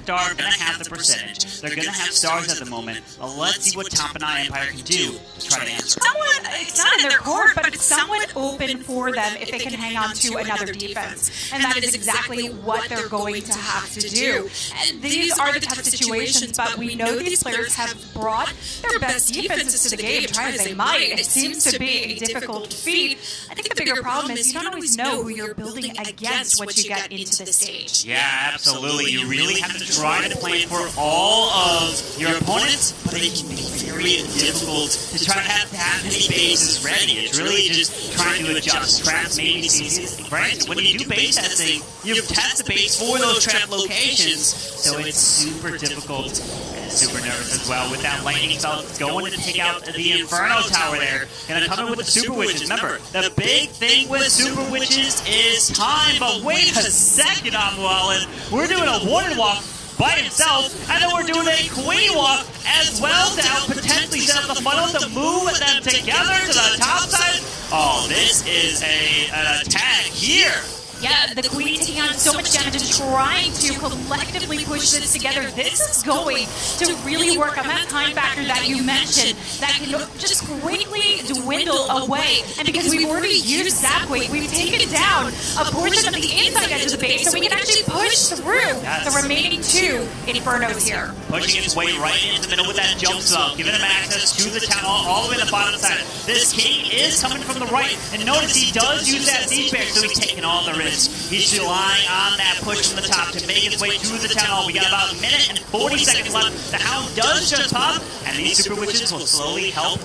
Star are going to have the percentage. They're going to have stars at the moment. Let's see what Top and I Empire can do to try to answer. It's not in their court, but it's somewhat open for them if they can hang on to another defense. And that is exactly what they're going to have to do. And these are the tough situations, but we know these players have brought their best defenses to the game, try as they might. It seems to be a difficult feat. I think the bigger problem is you don't always know who you're building against once you get into the stage. Yeah, absolutely. You really have to try to plan for all of your opponents, but it can be very difficult to try to have that many bases ready. It's really just trying to adjust. Traps maybe easy, right? When you do base testing, you test the base for those trap locations, so it's super difficult and super nervous as well with that lightning spell going to take out the Inferno Tower there. Gonna come in with the Super Witches. Remember, the big thing with Super Witches is time, but wait a second, Omlet. We're doing a Warden Walk by himself, and then we're doing a Queen Walk as well to help potentially set up the funnel to move them together to the top side. Oh, this is an attack here. Yeah, the Queen taking on so much damage and trying to collectively push this together. This is going to really work on that time factor that you mentioned that can just quickly dwindle away. And because we've already used Zap Weight, we've taken down a portion of the inside edge of the base, so we can actually push through the remaining two Infernos here. Pushing its way right into the middle with that jump spell, giving him access to the town hall all the way to the bottom side. This king is coming from the right, and notice he does use that siege barrier, so he's taking all the risk. He's relying on that push from the top to make his way to the town hall. We got about a minute and 40 seconds left. The Hound does just pop, and these Super Witches will slowly help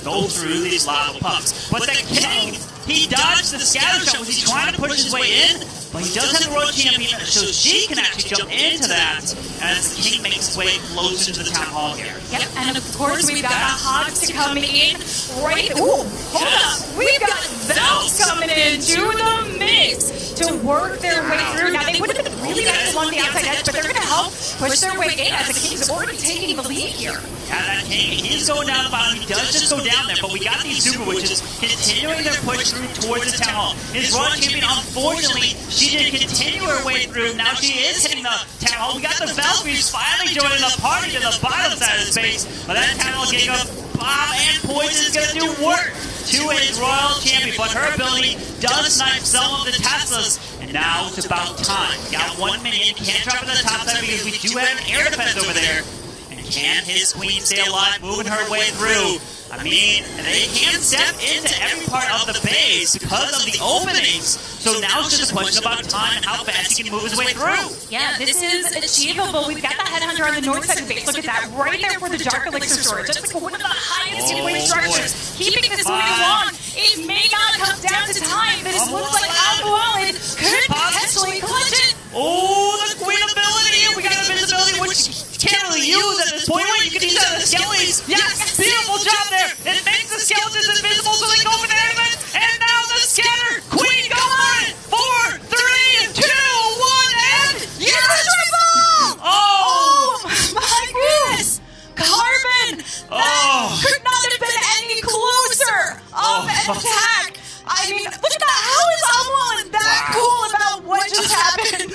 go through these lava puffs. But the king, he dodged the scatter shot. Was he trying to push his way in? But he does have the Royal Champion, so she can actually jump into that as the king makes his way closer to the town hall here. Yep, and of course we've got the Hogs to come in right. Ooh, hold up! We've got Valves coming into the mix to work their way through. Now they would have been really nice along the outside edge, but they're going to help push their way in as the king's already taking the lead here. Yeah, that king, he's going down the bottom. He does just go down there, but we got these Super Witches continuing their push through towards the town hall. His Royal Champion, unfortunately, she did continue her way through. Now she is hitting the town hall. We got the Valkyries finally joining the party to the bottom side of the space, but that town hall getting up bomb and poison is going to do work to his Royal Champion, but her ability does snipe some of the Teslas, and now it's about time. We got 1 minion, can't drop it on the top side because we do have an air defense over there. And can his queen stay alive, moving her way through? I mean, they can step into every part of the base because of the openings. So now it's just a question about time and how fast he can move his way through. Yeah, this is achievable. We've got the Headhunter on the north side of the base. Look at that, right there for the Dark Elixir storage. That's like one of the highest giveaway structures. Keeping this moving along. It may not come down to time, but it looks like Omlet could potentially clutch it. Oh, the queen ability! We got invisibility, which you can't really use at this point. Wait, you can use that on the skellies. Yes, beautiful job there. It makes the skeletons invisible so they go for the elements. And now the scatter. Queen, go on it. 4, 3, 2, 1, and yes! Triple! Oh my goodness! Carbon! That could not have been any closer of an attack. I mean, look at that. How is Omlet that cool about what just happened?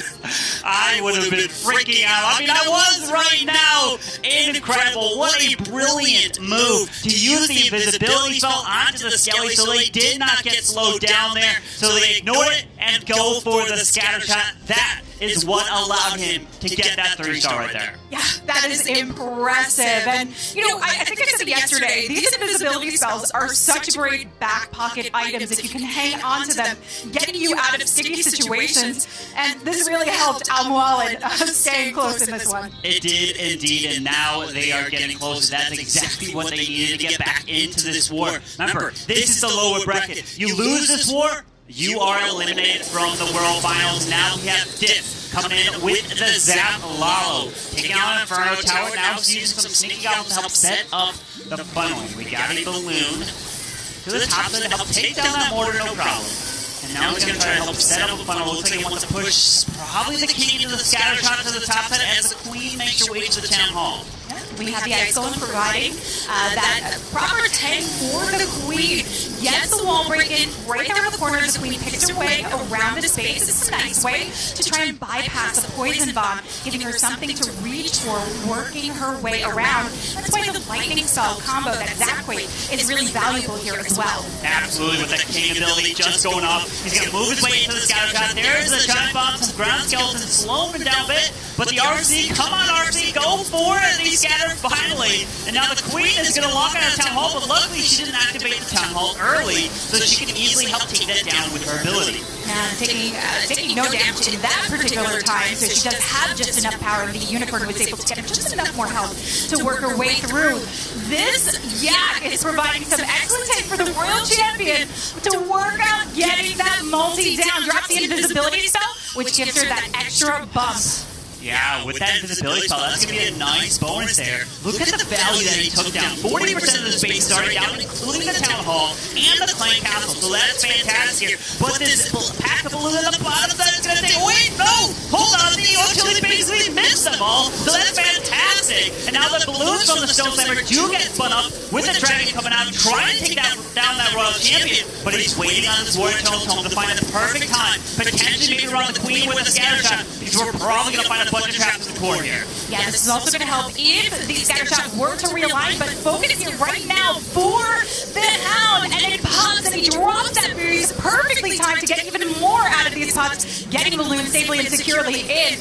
I would have been freaking out. I mean, I was right now. Incredible. What a brilliant move to use the invisibility spell onto the Skelly so they did not get slowed down there. So they ignored it and go for the scatter shot. That is what allowed him to get that 3-star right there. Yeah, that is impressive. And, you know, I think I said yesterday, these invisibility spells are such great back pocket items if you can hang on to them, getting you out of sticky situations. And this really helped Omlet staying close in this one. It did indeed, and now they are getting closer. That's exactly what they needed to get back into this war. Remember, this is the lower bracket. You lose this war, you are eliminated from the World Finals. Now we have Diff coming in with the Zap Lalo. Taking out Inferno Tower. Now he's using some sneaky goblins to help set up the funneling. We got a balloon to the top to help take down that mortar, no problem. And now he's going to try to help set up the funnel. Looks like he wants to push probably the king into the scatter shot to the top side as the queen makes her way to the town hall. We have the Ice Golem providing that proper tank for the Queen. Gets the wall break in right there in the corner. The Queen picks her way around the space. It's a nice way to try and bypass the poison bomb, giving her something to reach for, working her way around. That's why the lightning spell combo that Zapquake is really valuable here as well. Absolutely, with that King ability just going off. He's going to move his way into the scatter shot. There's the giant bomb, some ground skeletons, slow him down a bit. But the RC, come on RC, go for it! The scatter finally. And now the Queen is going to lock out of Town Hall, but luckily she didn't activate the Town Hall early, so she can easily help take that down with her ability. And taking no damage in that particular time, so she does have just enough power. The Unicorn was able to get just enough more health to work her way through. This Yak is providing some excellent take for the Royal Champion to work out getting that multi down. Drops the invisibility spell, which gives her that extra bump. Yeah, with that invisibility spell, that's going to be a nice bonus there. Look at the value that he took down. 40% of the space started down, including the Town Hall and the Clan Castle. So that's fantastic here. But this pack of balloon at the bottom side is going to say, wait, no! Hold on, the utility basically missed them all. So that's fantastic. And now the balloons from the Stone Slammer do get spun up with the dragon coming out, trying to take down that Royal Champion. But he's waiting on his Warrior Tome to find the perfect time. Potentially maybe around the Queen with a scatter shot, because we're probably going to find a bunch of traps in the core here. Yeah, this is also going to help if the scatter shot were to realign, but focus here right now for the Hound, and it pops and he drops that boost perfectly timed to get even more out of these pots, getting the balloon safely and securely in.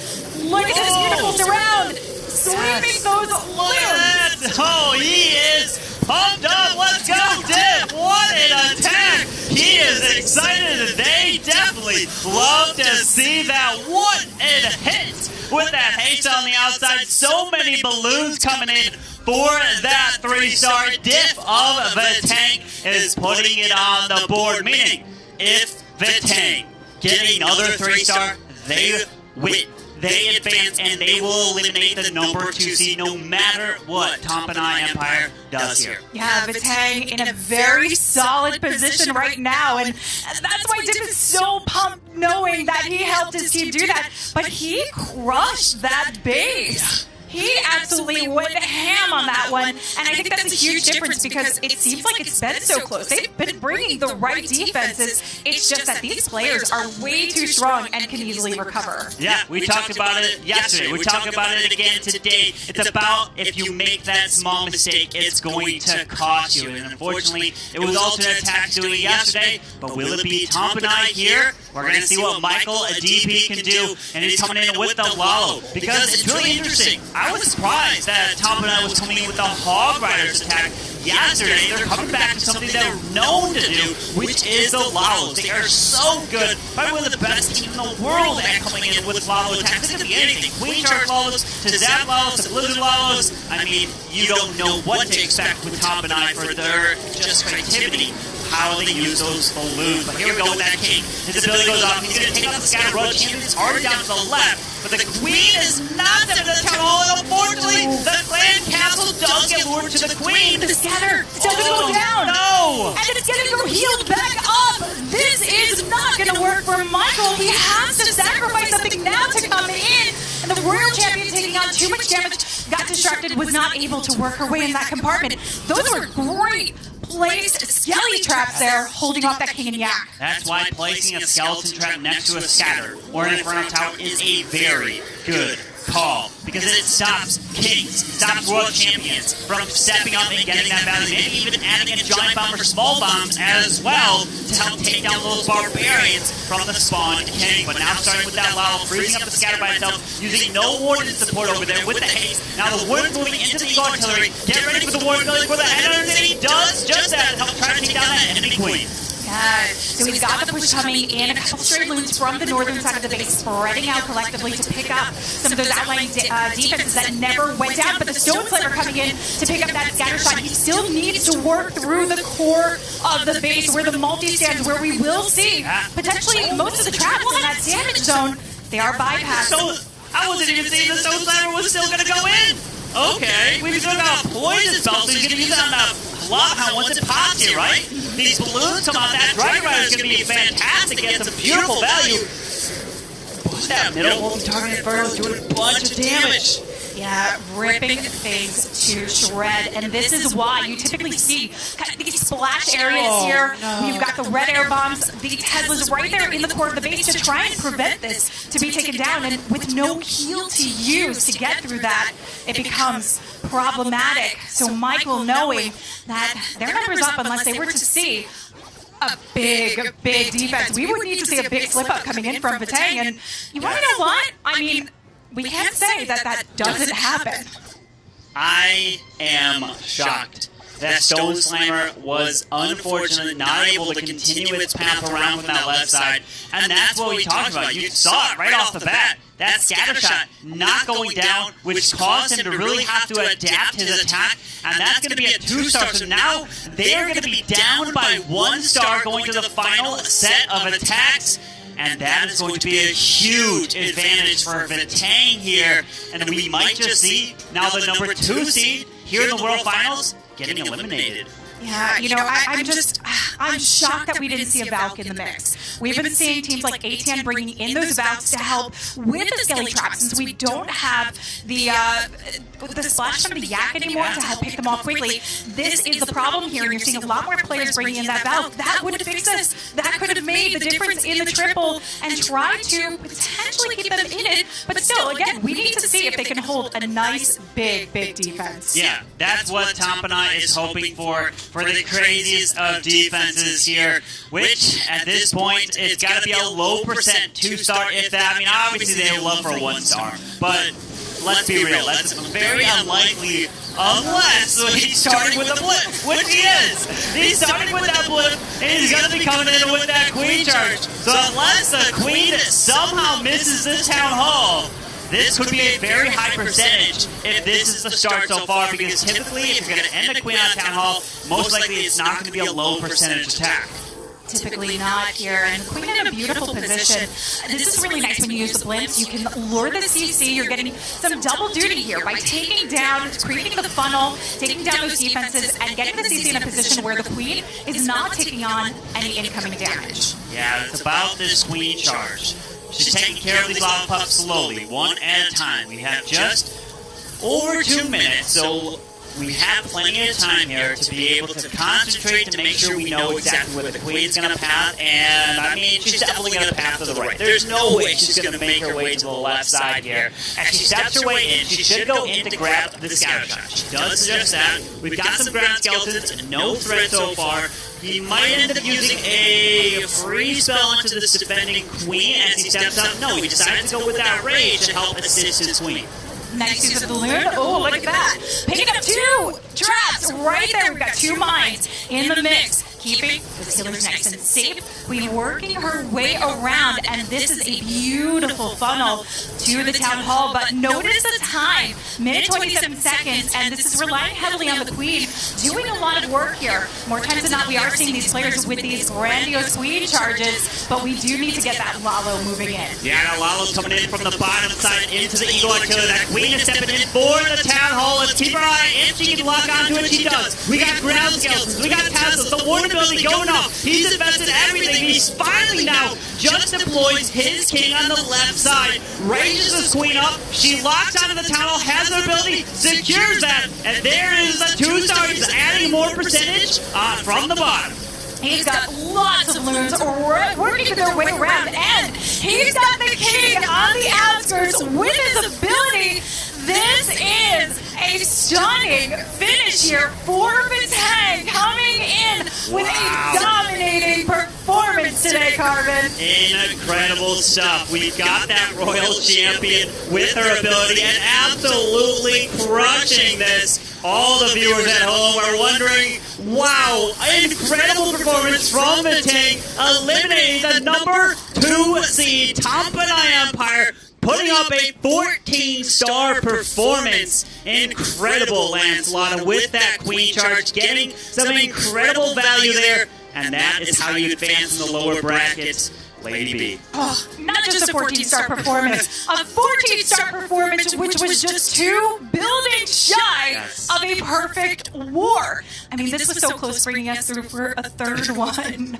Look at this beautiful surround, sweeping those balloons. Oh, he is pumped up. Let's go, Div. What an attack. He is excited, and they definitely love to see that. What a hit with that haste on the outside. So many balloons coming in for that 3-star. Diff of the tank is putting it on the board, meaning if the tank get another 3-star, they win. They advance, and they will eliminate the number 2 seed no matter what Tompanai Empire does here. Yeah, Vitang in a very solid position right now, and that's why Diff is so pumped knowing that he helped his team do that. But he crushed that base. He absolutely went ham on that one, and I think that's a huge difference because it seems like it's been so close. They've been bringing the right defenses. It's just that these players are way too strong and can easily recover. Yeah, we talked about it yesterday. We talked about it again today. It's about if you make that small mistake, it's going to cost you. And unfortunately, it was alternate attack doing it yesterday, but will it be Tompanai here? We're going to see what Michael, a DP, can do, and he's coming in with the Lalo, because it's really interesting. I was surprised that Tompanai was coming in with the Hog Riders attack yesterday. They're coming back to something they're known to do, which is the Lalos. They are so good. Probably one of the best teams in the world at coming in with Lalo attacks. It could be anything. Queen Charge Lalos, to Zap Lalos, to Blizzard Lalos. I mean, you don't know what to expect with Tompanai for their just creativity. How they use those balloons. But here we go with that King. His ability goes off. He's going to take out the Scatter Road. Champion's already down to the left. But the Queen is not there to the Town Hall. And unfortunately, the Clan Castle does get lured to the Queen. The Scatter doesn't go down. No! And it's going to go healed back up. This is not going to work for Michael. He has to sacrifice something now to come in. And the Royal Champion taking on too much damage, got distracted, was not able to work her way in that compartment. Those were great placed skelly traps there, holding off that King and Yak. That's why placing a skeleton trap next to a scatter or an Inferno Tower is a very good call, because it stops kings, stops world champions from stepping up and getting that value, maybe even adding a giant bomb or small bombs as well to help take down those barbarians from the spawn king. But now starting with that Lalo, freezing up the scatter by itself, using no warden support over there with the haste. Now the warden moving into the Eagle Artillery. Get ready for the warden ability for the header, and he does just that to help try to take down that enemy queen. So we've got the push coming in, a couple straight loons from the northern side of the base, spreading out collectively to pick up some of those outlying defenses that never went down. But the Stone Slammer coming in to pick up that scatter shot. He still needs to work through the core of the base where the multi stands, where we will see potentially most of the traps in that damage zone. They are bypassed. So I wasn't even saying the Stone Slammer was still going to go in. Okay, we've still got a poison spell, so he's going to use that on that Bloodhound once it pops here, right? These balloons come out, that Dragon Rider is going to be fantastic, get some beautiful value. But that middle multi-target Inferno is doing a bunch of damage. Yeah, ripping things to shred. And this is why you typically see kind of these splash areas here. No. You've got the red air bombs, the Teslas right there in the core of the base to try and prevent this to be taken down. And with no heal to use to get through that, it becomes problematic. So Michael, knowing that their number's up unless they were to see a big defense, we would need to see a big slip-up coming in from Vitang. And you want to know what? I mean, we can't say that doesn't happen. I am shocked that Stone Slammer was unfortunately not able to continue its path around from that left side. And that's what we talked about. You saw it right off the bat. That scatter shot not going down, which caused him to really have to adapt his attack. And that's going to be a 2-star. So now they're going to be down by 1 star going to the final set of attacks. And that is going to be a huge advantage for Vitang here. And we might just see now the number 2 seed here in the World Finals getting eliminated. Yeah, you know, I'm shocked that we didn't see a Valk in the mix. We've been seeing teams like ATN bringing in those Valks to help with the Skelly Trap, since we don't have the splash from the Yak anymore to help pick them off quickly. This is the problem here, and you're seeing a lot more players bringing in that Valk. That would have fixed us. That could have made the difference in the triple and tried to potentially keep them in it. But still, again, we need to see if they can hold a nice, big defense. Yeah, that's what Tampana is hoping for the craziest of defenses here, which at this point it's got to be a low percent 2-star, if that. I mean, obviously they would love for a 1-star, but let's be real, that's very unlikely unless he's starting with a blip, which he is. He's starting with that blip, and he's going to be coming in with that queen charge. So unless the queen somehow misses this town hall, this could be a very high percentage if this is the start so far, because typically if you're going to end a queen on Town Hall, most likely it's not going to be a low percentage attack. Typically not here, and the queen in a beautiful position. This is really nice when you use the blimps. You can lure the CC. You're getting some double duty here by taking down, creating the funnel, taking down those defenses, and getting the CC in a position where the queen is not taking on any incoming damage. Yeah, it's about this queen charge. She's taking care of these lava pups slowly, one at a time. We have just over 2 minutes, so we have plenty of time here to be able to concentrate to make sure we know exactly where the queen's going to path. And, I mean, she's definitely going to path to the right. There's no way she's going to make her way to the left side here. As she steps her way in, she should go in to grab the scatter shot. She does suggest that. We've got some ground skeletons, no threat so far. He might end up using a free spell onto this defending queen as he steps up. No, he decided to go with that rage to help assist his queen. Nice use of the balloon. Oh, look at that. Picking up 2 traps right there. We've got 2 mines in the mix. Keeping the killers nice and safe. We're working her way around, and this is a beautiful funnel to the town hall. But notice the time, minute 27 seconds, and this is relying heavily on the queen, doing a lot of work here. More times than not, we are seeing these players with these grandiose queen charges, but we do need to get that Lalo moving in. Yeah, that Lalo's coming in from the bottom side into the Eagle Eye Killer. That queen is stepping in for the town hall. Let's keep our eye. If she can lock onto it, she does. We got ground skeletons. We got Teslas. The Warden ability going off. He's invested everything. He's finally now just deploys his king on the left side. Raises his queen up. She locks onto the town hall. Has the ability. Secures that. And there is the 2-star. He's adding more percentage from the bottom. He's got lots of loons working their way around, and he's got the king on the outskirts with his ability. This is a stunning finish here for Vitang, coming in with a dominating performance today, Carvin. Incredible stuff. We've got that Royal Champion with her ability and absolutely crushing this. All the viewers at home are wondering, wow, incredible performance from Vitang, eliminating the number 2 seed Tampanai Empire, putting up a 14-star performance. Incredible, Lancelot, with that queen charge, getting some incredible value there. And that is how you advance in the lower brackets. Lady B. Oh, not just a 14-star performance, a 14-star performance which was just 2 buildings shy of a perfect war. I mean, this was so close bringing us through for a third one.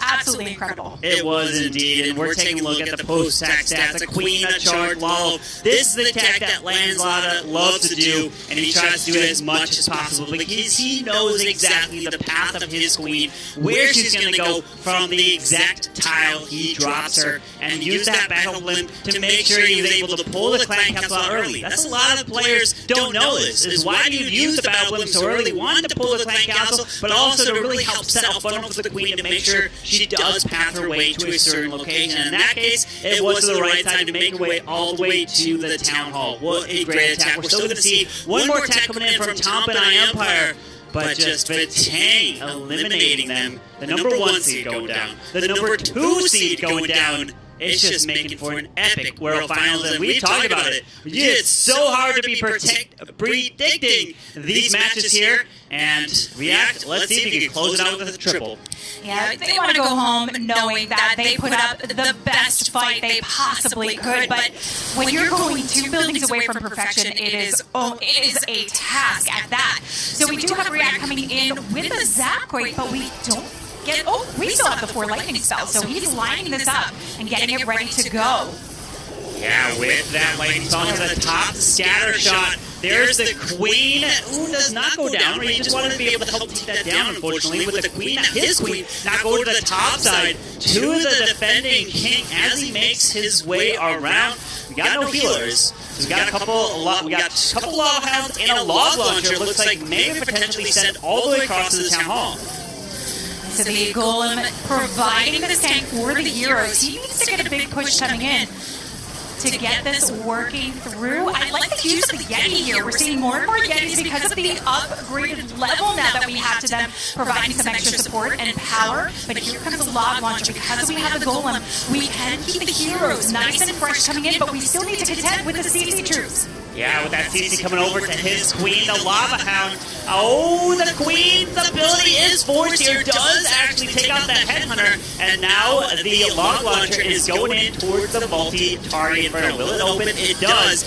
Absolutely incredible. It was indeed, and we're taking a look at the post-attack stats. A queen, a charge, Lalo. This is the attack that Lanzlotta loves to do, and he tries to do it as much as possible because he knows exactly the path of his queen, where she's going to go from the exact tile he drops her, and use that battle limb to make sure he was able to pull the clan council out early. That's a lot of players don't know this, is why do you use the battle limb so early? One, to pull the clan council, but also to really help set up funnel for the queen to make sure she does path her way to a certain location. And in that case, it was the right time to make her way all the way to the town hall. What a great attack. We're still going to see one more attack coming in from Tomp and I Empire, but just Vitang eliminating them. The number 1 seed going down. The number 2 seed going down. It's just making for an epic World Finals, and we've talked about it. It's so hard to be predicting these matches here, and React, let's see if you can close it out with a triple. Yeah, they want to go home knowing that they put up the best fight they possibly could, but when you're going 2 buildings away from perfection, it is a task at that. So we do have React coming in with a Zapquake, but we don't we still have the 4 lightning spells, so he's lining this up and getting it ready to go. Yeah, with that lightning spell at the top, scatter shot. There's the queen, who does not go down. He just wanted to be able to help take that down, unfortunately, with the queen, his queen, not go to the top side to the defending king as he makes his way around. We got no healers. We got a couple lava hounds and a log launcher. Looks like maybe potentially sent all the way across to the town hall. So the Golem providing this tank for the heroes. He needs to get a big push coming in to get this working through. I like the use of the Yeti here. We're seeing more and more Yetis because of the upgraded level now that we have to them, providing some extra support and power. But here comes the log launcher. Because we have the Golem, we can keep the heroes nice and fresh coming in, but we still need to contend with the CC troops. Yeah, with that CC coming over to his queen, the Lava Hound. Oh, the queen's ability is forced here. Does actually take out that Headhunter. And now the Log Launcher is going in towards the multi-target inferno. Will it open? It does.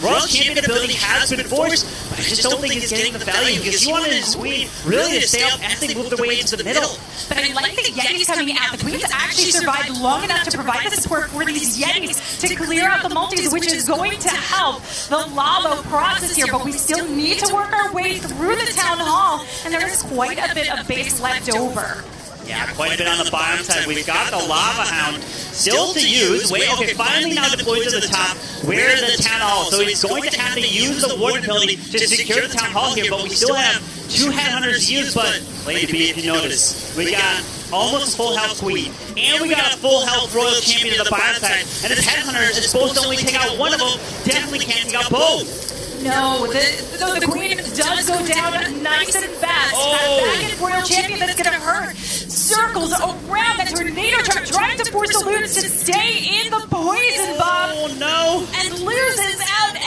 Royal Champion ability has been forced, but I just don't think he's getting the value because he wanted his queen really to stay up as they move their way into the middle. But I like the Yetis coming out. The queen's actually survived long enough to provide the support for these Yetis to clear out the multis, which is going to help the lava process here, but we still need to work our way through the town hall, and there is quite a bit of base left over. Yeah, quite a bit on the bottom side. We've got the Lava Hound still to use. Okay, finally now deployed to the top. Where the town hall? So he's going to have to use the Warden ability to secure the town hall here, but we still have 2 Headhunters to use, but Lady B, if you notice, we got almost a full health queen, and we got a full health royal champion to the bottom side, and this Headhunter is supposed to only take out one of them, definitely can't take out both. No, the queen does go down nice and fast. Oh. That back end royal champion that's going to hurt. Circles around the tornado trap, trying to force the loons to stay in the poison bomb. Oh no! And loses out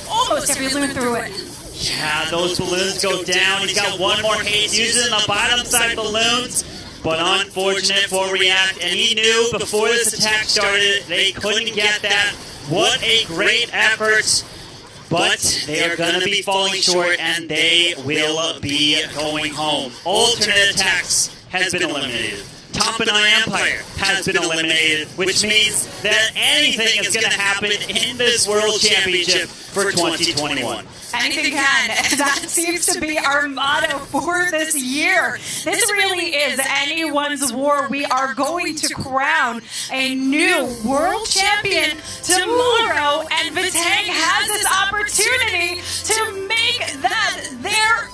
almost every loon through it. Yeah, those balloons go down. He's got one more haste using the bottom side balloons. But unfortunate for React, and he knew before this attack started they couldn't get that. What a great effort. But they are going to be falling short, and they will be going home. Alternate attacks has been eliminated. Top and I Empire has been eliminated, which means that anything is going to happen in this World Championship for 2021. Anything can. That seems to be our motto for this year. This really is anyone's war. We are going to crown a new world champion tomorrow, and Vitang has this opportunity to make that their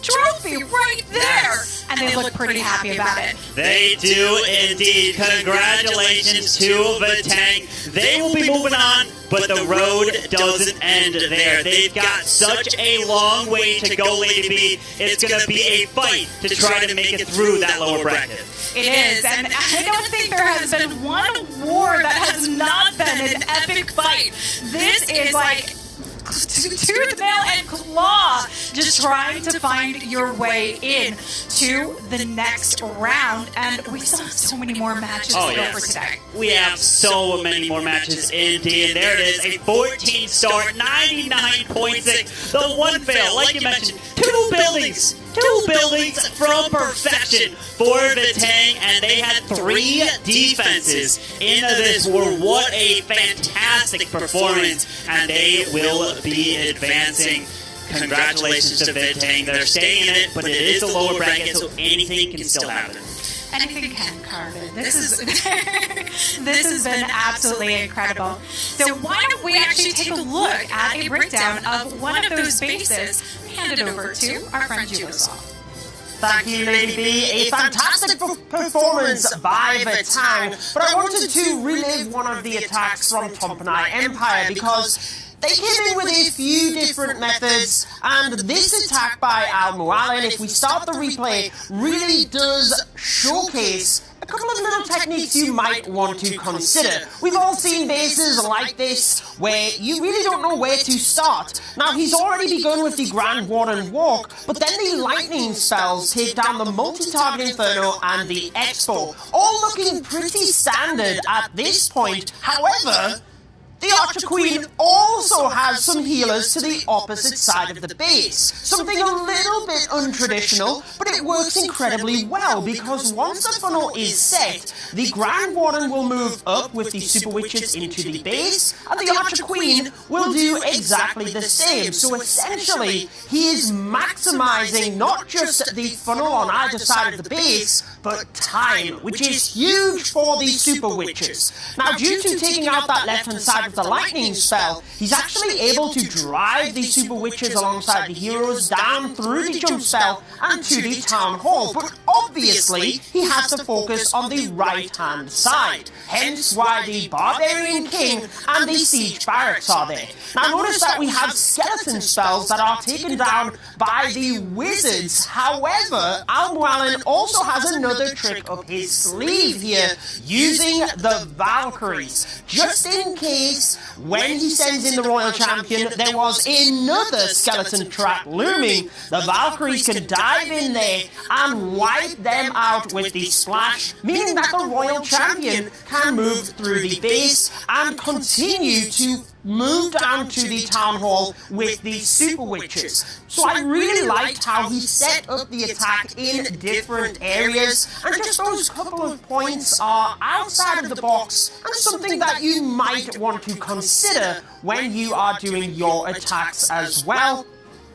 trophy right there. And they look pretty happy about it. They do indeed. Congratulations to Vitang. They will be moving on, but the road doesn't end there. They've got such a long way to go, Lady B. It's going to be a fight to try to make it through that lower bracket. It is, and I don't think there has been one war that has not been an epic fight. This is like tooth, nail, and claw, just trying to find your way in to the next round. And we still have so many more matches to go for today. We have so many more matches indeed. And there it is, a 14 start, 99.6. The one fail, like you mentioned, two buildings from perfection for Vitang, and they had 3 defenses in this war. What a fantastic performance, and they will be advancing. Congratulations to Vitang. They're staying in it, but it is a lower bracket, so anything can still happen. Anything can, Carvin. This has been absolutely incredible. So why don't we actually take a look at a breakdown of one of those bases? Hand it over to our friend Jugoslav. Thank you, Lady B. A fantastic performance by Vitang, but I wanted to relive one of the attacks from Tompanai Empire because they came in with a few different methods, and this attack by Al-Mu'allin, if we start the replay, really does showcase a couple of little techniques you might want to consider. We've all seen bases like this where you really don't know where to start. Now, he's already begun with the Grand Warden Walk, but then the lightning spells take down the multi-target Inferno and the Expo, all looking pretty standard at this point. However, the Archer Queen also has some healers to the opposite side of the base. Something a little bit untraditional, but it works incredibly well because once the funnel is set, the Grand Warden will move up with the Super Witches into the base, and the Archer Queen will do exactly the same. So essentially, he is maximizing not just the funnel on either side of the base, but time, which is huge for the Super Witches. Now, due to taking out that left-hand side of the lightning spell, he's actually able to drive the Super Witches alongside the heroes down through the jump spell and to the Town Hall, but obviously he has to focus on the right-hand side, hence why the Barbarian King and the Siege Barracks are there. Now notice that we have skeleton spells that are taken down by the Wizards. However, Al-Mu'allin also has another trick up his sleeve here, using the Valkyries, just in case when he sends in the Royal Champion there was another skeleton trap looming. The Valkyries can dive in there and wipe them out with the splash, meaning that the Royal Champion can move through the base and continue to move down to the Town Hall with the Super Witches. So I really liked how he set up the attack in different areas, and just those couple of points are outside of the box and something that you might want to consider when you are doing your attacks as well.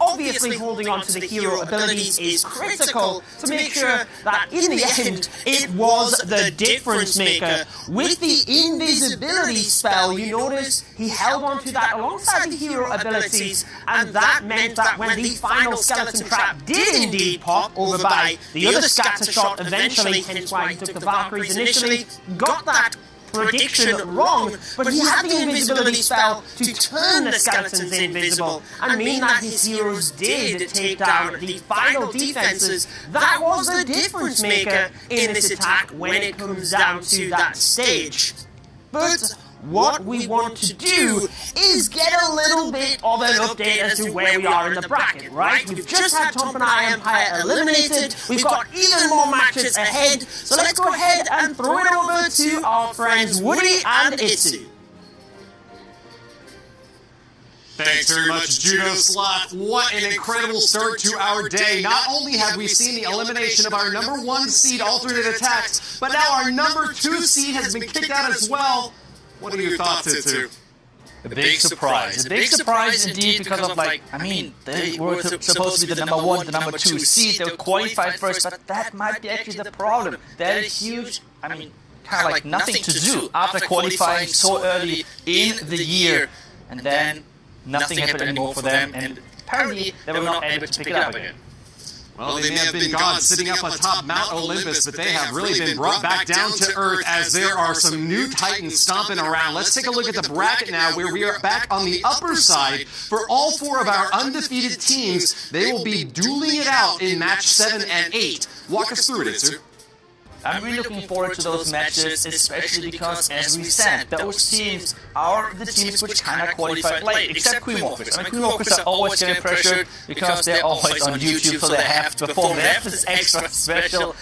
Obviously, holding on to the hero abilities is critical to make sure that in the end, it was the difference maker. With the invisibility spell, you notice he held on to that alongside the hero abilities, and that meant that when the final skeleton trap did indeed pop over by the other scatter shot eventually, hence why he took the Valkyries initially, got that prediction wrong, but he had the invisibility spell to turn the skeletons invisible and mean that his heroes did take down the final defenses. That was the difference maker in this attack when it comes down to that stage. But what we want to do is get a little bit of an update as to where we are in the bracket, right? We've just had Tompanai Empire eliminated, we've got even more matches ahead, so let's go ahead and throw it over to our friends Woody and Itsu. Thanks very much, Jugoslav. What an incredible start to our day. Not only have we seen the elimination of our #1 seed alternate attacks, but now our #2 seed has been kicked out as well. What are your thoughts, Itsu? A big surprise. A big surprise indeed because of, like, I mean, they were supposed to be the #1, the #2 seed. They were qualified first, but that might be actually the problem. That is huge. I mean, kind of like nothing to do after qualifying so early in the year. And then nothing happened anymore for them, and apparently they were not able to pick it up again. Well, they may have been gods sitting up atop Mount Olympus, but they have really been brought back down to earth as there are some new titans stomping around. Let's take a look at the bracket now, where we are back on the upper side. For all 4 of our undefeated teams, they will be dueling it out in match 7 and 8. Walk us through it, Itsu. I'm really looking forward to those matches, especially because, as we said, those teams are the teams which kind of qualified late, except Queen Walkers. I mean, Queen Walkers are always getting pressured because they're always on YouTube, so they have to perform. They have this extra special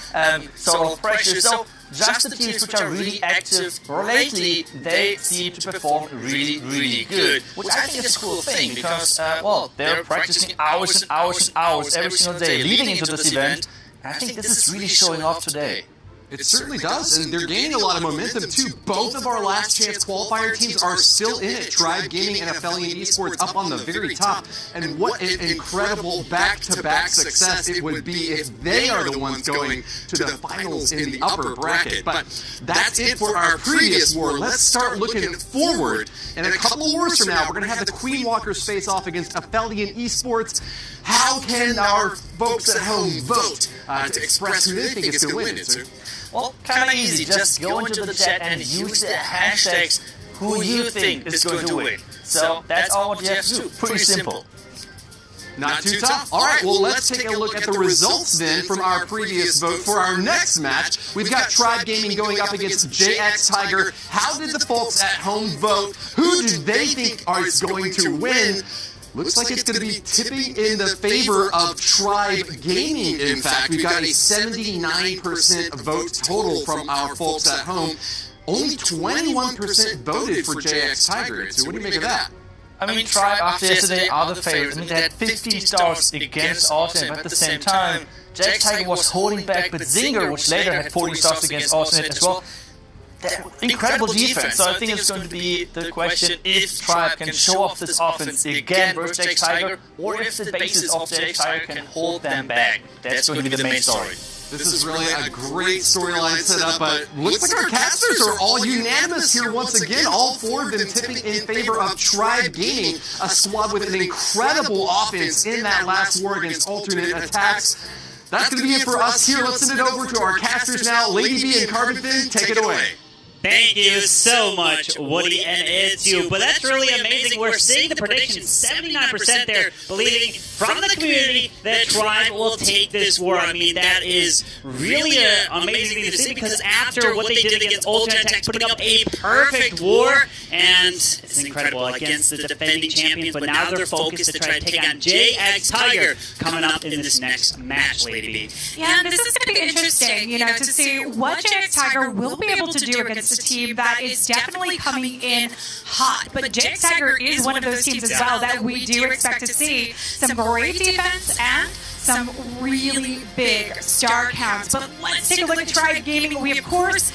sort of pressure. So just the teams which are really active lately, they seem to perform really, really good. Which I think is a cool thing because, well, they're practicing hours and hours and hours every single day leading into this event. And I think this is really showing off today. It certainly does, and they're gaining a lot of momentum too. Both of our last chance qualifier teams are still in it. Tribe Gaming and Aphelion Esports up on the very top. And what an incredible back-to-back success it would be if they are the ones going to the finals in the upper bracket. But that's it for our previous war. Let's start looking forward. In a couple wars from now, we're going to have the Queen Walkers face off against Aphelion Esports. How can our folks at home vote to express who they think is going to win, Itsu? Well, kind of easy. Just go into the chat and use the hashtags who you think is going to win. So that's all what you have to do. Pretty simple. Not too tough. All right, well, let's take a look at the results then from our previous vote. For our next match, we've got Tribe Gaming going up against JX Tiger. How did the folks at home vote? Who do they think is going to win? Looks like it's going to be tipping in the favor of Tribe Gaming, in fact. We've got a 79% vote total from our folks at home. Only 21% voted for JX Tiger. So what do you make of that? I mean, Tribe after yesterday are the favorites. I mean, they had 15 stars against Alternate, but at the same time, JX Tiger was holding back, but Zinger, which later had 14 stars against Alternate as well, incredible defense. So I think it's going to be the question if Tribe can show off this offense again versus JX Tiger, or if the basis of JX Tiger can hold them back. That's going to be the main story. This is really a great storyline set up, but looks like our casters are all unanimous here once again. All four of them tipping in favor of Tribe Gaming, a squad with an incredible offense in that last war against alternate attacks. That's going to be it for us here. Let's send it over to our casters now. Lady B and Carbon Fin, take it away. Thank you so much, Woody and Itsu. But that's really amazing. We're seeing the prediction, 79% there, believing from the community that Tribe will take this war. I mean, that is really an amazing thing to see because after what they did against Ultimate Attacks, putting up a perfect war, and it's incredible against the defending champions, but now they're focused to try to take on JX Tiger coming up in this next match, Lady B. Yeah, and this is going to be interesting, you know, to see what JX Tiger will be able to do against a team that is definitely coming in hot. But JX Tiger is one of those teams as well that we do expect to see some great defense and some really big star counts. But let's take a look at Tribe Gaming. We, of course,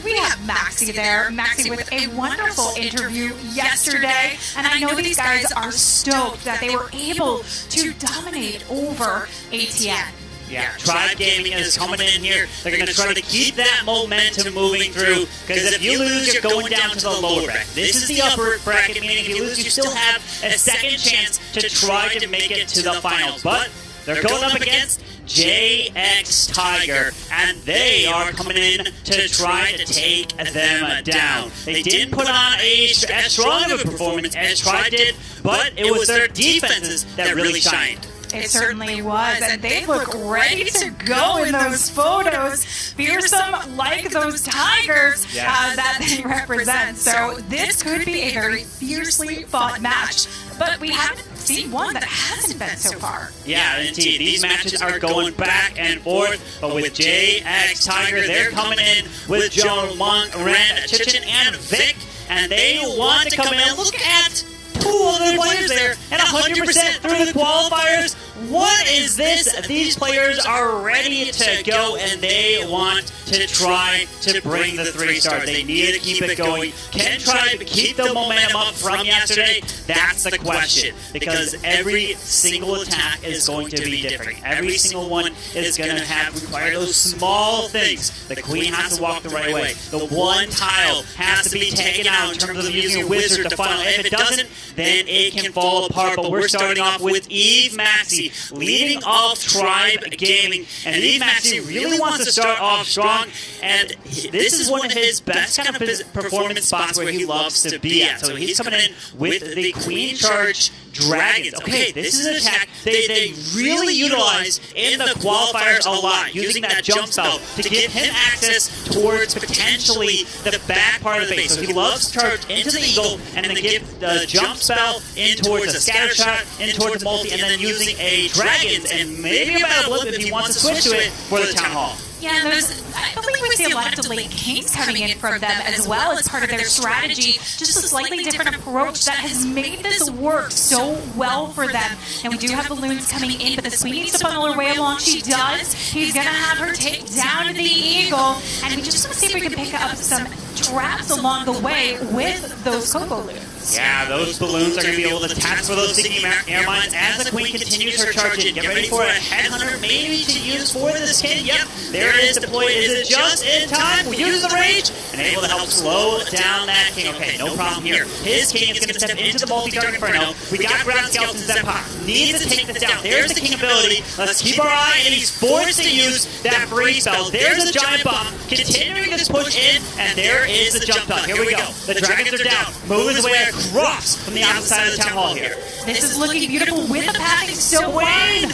we have Maxi there. Maxi with a wonderful interview yesterday. And I know these guys are stoked that they were able to dominate over ATN. Yeah, Tribe Gaming is coming in here. They're going to try to keep that momentum moving through, because if you lose, you're going down to the lower bracket. This is the upper bracket, meaning if you lose, you still have a second chance to try to make it to the finals. But they're going up against JX Tiger, and they are coming in to try to take them down. They didn't put on as strong of a performance as Tribe did, but it was their defenses that really shined. It certainly was, and they look ready to go in those photos. Fearsome like those tigers that they represent. So this could be a very fiercely fought match, but we haven't seen one that hasn't been so far. Yeah, indeed. These matches are going back and forth, but with JX Tiger, they're coming in with Joan, Monk, Rand, Chichen, and Vic, and they want to come in. Look at two other players there, and 100% through the qualifiers. What is this? These players are ready to go, and they want to try to bring the 3-star. They need to keep it going. Can Tribe keep the momentum up from yesterday? That's the question, because every single attack is going to be different. Every single one is going to require those small things. The queen has to walk the right way. The one tile has to be taken out in terms of using a wizard to funnel. If it doesn't, then it can fall apart. But we're starting off with Eve Maxi Maxi leading off Tribe Gaming, and Eve Maxi really wants to start off strong, and this is one of his best kind of performance spots where he loves to be at. So he's coming in with the Queen Charge Dragons. Okay, this is an attack they really utilize in the qualifiers a lot, using that jump spell to give him access towards potentially the back part of the base. So he loves to charge into the Eagle and then give the jump spell in towards a scatter shot, in towards a multi, and then using a Dragons and maybe a Battle Blip if he wants to switch to it for the Town Hall. Yeah, and I believe we see a lot of delayed kings coming in from them as well as part of their strategy. Just a slightly different approach that has made this work so well for them. And we do have the Loons coming in, but the Queen needs to funnel her way along. She does. He's going to have her take down the Eagle. And we just want to see if we can pick up some traps along the way with those Coco Loons. Yeah, those balloons are going to be able to tap for those sticking air mines as the Queen continues her charge in. Get ready for a Headhunter maybe to use for this king. Yep, there it is deployed. Is it just in time? We use the rage and able to help slow down that king. Okay, no problem here. His king is going to step into the multi-target Inferno. We got ground skeletons that pop. Needs to take this down. There's the king ability. Let's keep our eye, and he's forced to use that free spell. There's a giant bomb. Continuing this push in, and there is the jump done. Here we go. The dragons are down. Move his way across from the opposite side of the town hall here. This is looking beautiful with the pathing. So Wayne!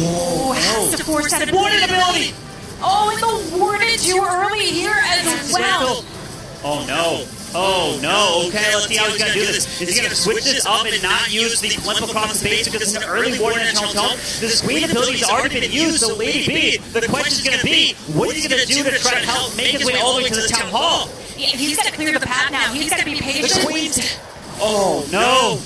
Oh, has to force that Warden ability! Oh, and the Warden too early here as well. Oh no. Oh no. Okay, let's see how he's going to do this. Is he going to switch this up and not use the blimp across the base because it's an early Warden and Tone? This Queen ability has already been used, so Lady B, the question is going to be, what is he going to do to try to help make his way all the way to the town hall? Yeah, he's got to clear the path now. He's got to be patient. The Queen... Oh no.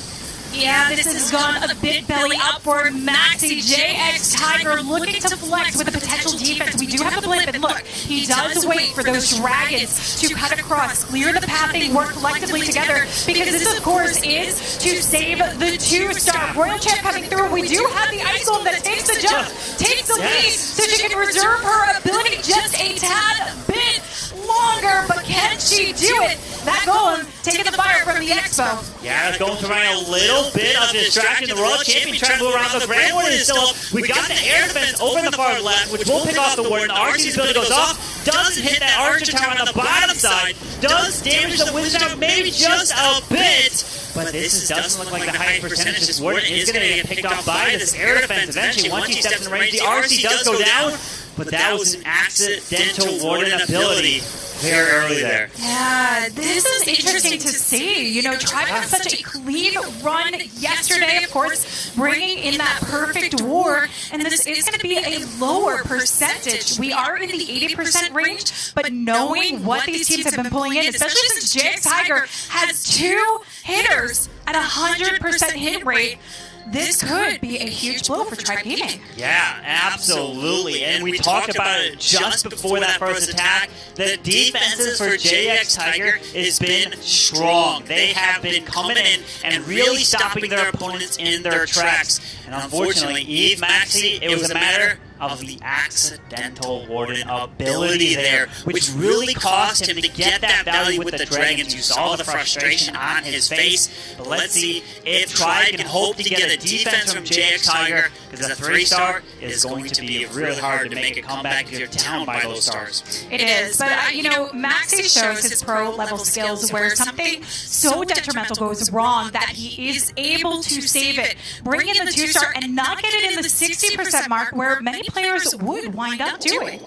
Yeah, this has gone a bit belly up for Maxi. JX Tiger looking to flex with a potential defense. We do have the blip, and look, he does wait for those dragons to cut across, clear the path, they work collectively together, because this, of course, is to save the 2-star. Royal Champ coming through. We do have the Ice Golem that takes the jump, takes the lead, so she can reserve her ability just a tad bit longer, but can she do it? That Golem taking the fire from the Expo. Yeah, it's going to run a little bit of distraction. The Royal Champion trying to move around. The Grand Warden is still up. We got the air defense over in the far left, which will pick off the Warden. The RC's ability goes off. Doesn't hit that Archer Tower on the bottom side. Does damage the Wizard Tower maybe just a bit. But this doesn't look like the highest percentage. This Warden is going to get picked off by this air defense eventually. Once he steps in range, the RC does go down. But that was an accidental Warden ability very early there. Yeah, this is interesting to see. You know, Tribe had such a clean run yesterday, of course, bringing in that perfect war, and this is going to be a lower percentage. We are in the 80% range, but knowing what these teams have been pulling in, especially since JX Tiger has 2 hitters at 100% hit rate, this could be a huge blow for Tribe Gaming. Yeah, absolutely. And we talked about it just before that first attack. The defenses for JX Tiger has been strong. They have been coming in and really stopping their opponents in their tracks. And unfortunately, Eve Maxi, it was a matter of the accidental Warden ability there, which really caused him to get that value with the dragons. You saw the frustration on his face. But let's see if Tribe can hope to get a defense from JX Tiger, because a 3-star is going to be really hard to make a comeback if you're down by those stars. It is, but you know, Maxi shows his pro-level skills where something so detrimental goes wrong that he is able to save it, bring in the 2-star, and not get it in the 60% mark where many players would wind up doing.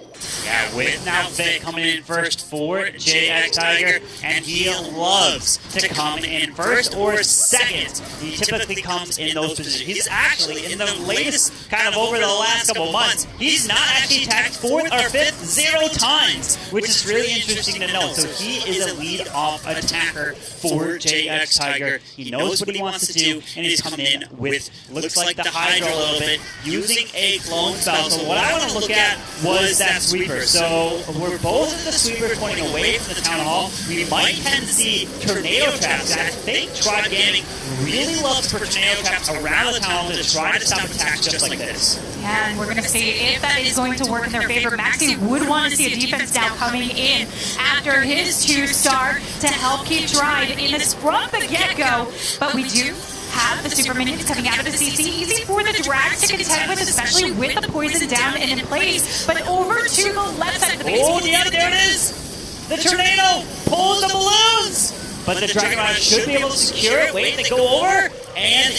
Yeah, with now Vic coming in first for JX Tiger, and he loves to come in first or second. He typically comes in those positions. He's actually, in the latest, kind of over the last couple months, he's not actually attacked 4th or 5th 0 times, which is really interesting to know. So he is a lead-off attacker for JX Tiger. He knows what he wants to do, and he's coming in with, looks like the Hydra a little bit, using a clone spell. So what I want to look at was that sweeper. So we're both at the sweeper pointing away from the town hall. We might tend to see tornado traps. I think Tribe Gaming really loves to put tornado traps around the town hall to try to stop attacks just like this. Yeah, and we're going to see if that is going to work in their favor. Maxi would want to see a defense now coming in after his 2-star to help keep Tribe in this from the get-go. But we do have the super minions coming out of the CC. Easy for the Drags to contend with, especially with the poison down and in place. But over to the left side of the base. Oh, yeah, there it is! The tornado pulls the balloons! But the Dragon Rider should be able to secure it. Wait, they go over, and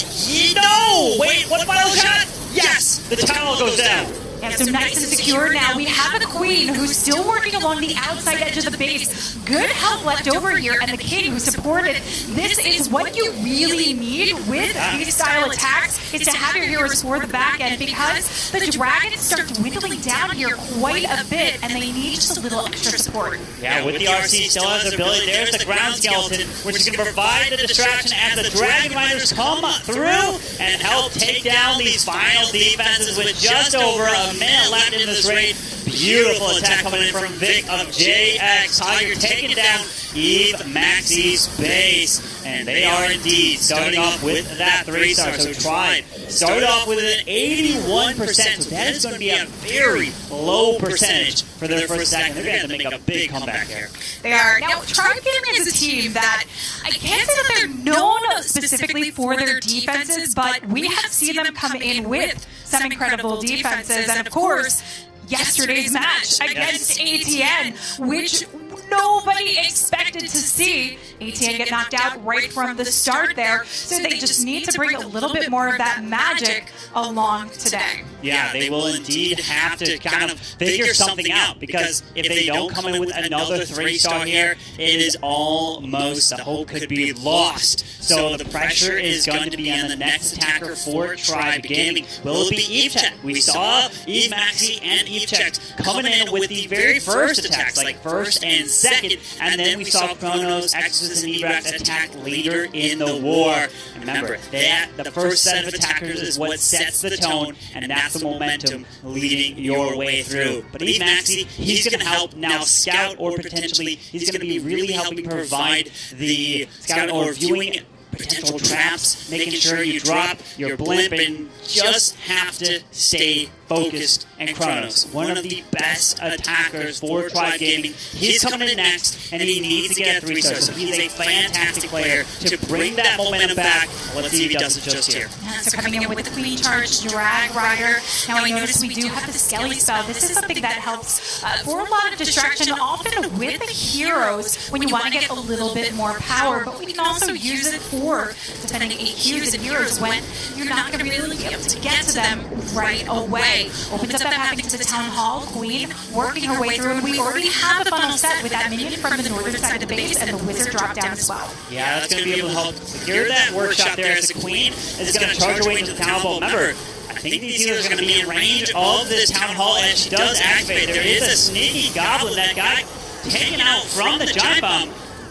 no! Wait, one final shot? Yes! The tunnel goes down. Yeah, so nice and secure now. We have a Queen who's still working along the outside edge of the base. Good help left over here, and the King who supported. This is what you really need with these style attacks, is to have your heroes for the back end, because the Dragons start dwindling down here quite a bit, and they need just a little extra support. Yeah, with the RC still has their ability. There's the ground skeleton, which is going to provide the distraction as the Dragon Riders come through and help take down these final defenses with just over a minute left in this raid. Beautiful attack coming in from Vic of JX. Tiger taking down Eve Maxi's base. And they are indeed starting off with that 3-star. So Tribe started off with an 81%. So that is going to be a very low percentage for their first attack. They're going to have to make a big comeback here. They are. Now, Tribe Gaming is a team that I can't say that they're known specifically for their defenses, but we have seen them come in with some incredible defenses. And of course, yesterday's match against ATN, which nobody expected to see. ATN get knocked out right from the start there, so they just need to bring a little bit more of that magic along today. Yeah, they will indeed have to kind of figure something out, because if they don't come in with another 3-star here, it is almost, the hope could be lost. So the pressure is going to be on the next attacker for Tribe Gaming. Will it be Eve Check? We saw Eve Maxi and Eve Checks coming in with the very first attacks, like first and second, and then we saw Chronos, Exodus, and Ebrax attack later in the war. And remember, that the first set of attackers is what sets the tone, and that's the momentum leading your way through. But Eve Maxi, he's going to help now scout, or potentially he's going to be really helping provide the scout or viewing potential traps, making sure you drop your blimp, and just have to stay focused. And Chronos, one of the best attackers for Tribe Gaming, he's coming in next, and he needs to get a 3-star, so he's a fantastic player to bring that momentum back. Let's see if he does it just here. So coming in with the Queen Charge Drag Rider. Now I notice we do have the Skelly spell. This is something that helps for a lot of distraction, often with the heroes when you want to get a little bit more power, but we can also use it for defending AQs and heroes when you're not going to really be able to get to them right away. Opens up that path into the Town Hall. Queen working her way through, and we already have the funnel set with that minion from the northern side of the base and the wizard drop down as well. Yeah, that's going to be able to help secure that workshop there, as the Queen is going to charge her way into the Town Hall. Remember, I think these healers are going to be in range of this Town Hall, and she does activate. There is a sneaky goblin that got taken out from the Giant Bomb.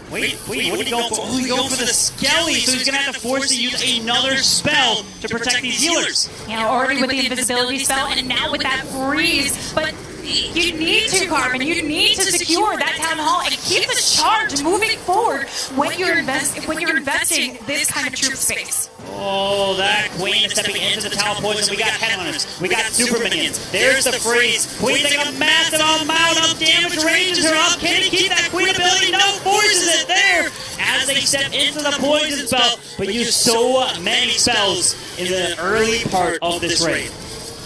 Wait, what are you going for? Oh, you go for the Skelly, so he's going to have to force to use another spell to protect these healers. Yeah, already with the invisibility spell, and now with that freeze, but you need to, Carmen, you need to secure that Town Hall and keep the charge moving forward when you're investing this kind of troop space. Oh, that Queen is stepping into the Town Poison. We got Headhunters. We got Super Minions. There's the freeze. Queen taking a massive amount of damage. Ranges her up. Can he keep that Queen ability? No, forces it there as they step into the Poison spell, but use so many spells in the early part of this raid.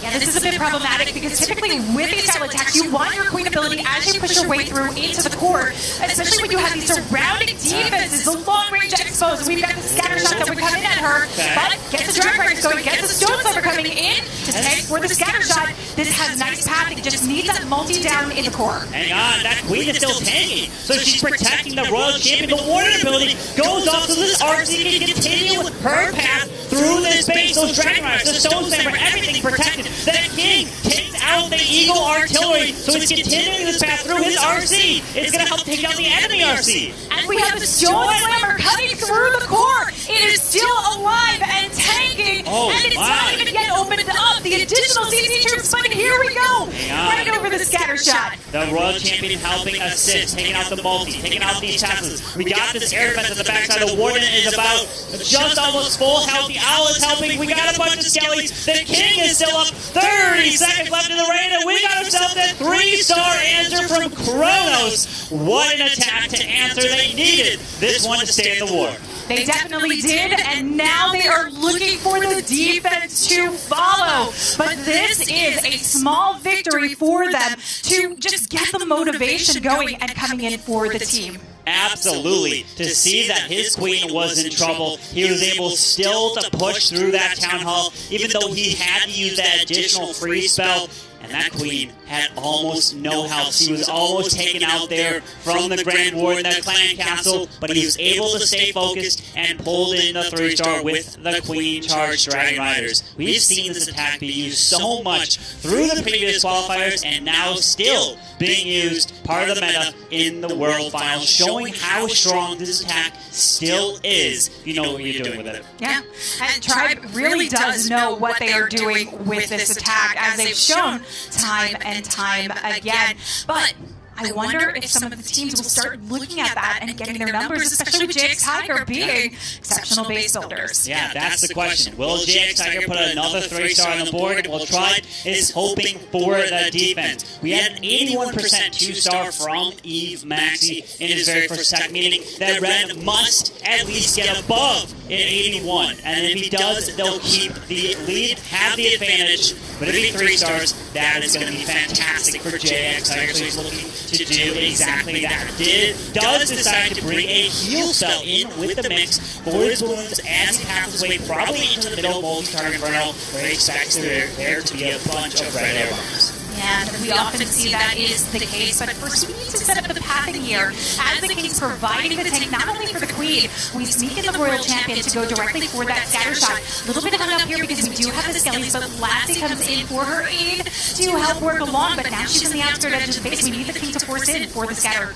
Yeah, this is a bit problematic because typically with these style attacks, you want your Queen ability as you push your way through into the core, especially when you have these surrounding defenses, the long-range expos. We've got the scatter shots that would come in at her, but get the Drag Riders going, get the Stone Sliver coming in to tank for the scatter shot. This has nice pathing, just needs that multi down in the core. Hang on, that Queen is still tanking, so she's protecting the Royal Champion. The Warden ability goes off, so this RC can continue with her path through this base. Those Dragon Riders, the Stone Sliver, everything protected. That King takes out the Eagle Artillery, so he's continuing this path through his RC. It's going to help take down the enemy RC. And we have the Stone Slammer coming through the core. It is still alive and tanking, and it's not even yet opened up. The additional CC troops, but here we go. Right over the scatter shot. The Royal Champion helping assist, taking out the multi, taking out these Teslas. We got this air defense at the backside. The Warden is about just almost full health. The Owl is helping. We got a bunch of skellies. The King is still up. 30 seconds left in the raid, and we got ourselves a 3-star answer from Chronos. What an attack to answer they needed this one to stay in the war. They definitely did, and now they are looking for the defense to follow. But this is a small victory for them to just get the motivation going and coming in for the team. Absolutely. To see that his queen was in trouble, he was able still to push through that town hall, even though he had to use that additional free spell. And that queen had almost no health. She was almost taken out there from the Grand Warden, the clan castle, but he was able to stay focused and pulled in the 3-star with the Queen Charge Dragon Riders. We've seen this attack be used so much through the previous qualifiers and now still being used part of the meta in the World Finals, showing how strong this attack still is. You know what you're doing with it. Yeah, and Tribe really does know what they are doing with this attack, as they've shown time and time again. But I wonder if some of the teams will start looking at that and getting their numbers, especially with JX Tiger being exceptional base builders. Yeah, that's the question. Will JX Tiger put another 3-star on the board? Well, Tribe is hoping for the defense. We had an 81% 2-star from Eve Maxey in his very first attack, meaning that Red must at least get above an 81. And if he does, they'll keep the lead, have the advantage. But if he 3-stars, that is going to be fantastic for JX Tiger. So he's looking to do exactly that. Does decide to bring a heal spell in with the mix for his balloons as he passes his way probably into the middle multi-target inferno, where he expects there to be a bunch of red air bombs. And we often see that is the case, but first we need to set up the pathing here. As the King's providing the tank, not only for the Queen, we sneak in the Royal Champion to go directly for that scatter shot. A little bit hung up here because we do have the Skellies, but Lassie comes in for her aid to help work along, but now she's in the outskirt edge of the base. We need the King to force in for the scatter.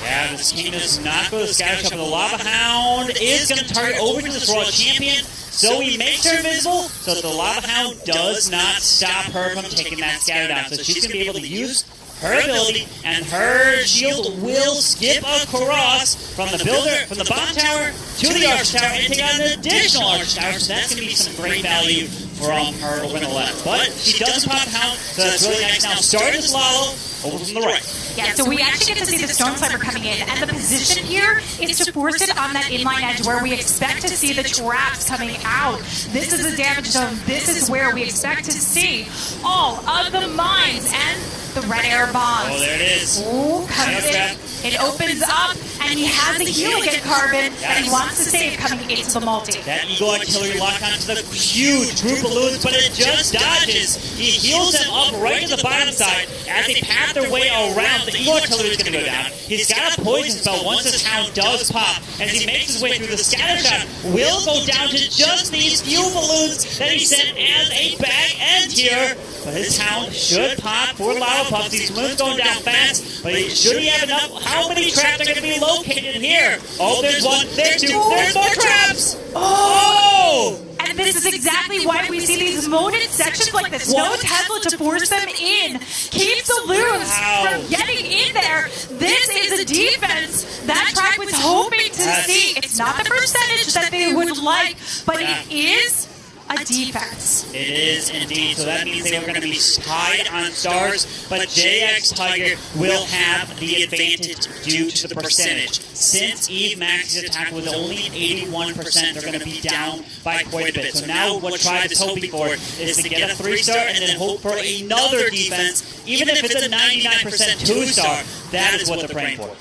Yeah, this King does not go to the scatter shot, but the Lava Hound is going to target over to this Royal Champion. So he makes her invisible, so the Lava Hound does not stop her from taking that scatter down. So she's going to be able to use her ability, and her shield will skip across from the bomb tower to the arch tower and take out an additional arch tower. So that's going to be some great value from her over on the left. But she doesn't pop Hound, so that's really nice. Now starting to Lalo over from the right. Yeah, so we actually get to see the Stone Slimer coming in, and the position here is to force it on that inline edge where we expect to see the traps coming out. This is the damage zone. This is where we expect to see all of the mines and the red air bombs. Oh, there it is. Ooh, comes in. It opens up, and he has a heal again, Carbon, that he wants to save coming into the multi. That Eagle Artillery locked onto the huge group of balloons, but it just dodges. He heals them up right to the bottom side. As they path their way around, the Eagle Artillery is going to go down. He's got a poison spell once this Hound does pop. As he makes his way through, the scatter shot will go down to just these few balloons that he sent as a back end here. But his Hound should pop for Lava Puffs. These balloons going down fast, but should he have enough? How many traps are going to be located here? Oh, there's one, there's two, there's more traps! Oh! And this is exactly why we see these moated sections like this. No Tesla to force them in. Keeps the loons from getting in there. This is a defense that Tribe was hoping to see. It's not the percentage that they would like, but it is a defense. It is indeed. So that means they are going to be tied on stars, but JX Tiger will have the advantage due to the percentage. Since Eve Max's attack was only 81%, they're going to be down by quite a bit. So now what Tribe is hoping for is to get a 3-star and then hope for another defense. Even if it's a 99% 2-star, that is what they're praying for.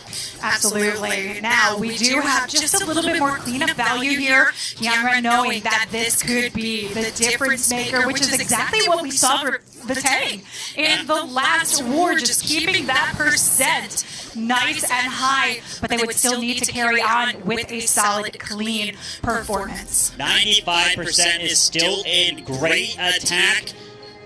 Absolutely. Now, we do have just a little bit more cleanup value here. Hyunra knowing that this could be the difference maker, which is exactly what we saw for the Tang in the last war, just keeping that percent nice and high, but they would still need to carry on with a solid, clean performance. 95% is still a great attack,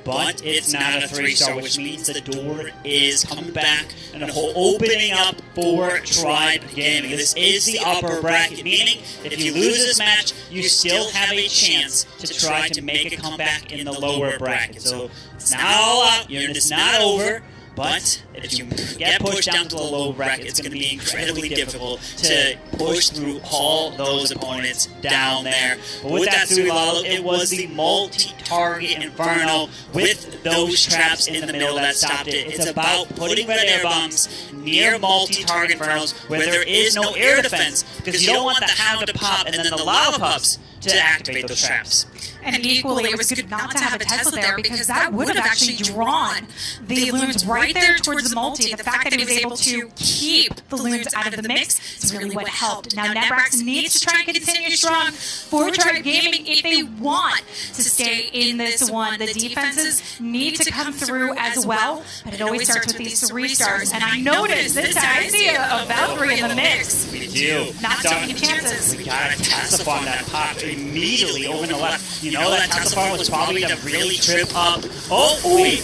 but it's not a 3-star, which means the door is coming back and opening up for Tribe Gaming. This is the upper bracket, meaning if you lose this match, you still have a chance to try to make a comeback in the lower bracket. So it's not all up, it's not over. But if you get pushed down to the low bracket, it's going to be incredibly difficult to push through all those opponents down there. But with that Suilalo, it was the multi-target Inferno with those traps in the middle that stopped it. It's about putting red air bombs near multi-target Infernos where there is no air defense, because you don't want the Hound to pop and then the Lava Pups to activate those traps. And equally, it was good not to have a Tesla there because that would have actually drawn the loons right there towards the multi. The fact that he was able to keep the loons out of the mix is really what helped. Now, Nebrax needs to try and continue strong for Tribe Gaming if they want to stay in this one. The defenses need to come through as well, but it always starts with these 3 stars. And I noticed this time I see a Valkyrie in the mix. We do. Not too many chances. We got a Tesla farm that popped immediately over the left. You know that Tesla farm was probably to really trip up. Oh, wait.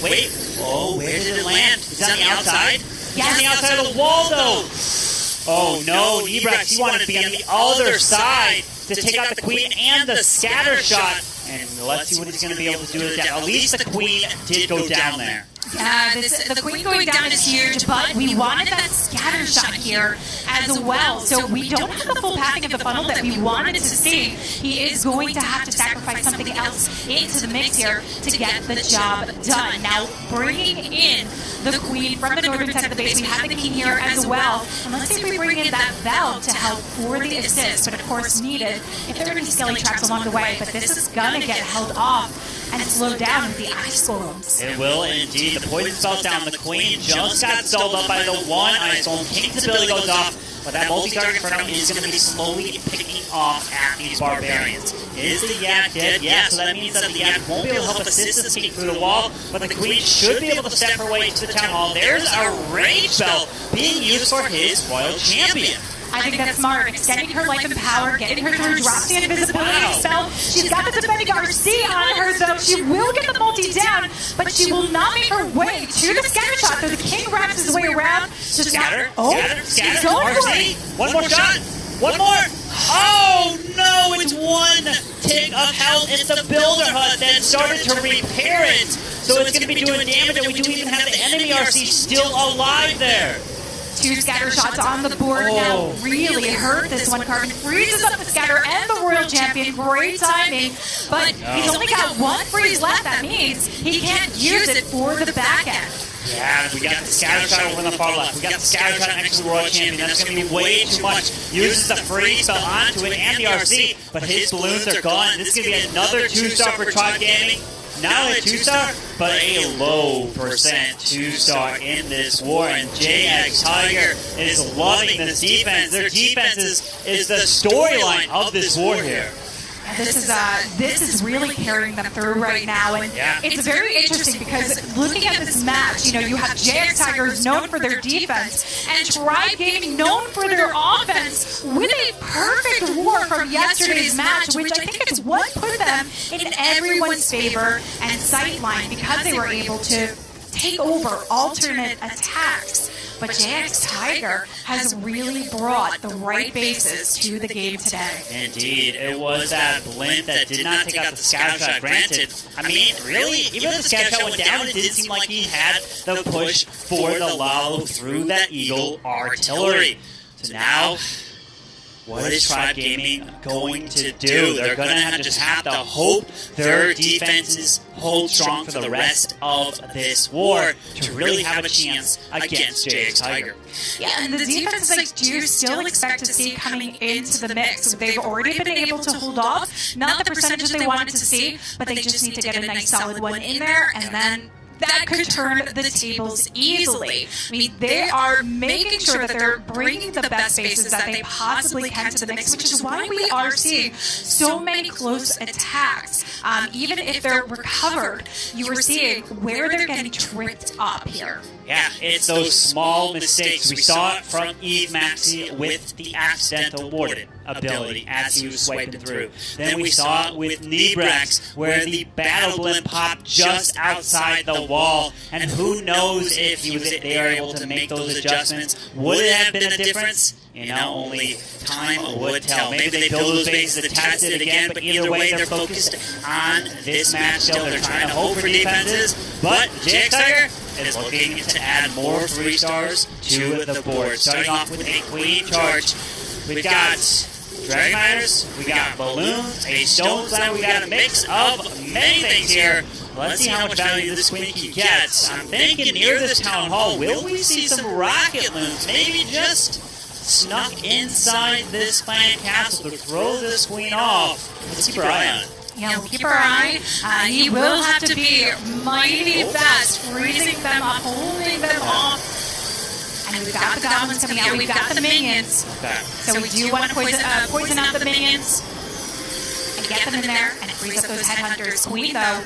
Oh, where did it land? Is it on the outside? Yes. On the outside of the wall, though. Oh, no. Nebrax, he wanted to be on the other side to take out the Queen and the scatter shot. And let's see what he's going to be able to do with that. At least the Queen did go down there. Yeah, the Queen going down is huge, but we wanted that scatter shot here as well. So we don't have the full pathing of the funnel that we wanted to see. He is going to have to sacrifice something else into the mix here to get the job done. Now, bringing in the Queen from the northern side of the base, we have the King here as well. And let's see if we bring in that Vel to help for the assist, but of course needed if there are any skelly traps along the way. But this is going to get held off and slowed down with the ice golems. It will indeed. The poison spell's down. The Queen just got stalled up by the one ice golem. King's ability goes off, but that multi-target Inferno is going to be slowly picking off at these barbarians. Is the Yak dead? Yeah, so that means that the Yak won't be able to help assist this King through the wall, but the Queen should be able to step her way to the Town Hall. There's a Rage Spell being used for his Royal Champion. I think that's smart. Extending her life and power, getting her through, drops the invisibility spell. She's got the defending RC on her, though. She will get the multi down, but she will not make her way to the scatter shot. So the King wraps his way around. Scatter. She's going for it. One more shot. One more. Oh, no, it's one tick of health. It's the Builder Hut that started to repair it. So it's going to be doing damage, and we do even have the enemy RC still alive there. 2 scatter shots on the board now really hurt this one. Carbon freezes up the scatter and the Royal Champion. Great timing, but he's only got 1 freeze left. That means he can't use it for the back end. Yeah, we got the scatter shot over on the far left. We got the scatter shot next to the Royal Champion. That's going to be way too much. Uses the freeze spell onto it and the RC, but his balloons are gone. This is going to be another 2-star for Tribe Gaming. Not only a 2-star, but a low percent 2-star in this war. And JX Tiger is loving this defense. Their defense is the storyline of this war here. This is really carrying them through right now, and it's very interesting because looking at this match, you know, you have JX Tigers known for their defense and Tribe Gaming known for their offense with a perfect war from yesterday's match, which I think is what put them in everyone's favor and sightline because they were able to take over alternate attacks. But JX Tiger has really brought the right bases to the game today. Indeed. It was that Blint that did not take out the scatter shot. Granted, I mean, really, even if the scatter shot went down, it didn't seem like he had the push for the Lalo through that Eagle artillery. So now, what is Tribe Gaming going to do? They're going to just have to hope their defenses hold strong for the rest of this war to really have a chance against JX Tiger. Yeah, and the defenses I do still expect to see coming into the mix. They've already been able to hold off, not the percentages they wanted to see, but they just need to get a nice solid one in there, and then that could turn the tables easily. I mean, they are making sure that they're bringing the best bases that they possibly can to the mix, which is why we are seeing so many close attacks. Even if they're recovered, you are seeing where they're getting tripped up here. Yeah, it's those small mistakes. We saw it from Eve Maxi with the accidental warded ability as he was swiping through. Then we saw it with Nebrax where the battle blimp popped just outside the wall. And who knows if they were able to make those adjustments. Would it have been a difference? You know, only time would tell. Maybe they build those bases to test it again, but either way, they're focused on this match still. They're trying to hope for defenses, but JX Tiger is looking to add more 3-stars to the board. Starting off with a Queen charge. We've got Dragon Riders, we got Balloons, a Stone Slam, we got a mix of many things here. Let's see how much value this Queen can get. I'm thinking near this Town Hall, will we see some Rocket Loons? Maybe just snuck inside this planet castle to throw this queen off. Let's keep our eye on it. Yeah, we'll keep our eye. He will have to be mighty fast, freezing them up, holding them off. And we've got the goblins coming out. We've got the minions. Okay. So we do want to poison out the minions and get them in there and freeze up those headhunters. Queen, though,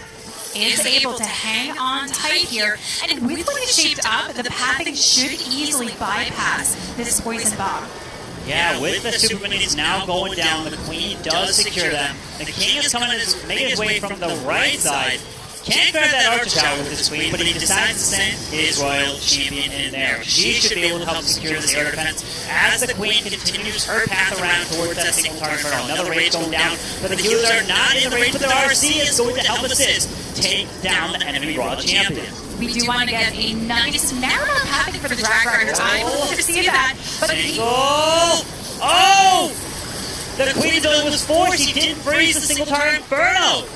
is able to hang on tight here. And with what is shaped up, the pathing should easily bypass this poison bomb. Yeah, with the super minions now going down, the queen does secure them. The king is making his way from the right side. Can't grab that archer tower with this queen, but he decides to send his royal champion in there. She should be able to help secure this air defense as the queen continues her path around towards that single target inferno. Another rage going down, but the healers are not in the rage, but the RC is going to help assist take down the enemy royal champion. We do want to get a nice narrow pathing for the drag riders. I want to see that, but oh! The queen's ability was forced. He didn't freeze the single target inferno.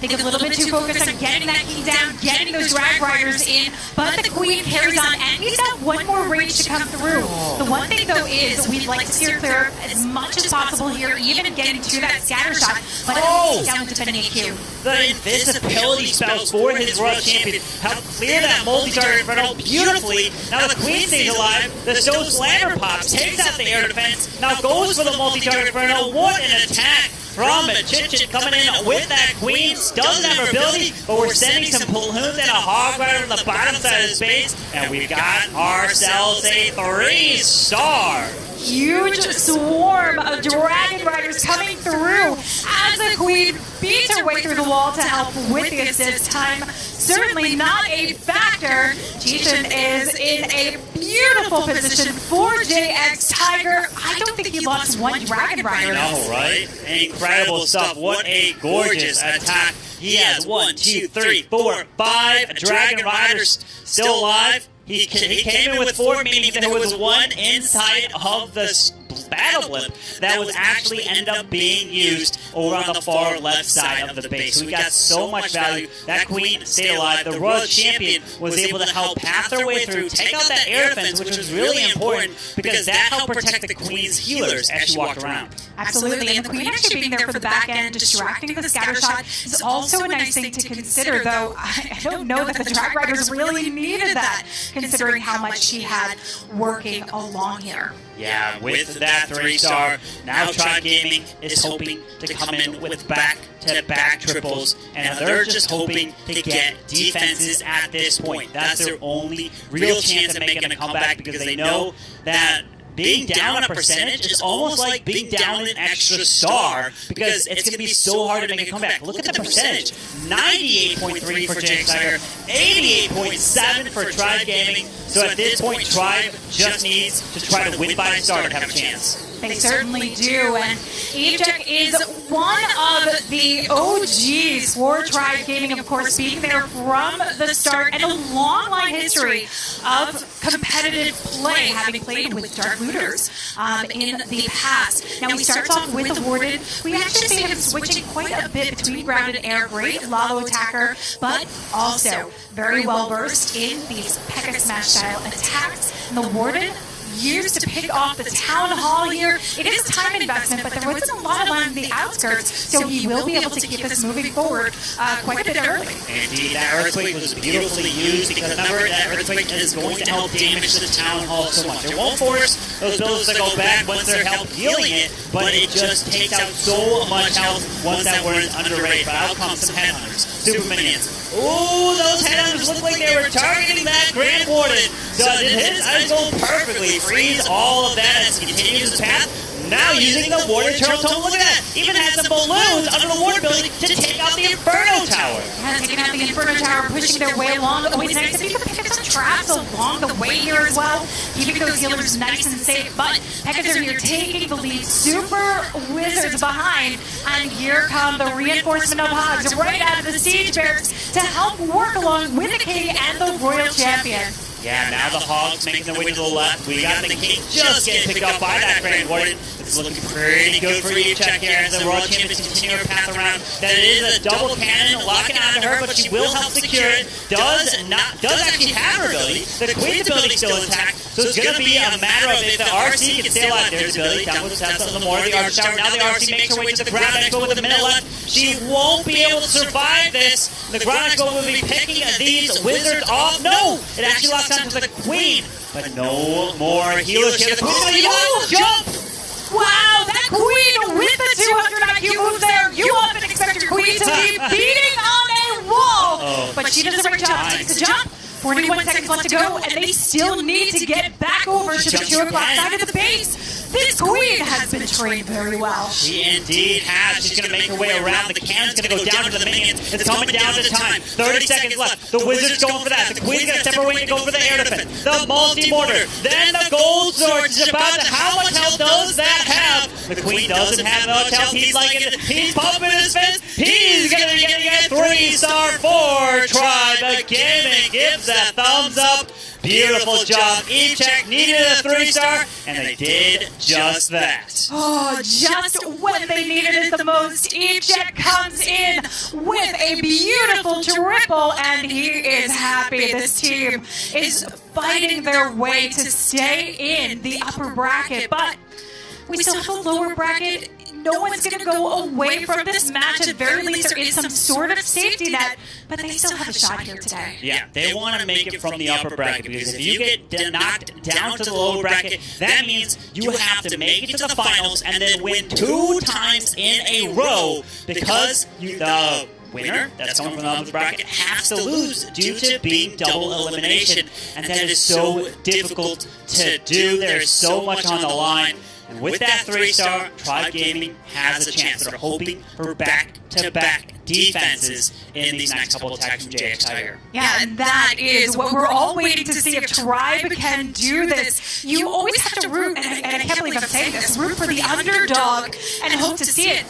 I think a little bit too focused on getting that king down, getting those drag riders in, but the queen carries on, and he's got one more rage to come through. The one thing, though, is we'd like to steer clear as much as possible here, even getting to that scatter shot, but down with defending AQ. The invisibility spells for his royal champion help clear that multi-target inferno beautifully. Now the queen stays alive, the Stone Slammer pops, takes out the air defense, now goes for the multi-target inferno. What an attack from Chit coming in with that queen. Doesn't have her ability, but we're sending some balloons and a hog rider on the bottom side of the space, and we've got ourselves a 3-star. Huge swarm of dragon riders coming through as the queen beats her way through the wall to help with the assist time. Certainly not a factor. Jishin is in a beautiful position for JX Tiger. I don't think he lost one dragon rider. I know, right? Incredible stuff. What a gorgeous attack. He has 1, 2, 3, 4, 5 dragon riders still alive. He came in with 4, meaning there was 1 inside of the battle blimp that was actually ended up being used over on the far left side of the base. So we got so much value. That queen stayed alive. The royal champion was able to help path their way through, take out that air defense, which was really important because that helped protect the queen's healers as she walked around. Absolutely, and the queen actually being there for the back end, distracting the scatter shot is also a nice thing to consider, though I don't know that the drag riders really needed that, considering how much she had working along here. Yeah, with that 3-star, now Tribe Gaming is hoping to come in with back-to-back triples, and they're just hoping to get defenses at this point. That's their only real chance of making a comeback because they know that being down on a percentage is almost like being down an extra star because it's going to be so hard to make a comeback. Look at the percentage. 98.3 for JX Tiger, 88.7 for Tribe Gaming. So at this point, Tribe just needs to try to win by a star to have a chance. They certainly do, and Evejack is one of the OGs for Tribe Gaming, of course, being there from the start, and a long line history of competitive play, having played with Dark Looters in the past. Now, he starts off with the Warden. We actually see him switching quite a bit between ground and air. Great Lalo attacker, but also very well versed in these P.E.K.K.A. Smash style attacks. And the Warden used to pick off the town hall here. It is a time investment, but there wasn't a lot on the outskirts, so he will be able to keep us moving forward quite a bit early. Indeed, that earthquake was beautifully used because remember, that earthquake is going to help damage the town hall so much. It won't force those buildings to go back once they're help healing it, but it just takes out so much health once that we're under raid. But out come some headhunters, super minions. Ooh, those headhunters look like they were targeting that Grand Warden. So did his eyes go perfectly, freeze all of that as he continues his path. Now using the Warden Turtle Tome, look at that! Even has some balloons under the Warden building to take out the Inferno Tower. Yeah, taking out the Inferno Tower, pushing their way along. Always nice if you can pick up some traps along the way here as well, keeping those healers nice and safe. But P.E.K.K.A. are here taking the lead. Super Wizards behind, and here come the reinforcement of Hogs right out of the Siege Barracks to help work along with the King and the Royal Champion. Yeah, now the Hogs making their way to the left. We got the King just getting picked up by that Grand Warden. It's looking pretty good for Evejack here as the Royal Champions continue her path around. That it is a double cannon locking onto her, but she will help secure it. Does actually have her ability. The Queen's ability still intact. So it's going to be a matter of if the RC can stay alive. There's ability. Down with steps on the more of the Archer Tower. Now the RC makes her way to the ground expo with a minute left. She won't be able to survive this. The ground expo will be picking these wizards off. No! It actually locks onto the Queen. But no more healers here. The Queen's going to jump! Wow, that Queen with the 200 IQ move there. You often expect your Queen to be beating on a wall. But she does a great job. Takes a jump. 41 seconds left to go, and they still need to get back over to the 2 o'clock side of the base. This Queen has been trained very well. She indeed has. She's going to make her way around. The cannon's going to go down to the minions. It's coming down to time. 30 seconds left. The Wizard's going for that. The Queen's going to step her way to go for the air defense. The multi-mortar. Then the Gold Sword is about to... How much health does that have? The Queen doesn't have much health. He's like it. He's pumping his fist. He's going to be getting a 3-star for Tribe. Again, and gives that thumbs up. Beautiful job. Eve Check needed a 3-star, and they did just that. Oh, just when they needed it the most, Eve Check comes in with a beautiful triple, and he is happy. This team is fighting their way to stay in the upper bracket, but we still have a lower bracket. No one's going to go away from this match. At the very least, there is some sort of safety net, but they still have a shot here today. Yeah, they want to make it from the upper bracket, because if you get knocked down to the lower bracket, that means you have to make it to the finals and then win 2 times in a row, because the winner that's coming from the upper bracket has to lose due to being double elimination, and that is so difficult to do. There's so much on the line. And with that 3-star, Tribe Gaming has a chance. They're hoping for back-to-back defenses in these next couple of attacks from JX Tiger. Yeah, and that is what we're all waiting to see if Tribe can do this. You always have to root, and I can't believe I'm saying this, root for the underdog and hope to see it.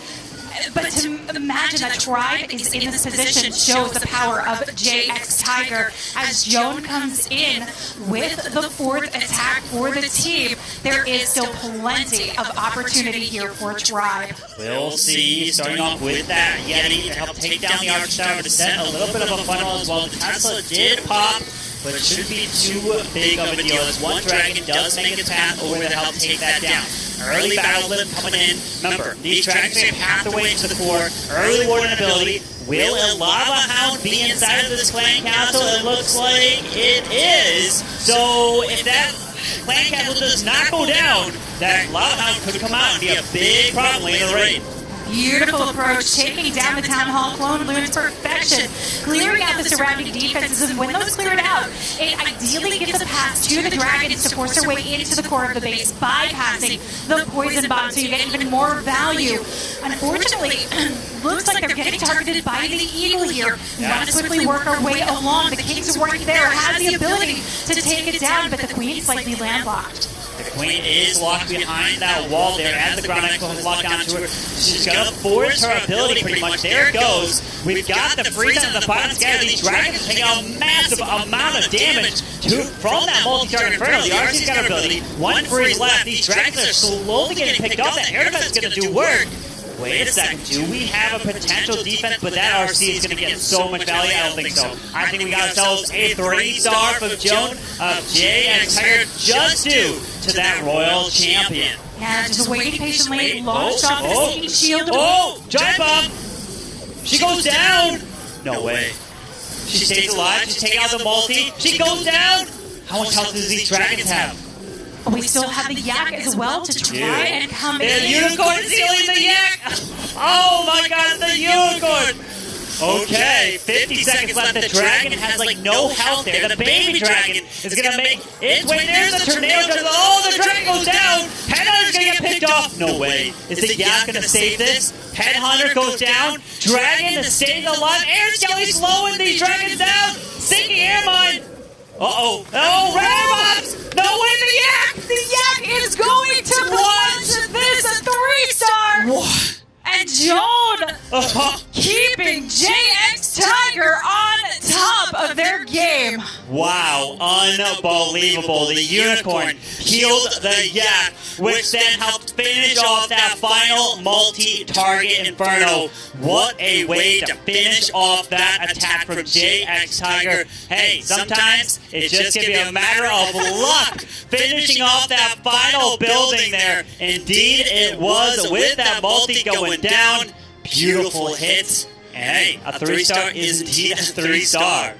But to imagine that Tribe is in this position shows the power of JX Tiger. As Joan comes in with the 4th attack for the team, there is still plenty of opportunity here for Tribe. We'll see. Starting off with that Yeti to help take down the Archer Tower to set a little bit of a funnel as well. The Tesla did pop, but it shouldn't be too big of a deal, as one Dragon does make its path over to help take that down. Early Battle Blip coming in. Remember, these Dragons have pathway into the core. Early Warden ability. Will a Lava Hound be inside of this clan castle? It looks like it is. So if that clan castle does not go down, that Lava Hound could come out and be a big problem later in the raid. Beautiful approach, taking down the Town Hall clone Loon's perfection, clearing out the surrounding defenses, and when those cleared out, it ideally gives a pass to the Dragons to force their way into the core of the base, bypassing the poison bomb, so you get even more value. Unfortunately, looks like they're getting targeted by the Eagle here. We want to quickly work our way along. The King's right there, has the ability to take it down, but the Queen's slightly landlocked. The Queen is locked behind that wall there as the ground ankle has locked onto her. She's going to force her ability pretty much. There it goes. We've got the freeze on the bottom scatter. These Dragons are taking a massive amount of damage from that multi-target Inferno. The RC's got ability. One freeze left. These Dragons are slowly getting picked up. That air defense is going to do work. Wait a second, do we have a potential defense, but that RC is going to get so much value? I don't think so. I think we got ourselves a 3-star from Joan of JX Tiger, just due to that Royal Champion. Yeah, just waiting patiently, launched off the Sneaky Shield. Oh, Giant Bomb! She goes down! No way. She stays alive, she's taking out the multi. She goes down! How much health does these Dragons have? We still have the Yak as well to try and come in. The Unicorn stealing the Yak! Oh my god, the Unicorn! Okay, 50 seconds left. The Dragon has like no health there. The baby Dragon is going to make its way. There's the Tornado. Oh, the Dragon goes down! Headhunter's going to get picked off! No way. Is the Yak going to save this? Headhunter goes down. Dragon stays alive. Air Skelly slowing these Dragons down. Sinking Air Mine. Uh-oh. Oh, Rare Bombs! No way, the Yak! The Yak is going to plunge this a 3-star! What? And Joan keeping JX Tiger on top of their game. Wow, so unbelievable. The Unicorn healed the Yak, which then helped finish off that final multi-target Inferno. What a way to finish off that attack from JX Tiger. Hey, sometimes it's just going to be a matter of luck finishing off that final building there. Indeed, it was with that multi going down. Beautiful hit. And hey, a 3-star is indeed a 3-star.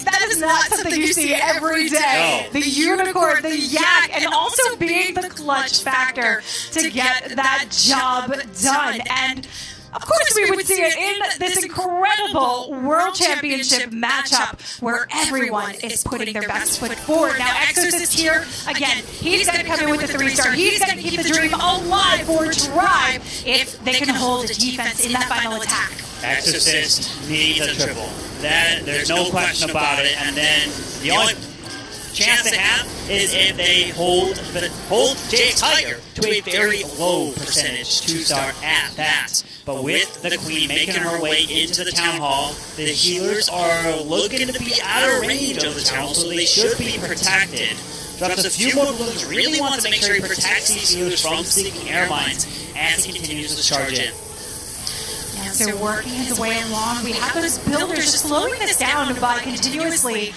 That is not something you see every day. No. The Unicorn, the Yak, and also being the clutch factor to get that job done. And of course, we would see it in this incredible World Championship matchup where everyone is putting their best foot forward. Now, Exorcist here, again, he's going to come in with a 3-star. He's going to keep the dream alive for Drive if they can hold a defense in that final attack. Exorcist needs a triple. There's no question about it. And then the only chance they have is if they hold JX Tiger to a very low percentage 2-star at that. But with the Queen making her way into the Town Hall, the healers are looking to be out of range of the Town Hall, so they should be protected. Drops a few more balloons, really wants to make sure he protects these healers from sneaking air mines as he continues to charge in. So working his way along, we have those builders just slowing this down by continuously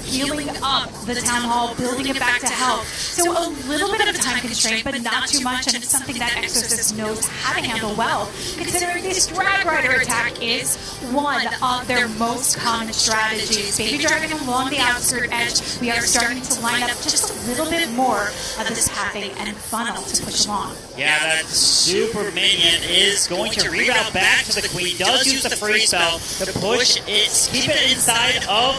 healing up the Town Hall, building it back to health. So a little bit of a time constraint, but not too much, and it's something that Exorcist knows how to handle well, considering this Drag Rider attack is one of their most common strategies. Baby driving along the outskirt edge, we are starting to line up just a little bit more of this pathing and funnel to push along. Yeah, that super minion is going to reroute back to the Queen. Does use the free spell to push it, keep it inside of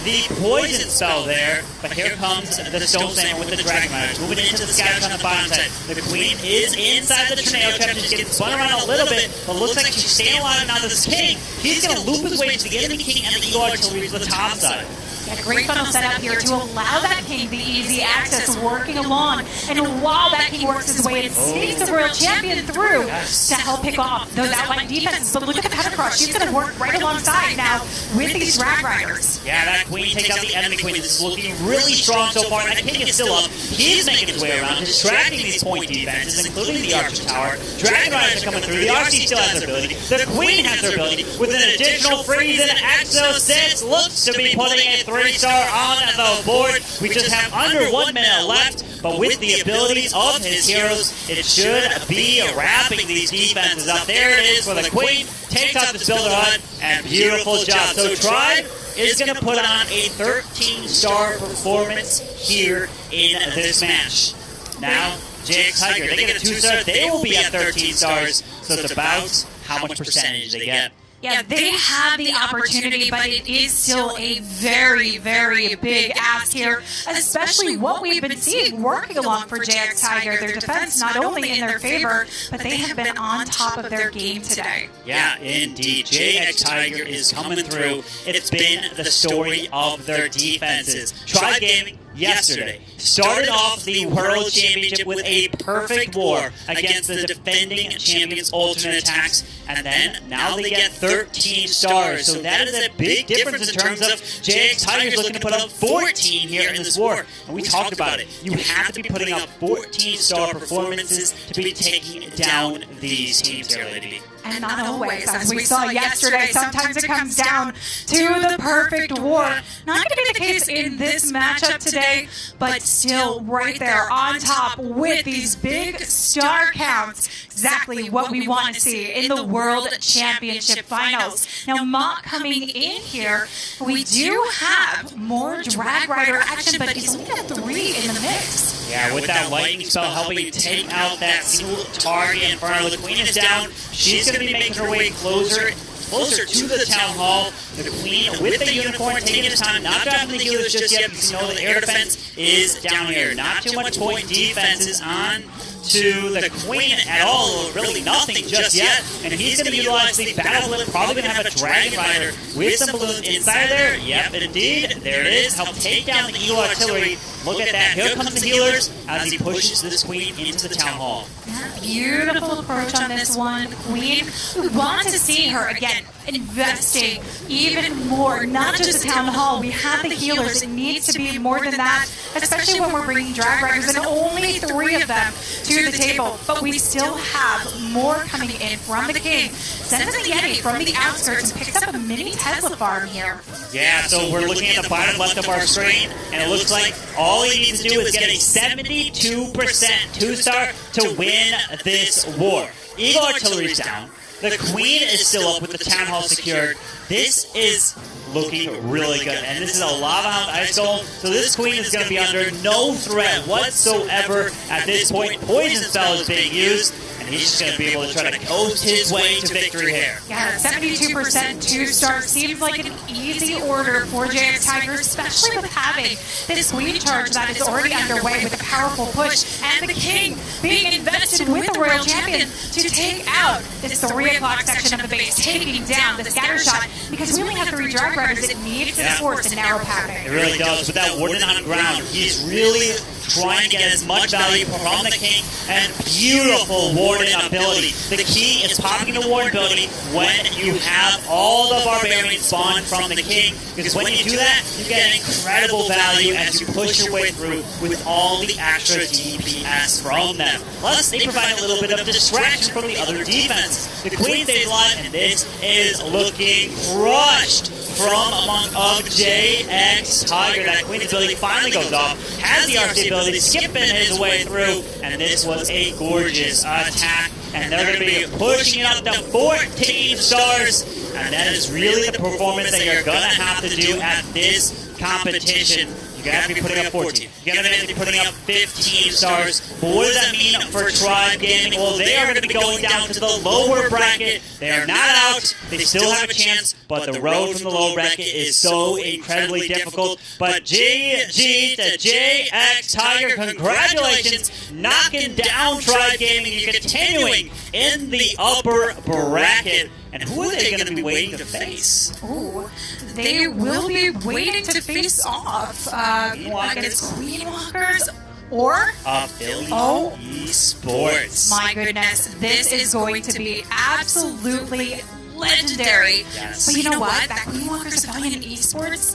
the poison spell there. But here comes the Stone Slammer with the Dragon Riders, moving into the Scatter on the bottom side. The Queen is inside the Tornado Trap, just getting spun around a little bit, but looks like she's staying alive. Now this King, he's going to loop his way to the enemy King and the Eagle Artillery to the top side. Yeah, great funnel set up here to allow that King the easy access, working along. And while that King works his way and sneaks the Royal Champion through to help pick off those outlying defenses. But look at the Pepper Crush. She's going to work right alongside now with these Drag Riders. Yeah, that Queen takes out the enemy Queen. This is looking really strong so far. That King is still up. He's making his way around, distracting these point defenses, including the Archer Tower. Dragon Riders are coming through. The RC still has their ability. The Queen has their ability. With an additional freeze, and Exorcist looks to be putting a 3-star on the board. We just have under 1 minute left, but with the abilities of his heroes, it should be wrapping these defenses up. There it is for the Queen. Takes out this Builder Hut, and beautiful job. So Tribe is going to put on a 13-star performance here in this match. Now, JX Tiger, they get a 2-star. They will be at 13 stars, so it's about how much percentage they get. Yeah, they have the opportunity, but it is still a very, very big ask here, especially what we've been seeing working along for JX Tiger. Their defense not only in their favor, but they have been on top of their game today. Yeah, indeed. JX Tiger is coming through. It's been the story of their defenses. Tribe Gaming yesterday started off the World Championship with a perfect war against the defending champions' alternate attacks, and then now they get 13 stars. So that is a big difference in terms of JX Tigers looking to put up 14 here in this war. And we talked about it. You have to be putting up 14-star performances to be taking down these teams here, Lady B. And not always, as we saw yesterday. Sometimes it comes down to the perfect war. Not going to be the case in this matchup today, but still right there on top with these big star counts. Exactly what we want to see in the World Championship Finals. Now, Mott coming in here, we do have more Drag Rider action, but he's only got 3 in the mix. Yeah, with that lightning spell helping take out that single target in front of the Queen is down. She's going to be making her way closer to the Town Hall. The Queen with the Unicorn taking his time, not dropping the healers just yet, because you know the air defense is down here. Not too much point defense is on to the Queen at all, really nothing just yet, and he's going to utilize the Battle Blip, probably going to have a Dragon Rider with some balloons inside there. Yep, indeed, there it is. Help take down the Eagle Artillery. Look at that. Here comes the healers as he pushes this Queen into the Town Hall. Yeah, beautiful approach on this one, Queen. We want to see her, again, investing even more. Not just the town hall. We have the healers. It needs to be more than that, especially when we're bringing drag riders and only 3 of them to the table. But we still have more coming in from the king. Sends a Yeti from the outskirts and picks up a mini Tesla farm here. Yeah, so we're looking at the bottom left of our screen, and it looks like all he needs to do is get a 72% 2-star to win this war. Eagle Artillery's down. The Queen is still up with the Town Hall secured. This is looking really good. And this is a Lava Hound Ice Golem, so this Queen is going to be under no threat whatsoever at this point. Poison Spell is being used, and he's just going to be able to try to coast his way to victory here. Yeah, 72% 2-star seems like an easy order for JX Tiger, especially with having this Queen charge that is already underway with a powerful push, and the King being invested with the Royal Champion to take out this 3 o'clock section of the base, taking down the scatter shot, because we only have 3 drag riders. It needs to force a narrow pathing. It really does. With that Warden on ground, he's really trying to get as much value from the King, and beautiful Warden ability. The key is popping the Warden ability when you have all the Barbarians spawned from the King, because when you do that, you get an incredible value as you push your way through with all the extra DPS from them. Plus, they provide a little bit of distraction from the other defense. The Queen stays alive, and this is looking crushed from among of JX Tiger. That Queen's ability finally goes off, has the RC ability, skipping his way through, and this was a gorgeous attack. And they're going to be pushing it up to 14 stars, and that is really the performance that you're going to have to do at this competition. You gotta be putting up 14. You gotta be putting up 15 stars. But what does that mean for Tribe Gaming? Well, they are going to be going down to the lower bracket. They are not out. They still have a chance, but the road from the lower bracket is so incredibly difficult. But GG to JX Tiger, congratulations, knocking down Tribe Gaming. You're continuing in the upper bracket. And who are they going to be waiting to face? Ooh, they will be waiting to face off against Queen Walkers or Affiliate Esports. My goodness, this is going to be absolutely legendary. Yes. But you know what? That Queen Walkers Affiliate Esports,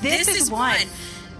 this is one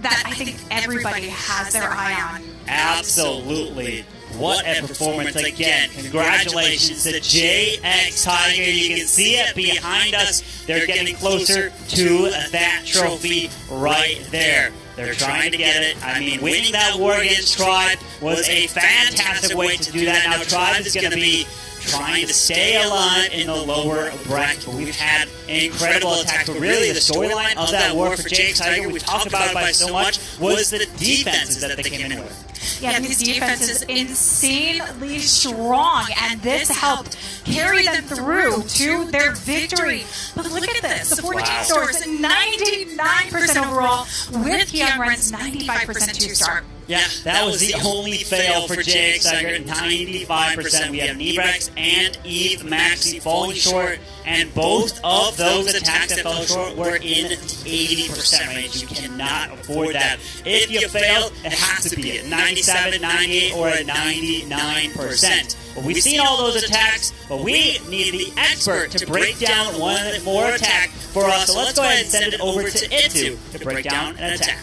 that I think everybody has their eye on. Absolutely. What a performance again. Congratulations to JX Tiger. You can see it behind us. They're getting closer to that trophy right there. They're trying to get it. I mean, winning that war against Tribe was a fantastic way to do that. Now Tribe is going to be trying to stay alive in the lower bracket. We've had incredible attacks, but really the storyline of that war for JX Tiger, we talked about it by so much, was the defenses that they came in with. Yeah, these defenses insanely strong, and this helped carry them through to their victory. But look at this, the 14 stars, 99% overall, with Young Ren's 95% 2-star. Yeah, that was the only fail for JX Tiger, 95%. We have Nebrex and Eve Maxi falling short, and both of those attacks that fell short were in the 80% range. You cannot afford that. If you fail, it has to be at 97, 98, or at 99%. Well, we've seen all those attacks, but we need the expert to break down one more attack for us. So let's go ahead and send it over to Itu to break down an attack.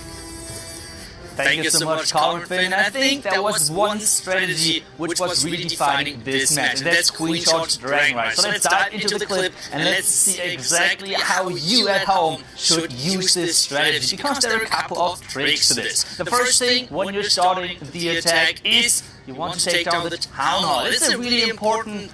Thank you so much, Colin Finn. I think that was one strategy which was really defining this match, and that's Queen Charge Dragon Rider. So let's dive into the clip and let's see exactly how you at home should use this strategy, because there are a couple of tricks to this. The first thing when you're starting the attack is you want to take down the Town Hall. It's a really important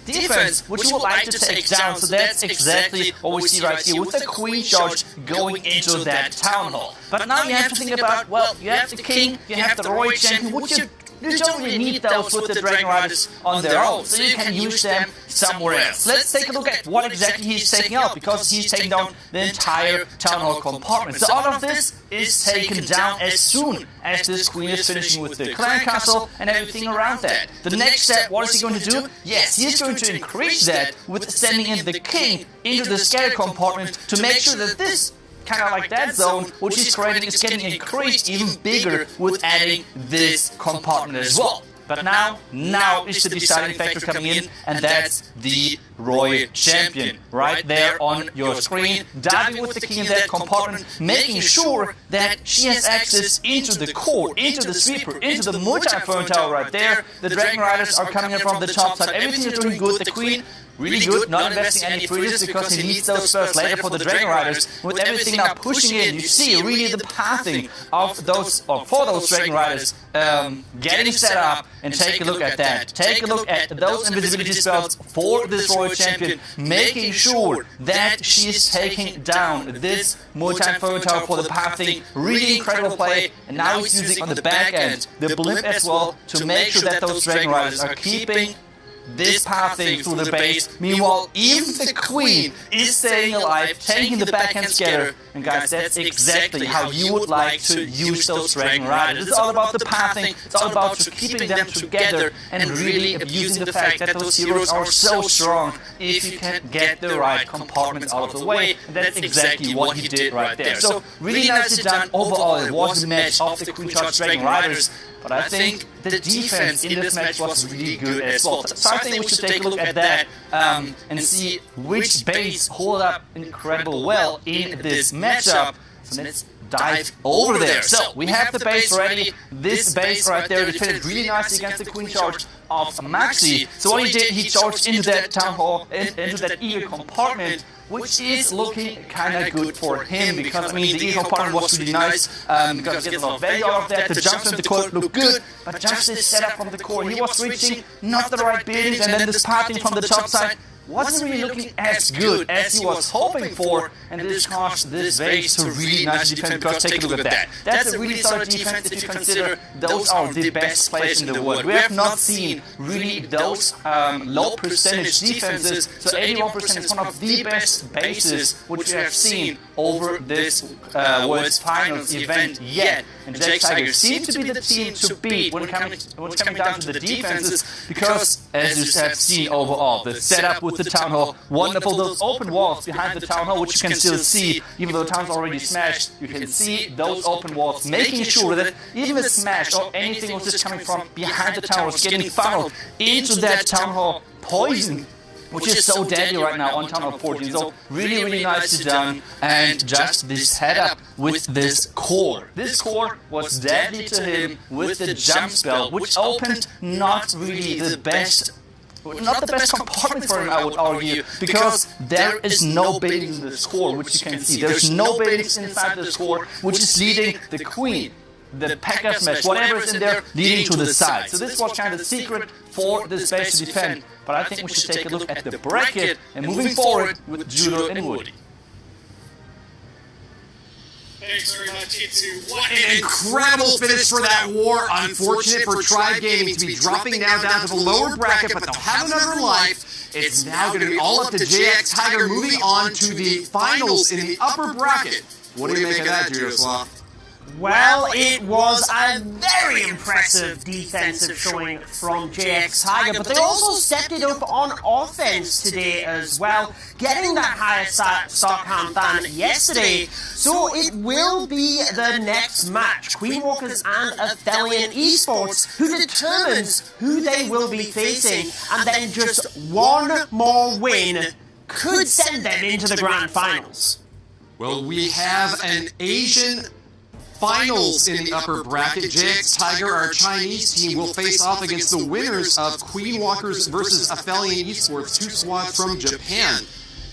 defense which you would like to take down, so that's exactly what we see right here with the Queen Charge going into that Town Hall. But now you have to think about, well, you have the King, you have the Royal Champion, which you don't really need those with the Dragon Riders on their own, so you can use them somewhere else. Let's take a look at what exactly he's taking out, because he's taking down the entire Town Hall compartment. So all of this is taken down as soon as this Queen is finishing with the Clan Castle and everything around that. The next step, what is he going to do? Yes, he's going to increase that with sending in the King into the scatter compartment to make sure that this kind of like that zone which he's creating is getting increased even bigger with adding this compartment as well. But now is the deciding factor coming in, and that's the Royal Champion. Right there on your screen, diving with the key in that compartment, making sure that she has access into the core, into the sweeper, into the multi-phone tower right there. The Dragon Riders are coming in from the top side. Everything is doing good. The Queen, really good, not investing any freezes because he needs those spells later for the Dragon Riders. With everything now pushing in, you see really the pathing of those, or for those Dragon Riders getting set up, and take a look at that. Take a look at those invisibility spells for this Royal Champion, making sure that she is taking down this multi-phone tower for the pathing. Really incredible play, and now he's using on the back end the blimp as well to make sure that those Dragon Riders are keeping this pathing through the base. Meanwhile, even the Queen is staying alive, taking the backhand scatter. And guys, that's exactly how you would like to use those Dragon Riders. It's all about the pathing, it's all about keeping them together and really abusing the fact that those heroes are so strong if you can get the right compartments out of the way. And that's exactly what he did right there. So really nicely done overall. It was a match of the Queen Charge Dragon Riders. But I think the defense in this match was really good as well. So I think we should take a look at that and see which base hold up incredible well in this matchup. So let's dive over there. So we have the base ready. This base right there defended really nicely against the Queen Charge of Maxi. So what he did, he charged into that Town Hall, into that Eagle compartment, which is looking kind of good for him, because, I mean, the Eagle compartment was really nice, because he gets a lot of value out of that. The jumps from the core look good, but just this setup from the core, he was reaching not the right buildings, and then this pathing from the top side wasn't really looking as good as he was hoping for, and this caused this base to really nicely defend, because take a look at that. That's a really solid defense if you consider those are the best players in the world. We have not seen really those low percentage defenses, so 81% is one of the best bases which we have seen over this World's Finals event yet. And JX Tiger seems to be the team to beat when it's coming down to the defenses, because as you have seen overall, the setup with the Town Hall, wonderful. Those open walls behind the Town Hall, which you can still see, even though the town's already smashed, you can see those open walls, making sure that even if smashed or anything was just coming from behind the town was getting funneled into that Town Hall poison, which is so deadly right now on Town Hall 14. So really, really nicely done. And just this head up with this core. This core was deadly to him with the jump spell, which opened not really the best, not the best compartment for him, I would argue, because there is no buildings in this core, which you can see. There's no buildings inside this core, which is leading the Queen, the Packers match, whatever is in there, leading to the side. So this was kind of the secret for this base to defend. But I think we should take a look at the bracket and moving forward with Judo and Woody. Thanks very much, Itsu. What an incredible finish for that war. Unfortunate for Tribe Gaming to be dropping now down to the lower bracket, but they'll have another life. It's now going to be all up to JX Tiger moving on to the finals in the upper bracket. What do you make of that, Judoslav? Well, it was a very impressive defensive showing from JX Tiger, but they also stepped it up on offense today as well, getting that higher stock count than yesterday. So it will be the next match, Queen Walkers and Athelian Esports, who determines who they will be facing, and then just one more win could send them into the grand finals. Well, we have an Asian finals in the upper bracket. JX Tiger, our Chinese team, will face off against the winners of Queen Walkers versus Athelian Esports, two squads from Japan.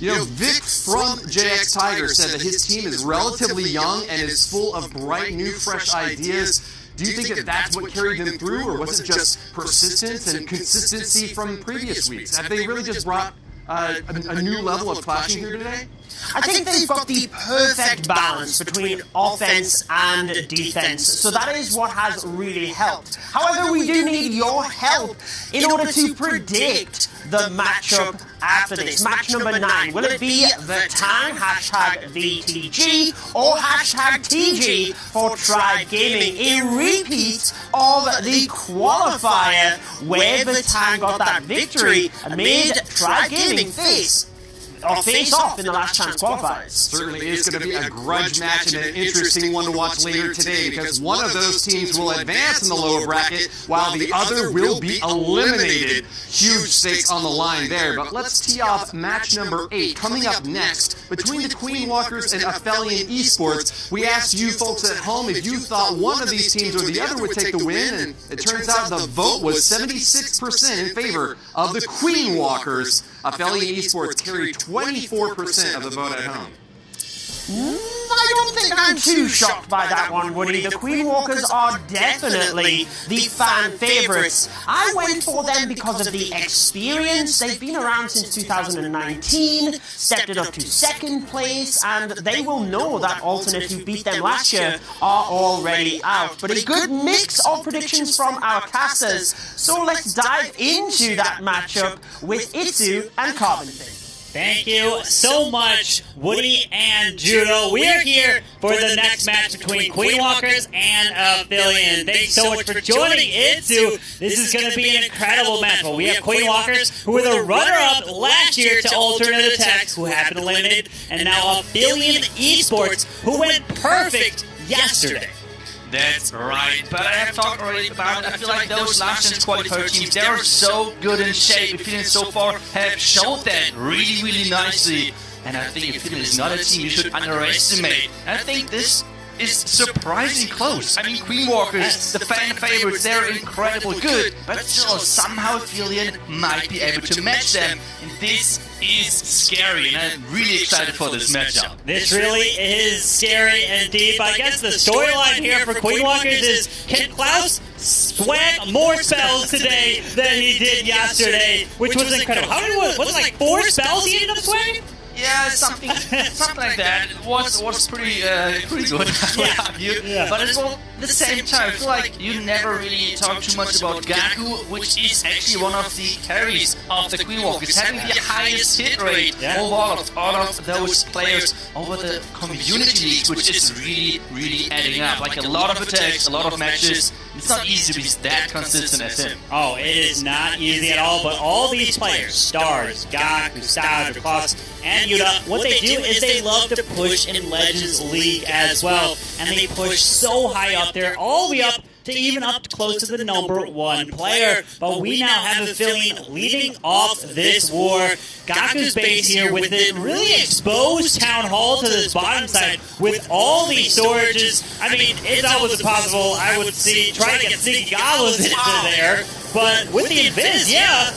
You know, Vic from JX Tiger said that his team is relatively young and is full of bright, new, fresh ideas. Do you think that that's what carried them through, or was it just persistence and consistency from previous weeks? Have they really just brought a new level of clashing here today? I think they've got the perfect balance between offense and defense, so that is what has really helped. However, we do need your help in order to predict the matchup after this. Match number 9. Will it be the Tang, hashtag VTG, or hashtag TG for Tribe Gaming? A repeat of the qualifier where the Tang got that victory and made Tribe Gaming face face off in the last chance qualifiers. Certainly is going to be a grudge match and an interesting one to watch later today, because one of those teams will advance in the lower bracket while the other will be eliminated. Huge stakes on the line there, but let's tee off match number 8. Coming up next, between the Queen Walkers and Aphelion Esports, we asked you folks at home if you thought one of these teams or the other would take the win, and it turns out the vote was 76% in favor of the Queen Walkers. Aphelion Esports carried 24% of the vote at home. I don't think I'm too shocked by that one, Woody. The Queen Walkers are definitely the fan favourites. I went for them because of the experience. They've been around since 2019, stepped it up to second place, and they will know that alternate who beat them last year are already out. But a good mix of predictions from our casters. So let's dive into that matchup with Itsu and Carbon Fin. Thank you so much, Woody and Judo. We are here for the next match between Queen Walkers and Aphelion. Thanks so much for joining Itsu. This is going to be an incredible match. Well, we have Queen Walkers, who were the runner-up last year to Alternate Attacks, who have been eliminated, and now Aphelion Esports, who went perfect yesterday. That's right, but I have talked already about it. I feel like those last chance qualifier teams, they are so good in shape. Aphelion so far have shown that really, really nicely. And I think Aphelion is not a team you should underestimate. And I think this is surprisingly close. I mean, Queen Walkers, the fan favorites, they're incredibly good, but still somehow Aphelion might be able to match them. And this is scary, and I'm really excited for this matchup. This really is scary indeed, but I guess the storyline here for Queen Walkers is, can Klaus swag more spells today than he did yesterday, which was incredible. How many was it, like 4 spells he ended up swagging? Yeah, something like that. It was pretty good. Yeah. But as well, at the same time, I feel like you never really talk too much about Gaku, which is actually one of the carries of the Queen Walkers, having the highest hit rate overall of all of those players over the community leagues, which is really, really adding up. Like a lot of attacks, a lot of matches. It's not easy to be that consistent as him. Oh, it is not easy at all, but all these players, Stars, Gaku, Staj, Klaus, and Yuta, what they do is they love to push in Legends League as well, and they push so high up there, all the way up to even up close to the #1 player. But we now have Aphelion leading off this war. Gaku's base here with the really exposed Town Hall to this bottom side with all these storages. I mean, it's almost impossible. I would try to get Sneaky Goblins into there, but with the Invis,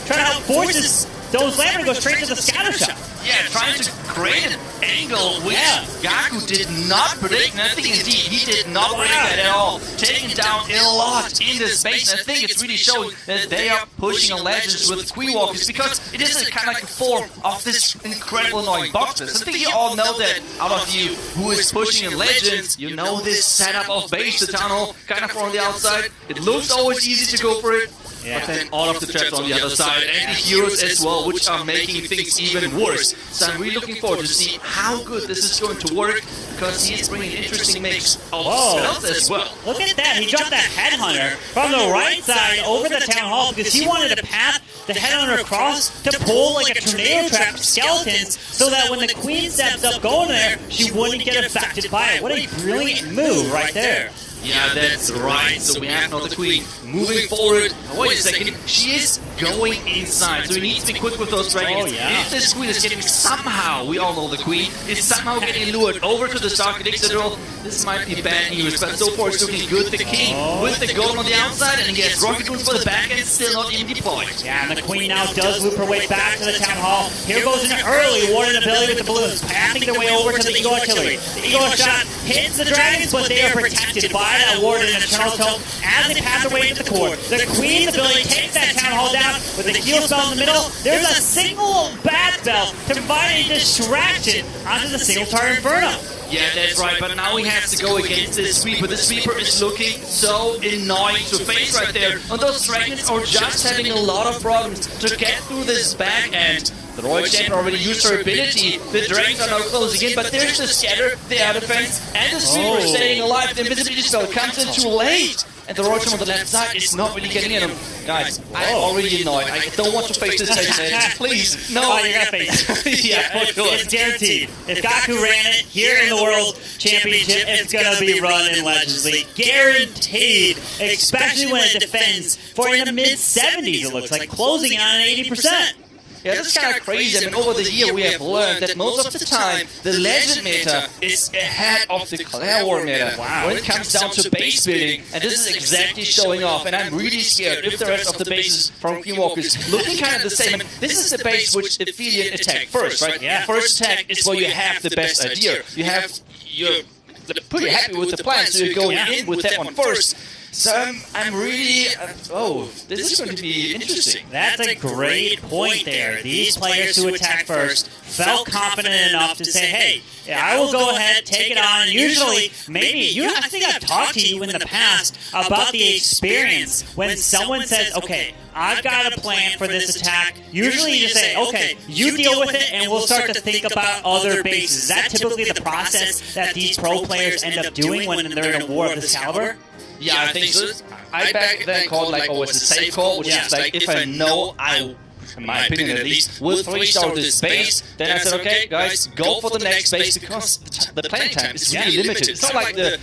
trying to help force those Lambert to go straight to the scatter shot. Yeah, trying to create an angle which Gaku did not predict, and I think indeed he did not predict that at all. Taking down a lot in this space, and I think it's really showing that they are pushing on Legends with Queen Walkers, because it is a kind of like a form of this incredible annoying boxes. I think you all know that out of you who is pushing in Legends, you know this setup of base, the Town Hall, kind of from the outside. It looks always easy to go for it. But then all of the traps on the other side, and the heroes as well, which are making things even worse. So I'm really looking forward to see how good this is going to work, because he is bringing an interesting mix of spells as well. Look at that, he dropped that Headhunter from the right side over the Town Hall, because he wanted to path the Headhunter across to pull like a tornado trap of skeletons, so that when the Queen steps up going there, she wouldn't get affected by it. What a brilliant move right there. Yeah, that's right. So we have now the Queen moving forward. Oh, wait a second. She is going inside. So we need to be quick with those dragons. If this Queen is getting somehow, we all know the Queen, is somehow getting lured over to the Stark Elixir Drill, this might be bad news. But so far it's looking good. The King with the gold on the outside, and he gets Rocket Moons for the back end, still not even deployed. Yeah, and the Queen now does loop her way back to the Town Hall. Here goes an early warning ability with the balloons, passing their way over to the Eagle Artillery. The Eagle shot hits the dragons, but they are protected by that ward and Eternal Tome as they pass away to the core. The Queen's ability takes that Town Hall down with the heal spell in the middle. There's a single bad spell to provide a distraction onto the single target Inferno. Yeah, that's right, but now we have to go against this Sweeper. The Sweeper is looking so annoying to face right there. And those dragons are just having a lot of problems to get through this back end. The Royal Champion already used her ability. The dragons are now closing in, but there's the Scatter, the air defense, and the Sweeper staying alive. The invisibility spell comes in too late. and the royal champ on the left side is not really getting in him. Guys, I'm already annoyed. I don't want to face this face. Please, no. Oh, you're gonna face it. Yeah, for sure. It's guaranteed. If Gaku ran it here in the World Championship, it's gonna be run in Legends League. Guaranteed. Especially when it defends for in the mid-70s, it looks like, closing in on 80%. Yeah, that's kind of crazy. I mean, over the year we have learned that most of the time the Legend meta is ahead of the Claire War meta when it comes down to base building, and this is exactly showing off. And I'm really scared if the rest of the bases from Queen Walkers looking kind of the same. I mean, this is the base which Aphelion attack first, right? Yeah. First attack is where you have the best idea. You're pretty happy with the plan, so you're going in with that one first. So I'm really... this is going to be interesting. That's a great point there. These players who attack first felt confident enough to say, hey, I will go ahead, take it on, and usually, I think I've talked to you in the past about the experience when someone says, okay, I've got a plan for this attack. Usually you just say, okay, you deal with it, and we'll start to think about other bases. Is that typically the process that these pro players end up doing when they're in a war of this caliber? Yeah, I think so. I back then called it's a safe call, which is like if I know in my opinion at least, will 3-star this base, then I said, okay, guys, go for the next base because the playing time is really limited. It's not like the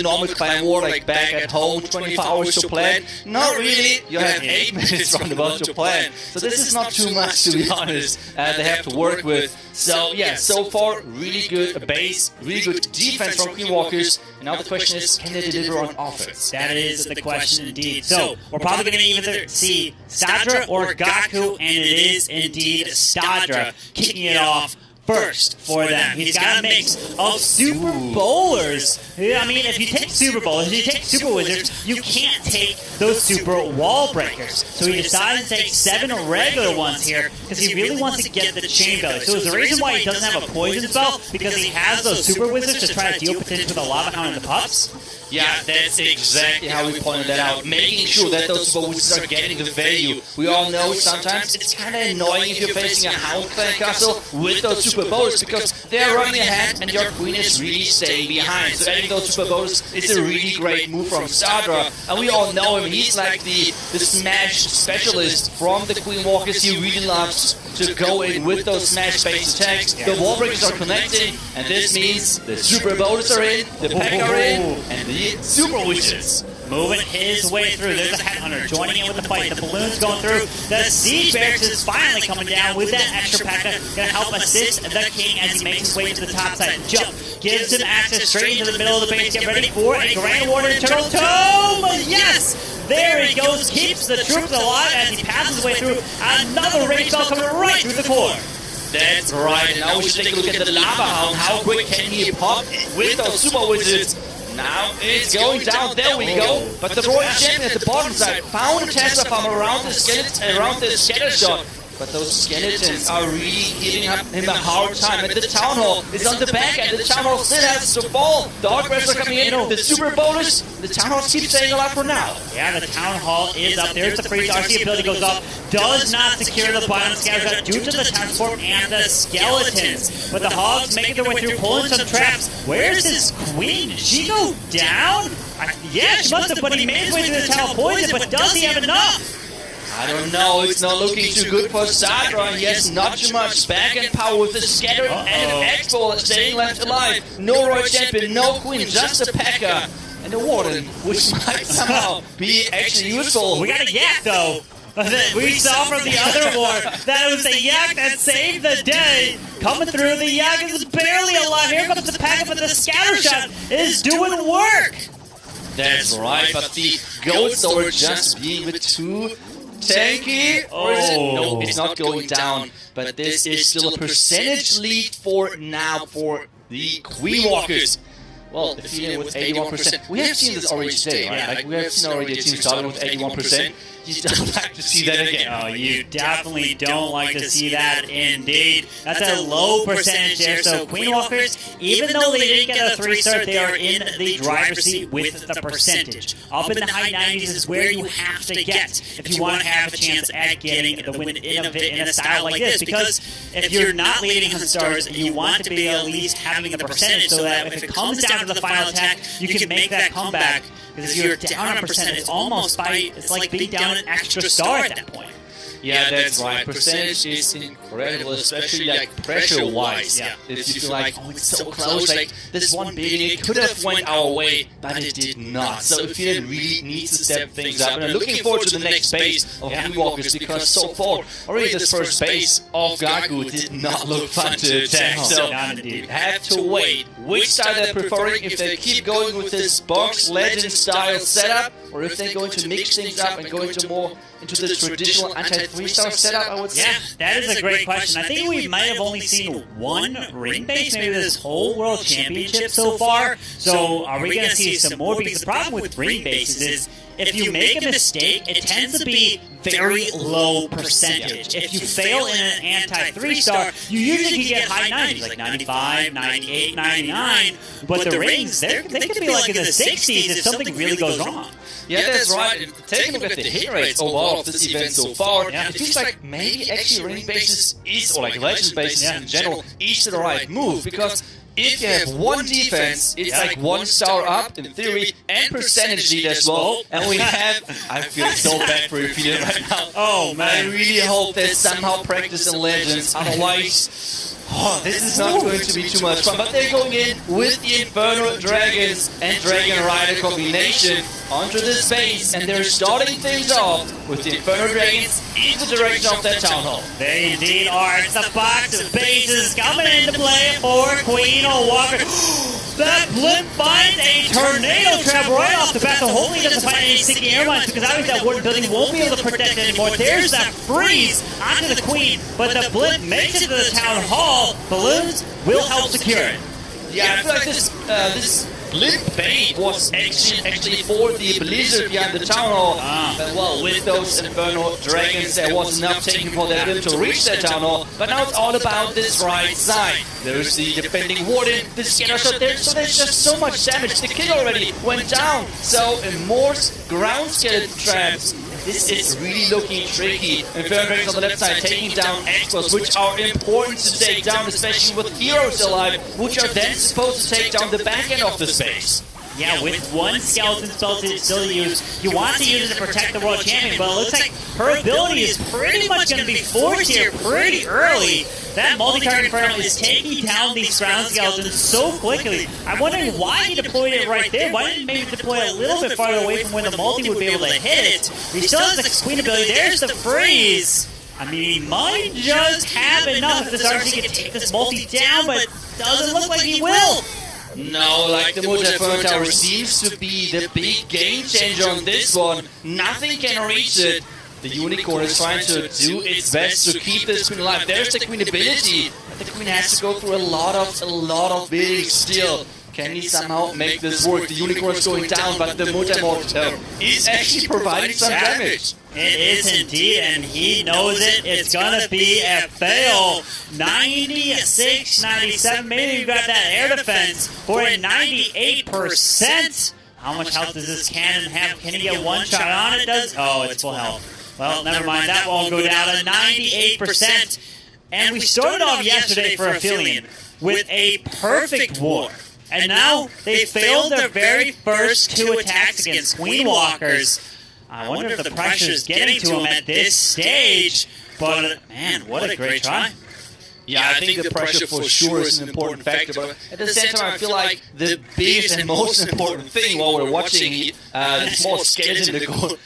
normal clan war, like back at home, 24 hours to plan. Not really. You have 8 minutes roundabout to plan. So this is not too much, to be honest, they have to work with. So yeah, so far, really good base, really good defense from Queen Walkers. And now the question is, can they deliver on offense? That is the question indeed. So we're probably going to either see Stadra or Gaku, and it is indeed Stadra kicking it off first for them. He's got a mix of Super Bowlers. I mean, if you take Super Bowlers, if you take Super Wizards, you can't take those Super Wall Breakers. So he decided to take 7 regular ones here because he really wants to get the Chain Belly. So is the reason why he doesn't have a Poison Spell because he has those Super Wizards to try to deal potentially with the Lava Hound and the Pups? Yeah, that's exactly how we pointed that out. Making sure that those Super Wizards are getting the value. We all know sometimes it's kind of annoying if you're facing a Hound Clan Castle with those Super Bowlers because they're running ahead and your Queen is really staying behind. So adding those Super Bowlers is a really great move from Stadra. And we all know him. He's like the smash specialist from the Queen Walkers. He really loves to go in with those smash-based attacks. The Wall Breakers are connecting, and this means the Super Bowlers are in, the Pack are in, and the Super Wizards. Moving his way through. There's a Headhunter joining in with the fight. The balloon's going through. The Siege Barracks is finally coming down with that extra P.E.K.K.A. Going to help assist the King as he makes his way to the top side. Jump gives him access straight into the middle of the base. Get ready for a Grand Warden Eternal Tome! Yes! There he goes. Keeps the troops alive as he passes his way through. Another Rage Spell coming right through the core. That's right. And now we should take a look at the Lava Hound. How quick can he pop with those Super Wizards? Now it's going down. There we go. But the Royal Champion at the bottom side found a Tesla Farm around the scatter shot. But those skeletons are really giving him a hard time. And the Town Hall is on the back end. The Town Hall still has to fall. The Hog Wrestler coming in. The Super Bowlers. The Town Hall keeps staying alive for now. Yeah, the Town Hall is up. There's the freeze. RC ability goes off. Does not secure the bottom scatter shot due to the transport and the skeletons. But the Hogs making their way through, pulling some traps. Where's his Queen? Did she go down? Yeah, she must have, but he made his way through the Town Hall poison. But does he have enough? I don't know, it's not looking too good for Stadra. He has not too much back end power with the Scatter and an X-Ball staying left alive. No Royal Champion, no Queen, just a P.E.K.K.A. and a Warden, which might somehow be actually useful. We got a Yak though. We saw from the other war that it was the Yak that saved the day. Coming through, the Yak is barely alive. Here comes the P.E.K.K.A, but the Scatter Shot is doing work. That's right, but the Gold Sword just being with too tanky, or is it? No, it's not going down, but this is still a percentage lead for now for the Queen Walkers. Well, Athena with 81%. We have seen this already today, right? Like, we have seen already a team starting with 81%. You don't like to see that again. Oh, you definitely don't like to see that, indeed. That's a low percentage there. So Queen Walkers, even though they didn't get a 3-star, they are in the driver's seat with the percentage. Up in the high 90s is where you have to get if you want to have a chance at getting the win in a style like this. Because if you're not leading on stars, you want to be at least having the percentage so that if it comes down to the final attack, you can make that comeback Because if you're down a percent, it's like being down an extra star at that point. Yeah, that's right. Percentage is incredible, especially like pressure-wise. Yeah. If you feel like, oh, it's so close, like this one building, it could have went our way, but it did not. So if you really need to step things up, and I'm looking forward to the next phase of Moonwalkers, because so far, already this first phase of Gagu did not look fun to attack. So you have to wait which style they're preferring, if they keep going with this box legend style setup, or if they're going to mix things up and go into the traditional anti-3-star setup, I would say. Yeah, that is a great question. I think we might have only seen one ring base, maybe this whole World Championship so far. So are we going to see some more? Because the problem with ring bases is if you make a mistake, it tends to be very low percentage. If you fail in an anti-3-star, you usually can get high 90s, like 95, 98, 99. But the rings, they could be like in the 60s if something really goes wrong. Yeah, that's right. Take a look at the hit rates overall of this event so far. It feels like maybe actually ring bases or like legend bases in general, is the right move, because if you have one defense, it's like 1 star up in theory, and percentage lead as well. And we have, I feel so bad for Repeated right now. Oh man, I really hope there's somehow practice in Legends, otherwise this is not going to be too much fun. But they're going in with the Inferno Dragons and Dragon Rider combination onto this base, and they're starting things off with the Inferno Dragons in the direction of that Town Hall. They indeed are. It's a box of bases coming into play for Queen Walker. That Blimp finds a tornado trap right off the bat, so hopefully he doesn't find any sticky air mines, because obviously that wooden building won't be able to protect it anymore. There's that freeze onto the Queen, but the Blimp makes it to the Town Hall. Balloons will help secure it. Yeah, I feel like this Blimp bait was actually for the Blizzard behind the Town Hall. But well, with those Inferno Dragons, there was enough taking for that Blimp to reach that Town Hall. But now it's all about this right side. There's the defending Warden, the scatter shot there, so there's just so much damage. The kill already went down. So more ground skeleton traps. This is really looking tricky. Inferno Dragons on the left side taking down Expos, which are important to take down, especially with heroes alive, which are then supposed to take down the back end of the space. Yeah, with one skeleton spell to still use, you want to use it to protect the World Champion, but it looks like her ability is pretty much going to be forced here pretty early. That multi-target Inferno is taking down these ground skeletons so quickly. I'm wondering why he deployed it right there. Why didn't he maybe deploy a little bit farther away from when the multi would be able to hit it? He still has the Queen ability. There's the freeze. I mean, he might just have enough if this RC can take this multi down, but doesn't look like he will. No, like the Multi-Inferno Tower seems to be the big game changer on this one. Nothing can reach it. The Unicorn is trying to do its best to keep this Queen alive. There's the Queen ability, but the Queen has to go through a lot of buildings still. Can he somehow make this work? The Unicorn is going down, but the Multi-Mortal Tower is actually providing some damage. It is indeed, and he knows it. It's gonna be a fail. 96, 97. Maybe you got that air defense for a 98%. How much health does this cannon have? Can he get one shot on it? Oh, it's full health. Well, never mind. That won't go down to 98%. And we started off yesterday for Aphelion with a perfect war. And now they failed their very first 2 attacks against Queen Walkers. I wonder if the pressure is getting to him at this stage. But, man, what a great try. Yeah, I think the pressure for sure is an important factor, but at the same time I feel like the biggest and most important thing while we're watching the small skeleton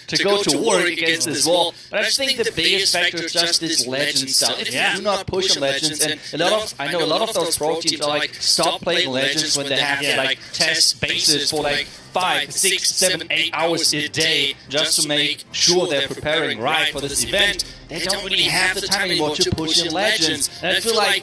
to go to work against this wall, but I just think the biggest factor is just this legend style. If you do not push on legends, and I know a lot of those pro teams are like, stop playing legends when they have to like test bases for like 5, 6, 7, 8 hours a day just to make sure they're preparing right for this event. They don't really have the time anymore to push in legends. And I feel like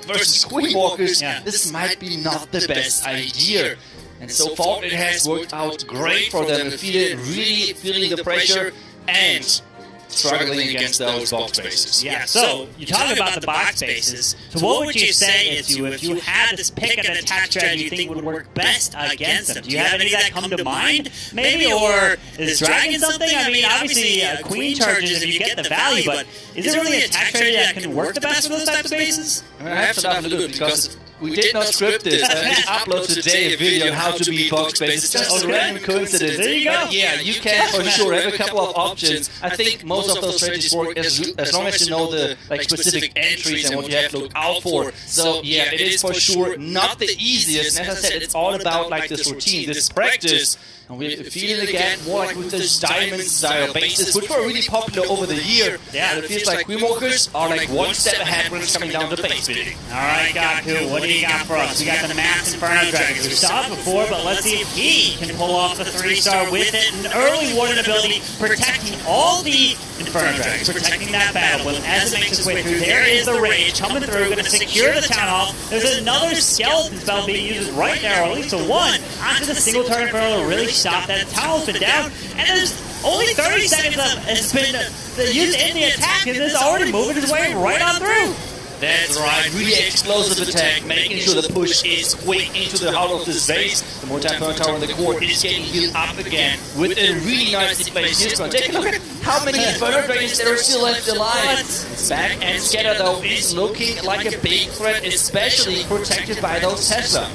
versus Queen Walkers, this might be not the best idea. And so far it has worked out great for them. Really feeling the pressure and struggling against those box bases. Yeah, so you talk about the box bases. So what would you say if you had to pick an attack strategy you think would work best against them? Do you have any that come to mind, maybe? Or is Dragon something? I mean, obviously Queen charges if you get the value, but is there really an attack strategy that can work the best for those types of bases? I mean, I have to have a look because we did not script this. I upload today a video on how to beat box space. It's just a random coincidence. There you go. But yeah, you can for sure have a couple of options. I think most of those strategies work as long as you know the specific entries and what you have to look out for. So yeah, it is for sure not the easiest. And as I said, it's all about this routine, this practice. And we're feeling again more like with this diamond style bases, which were really popular over the year. Yeah, and it feels like Queen Walkers are one step ahead when it's coming down to base building. Alright, Gaku, what do you got for us? We got the Mass Inferno Dragons. We saw it before, but let's see if he can pull off the 3-star with it. An early warden ability, protecting all the Inferno Dragons, protecting that battle. Well, as it makes its way through, there is the Rage coming through, going to secure the Town Hall. There's another Skeleton spell being used right there, or at least a one, onto the single target Inferno to really stop that. Town Hall's been down, and there's only 30 seconds has been used in the attack, and it's already moving its way right on through. That's right, really explosive attack, making sure the push is quick into the heart of this base. The more time Tower in the core is getting healed up again with a really nicely placed heal spell. Take a look at how many Inferno Dragons there are still left alive. Back and Scatter though is looking like a big threat, especially protected by those Tesla.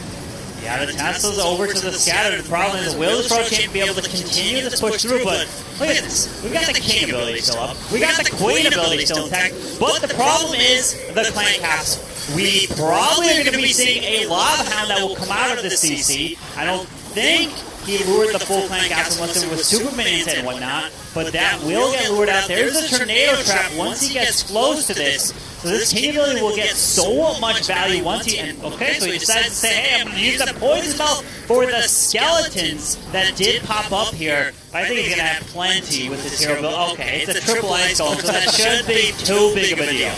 Yeah, the Tesla's over to the Scatter. The problem is Will's Pro can't be able to continue this push through, but look at this. We've got the King ability still up. We got the Queen ability still intact, but the problem is the Clan Castle. We probably are going to be seeing a Lava Hound that will come out of the CC. I don't think he lured the full Clan Castle once there was Super Minions and whatnot, but that will get lured out. There's a Tornado Trap once he gets close to this. So this King ability will get so much value once he... Okay, so he decides to say, hey, I'm going to use the Poison Spell for the Skeletons that did pop up here. But I think he's going to have plenty with this hero build. Okay, it's a triple Ice Golem, so that should be too big of a deal.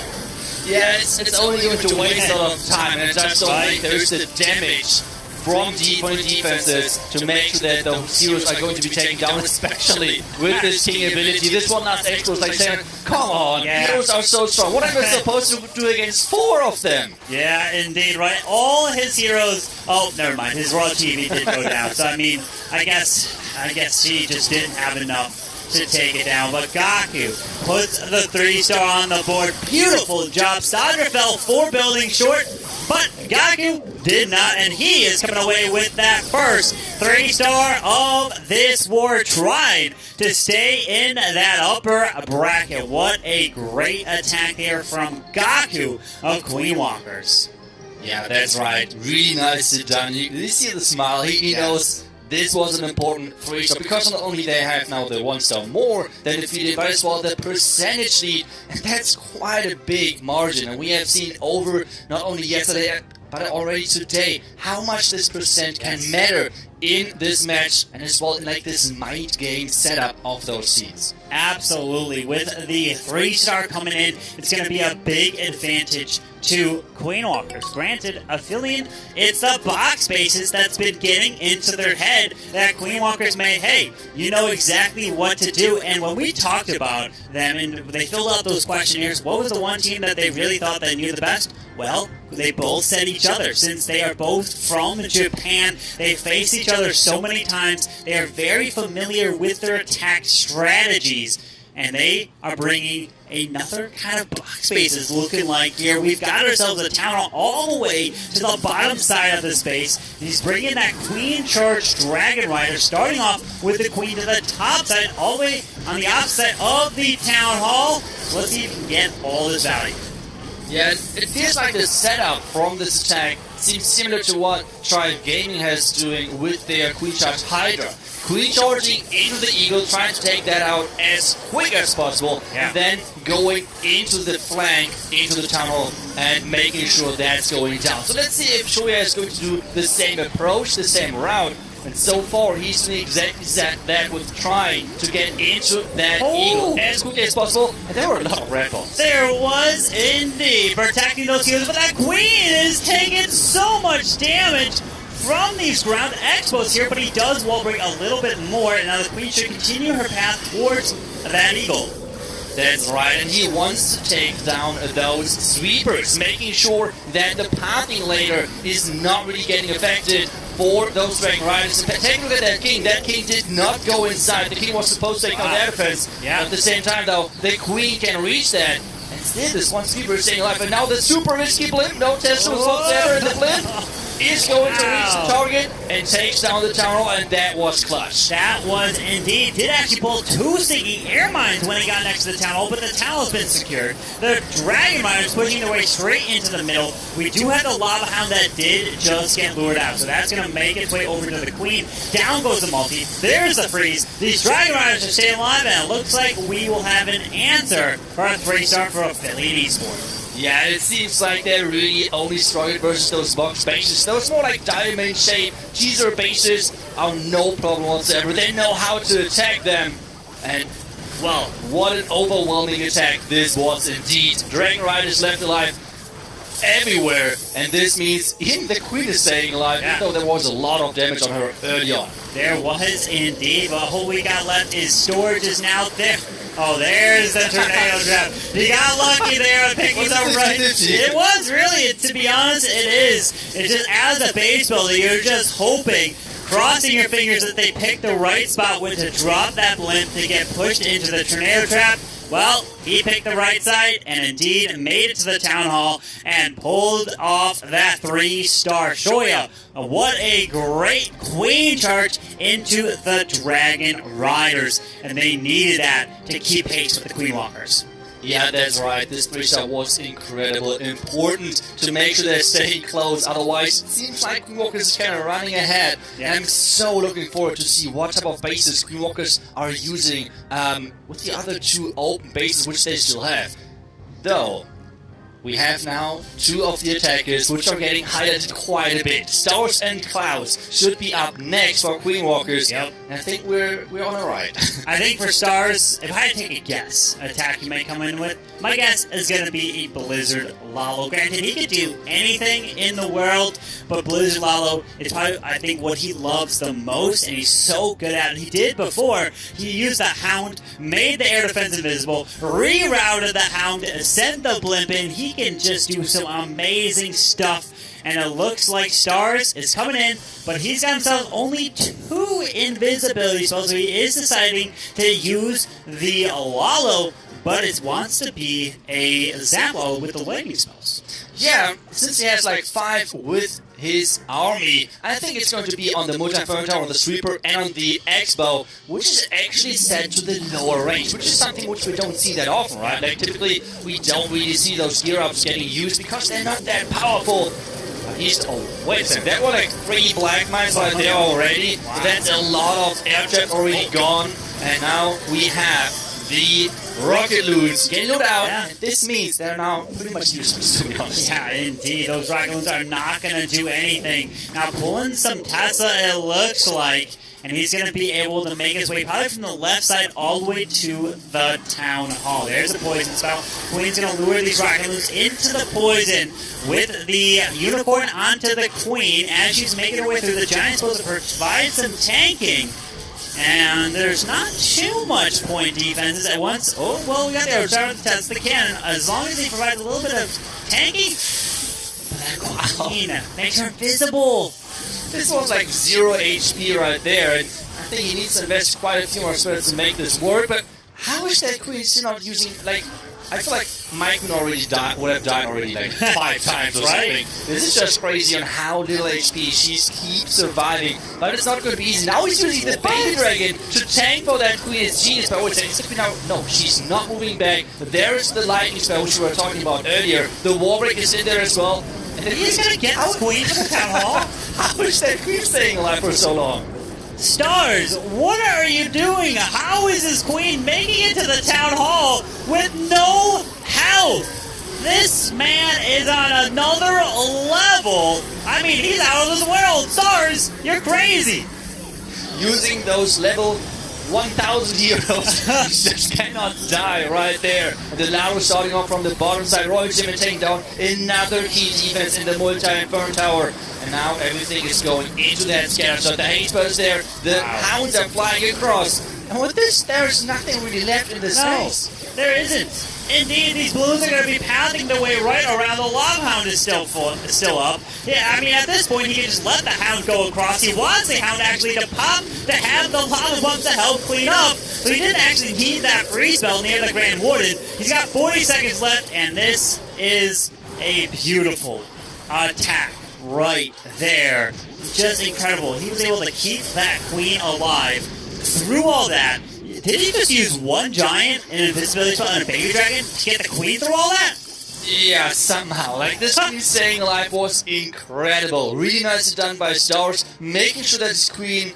Yeah, it's only going to waste a lot of time, and I just don't think there's the damage from opponent defenses to make sure that those heroes are going to be taken down, especially with this King ability. This one last Expo is like saying, come on, heroes are so strong. What am I supposed to do against 4 of them? Yeah, indeed, right? All his heroes... Oh, never mind. His raw TV did go down. So, I mean, I guess he just didn't have enough to take it down. But Gaku puts the 3-star on the board. Beautiful job. Sadra fell 4 buildings short. But Gaku did not, and he is coming away with that first 3-star of this war, trying to stay in that upper bracket. What a great attack there from Gaku of Queen Walkers. Yeah, that's right. Really nicely done. You see the smile. He knows this was an important 3-star, because not only they have now the 1-star more than defeated, but as well the percentage lead, and that's quite a big margin. And we have seen over not only yesterday but already today how much this percent can matter in this match, and as well in this mind game setup of those seeds. Absolutely. With the 3-star coming in, it's going to be a big advantage to Queen Walkers. Granted, Aphelion, it's the box spaces that's been getting into their head that Queen Walkers made, hey, you know exactly what to do. And when we talked about them and they filled out those questionnaires, what was the one team that they really thought they knew the best? Well, they both said each other. Since they are both from Japan, they face each other so many times, they are very familiar with their attack strategies, and they are bringing another kind of box spaces looking like here. We've got ourselves a Town Hall all the way to the bottom side of the space. He's bringing that Queen Charge Dragon Rider, starting off with the Queen to the top side, all the way on the opposite of the Town Hall. Let's see if he can get all this value. Yeah, it feels like the setup from this attack seems similar to what Tribe Gaming has doing with their Queen Charge Hydra. Queen charging into the Eagle, trying to take that out as quick as possible, and then going into the flank, into the Town Hall, and making sure that's going down. So let's see if Shoya is going to do the same approach, the same route. And so far, he's doing exactly that with trying to get into that Eagle as quickly as possible. And there were a lot of red balls. There was indeed, protecting those heroes, but that Queen is taking so much damage from these ground expos here, but he does wall break a little bit more, and now the Queen should continue her path towards that Eagle. That's right, and he wants to take down those sweepers, making sure that the pathing later is not really getting affected for those Dragon Riders. And take a look at that King. That King did not go inside. The King was supposed to take on the defense. At the same time, though, the Queen can reach that. And Still, this one Speedbird staying alive, and now the super risky blimp, no Tesla was whatsoever, and the blimp is going to reach the target and takes down the town hall, and that was clutch. That was indeed. Did actually pull 2 sneaky air mines when he got next to the town hall, but the town hall has been secured. The dragon miners pushing their way straight into the middle. We do have the lava hound that did just get lured out, so that's going to make its way over to the queen. Down goes the multi. There's the freeze. These dragon miners are staying alive, and it looks like we will have an answer for our 3-star for Affiliate Esports. Yeah, it seems like they're really only struggling versus those box bases. Those more like diamond shape teaser bases are no problem whatsoever. They know how to attack them. And, well, what an overwhelming attack this was indeed. Dragon Riders left alive everywhere. And this means even the queen is staying alive, even though there was a lot of damage on her early on. There was indeed, but all we got left is storage is now there. Oh, there's the tornado trap. You got lucky there on picking the right. It was really, to be honest, it is. It's just as a base builder, you're just hoping, crossing your fingers that they pick the right spot when to drop that blimp to get pushed into the tornado trap. Well, he picked the right side and indeed made it to the town hall and pulled off that 3-star Shoya. What a great queen charge into the Dragon Riders. And they needed that to keep pace with the Queen Walkers. Yeah, that's right. This 3-star was incredible. Important to make sure they're staying close. Otherwise, it seems like Queen Walkers is kind of running ahead. Yeah. And I'm so looking forward to see what type of bases Queen Walkers are using with the other 2 open bases, which they still have. Though, we have now 2 of the attackers, which are getting highlighted quite a bit. Stars and Clouds should be up next for Queen Walkers. Yep. And I think we're on the right. I think for Stars, if I had to take a guess, attack you may come in with, my guess is going to be a Blizzard Lalo. Granted, he could do anything in the world, but Blizzard Lalo is probably, I think, what he loves the most, and he's so good at it. He did before. He used the Hound, made the air defense invisible, rerouted the Hound, sent the blimp in. He can just do some amazing stuff. And it looks like Stars is coming in, but he's got himself only 2 invisibility spells, so he is deciding to use the Lalo, but it wants to be a Zaplo with the lightning spells. Yeah, since he has like 5 with his army, I think it's going to be on the multi-fern tower, on the sweeper, and on the X-bow, which is actually set to the lower range, which is something which we don't see that often, right? Like typically, we don't really see those gear-ups getting used because they're not that powerful. Oh, wait a second, there were like 3 black mines right there already. Wow. So that's a lot of airjet already gone, and now we have the rocket loons getting looted out. Yeah. This means they're now pretty much useless, to be honest. Yeah, indeed. Those rocket loons are not going to do anything. Now, pulling some Tesla, it looks like, and he's going to be able to make his way probably from the left side all the way to the town hall. There's the poison spell. Queen's going to lure these rocket loons into the poison with the unicorn onto the queen as she's making her way through. The giant's supposed to provide some tanking. And there's not too much point defenses at once. Oh, well, we got the starting to test the cannon. As long as he provides a little bit of tanking, that queen makes her invisible. This one's like 0 HP right there, and I think he needs to invest quite a few more spells to make this work, but how is that queen still not using, like, I feel like Mike would have died already like 5 times or something. This is just crazy on how little HP she keeps surviving, but it's not going to be easy. Now he's using the baby dragon to tank for that queen's genius, but I would say, now, no, she's not moving back. There is the lightning spell, which we were talking about earlier. The warbreak is in there as well. And then he's going to get the queen to the town hall. How is that queen staying alive for so long? Stars, what are you doing? How is this queen making it to the town hall with no health? This man is on another level. I mean, he's out of this world. Stars, you're crazy. Using those level 1,000 heroes, you just cannot die right there. And the Laro starting off from the bottom side. Royal Jimmy taking down another key defense in the multi-infern tower. And now everything is going into that scatter shot. The Haze Burst there. The Hounds are flying across. And with this, there's nothing really left in this space. There isn't. Indeed, these balloons are going to be pounding their way right around. The lava hound is still up. Yeah, I mean, at this point, he can just let the hound go across. He wants the hound actually to pop to have the lava bumps to help clean up. So he didn't actually need that freeze spell near the Grand Warden. He's got 40 seconds left, and this is a beautiful attack right there. Just incredible. He was able to keep that queen alive through all that. Did he just use one giant, an invisibility spell, and a baby dragon to get the queen through all that? Yeah, somehow. Like, this queen staying alive was incredible. Really nicely done by Stars, making sure that this queen,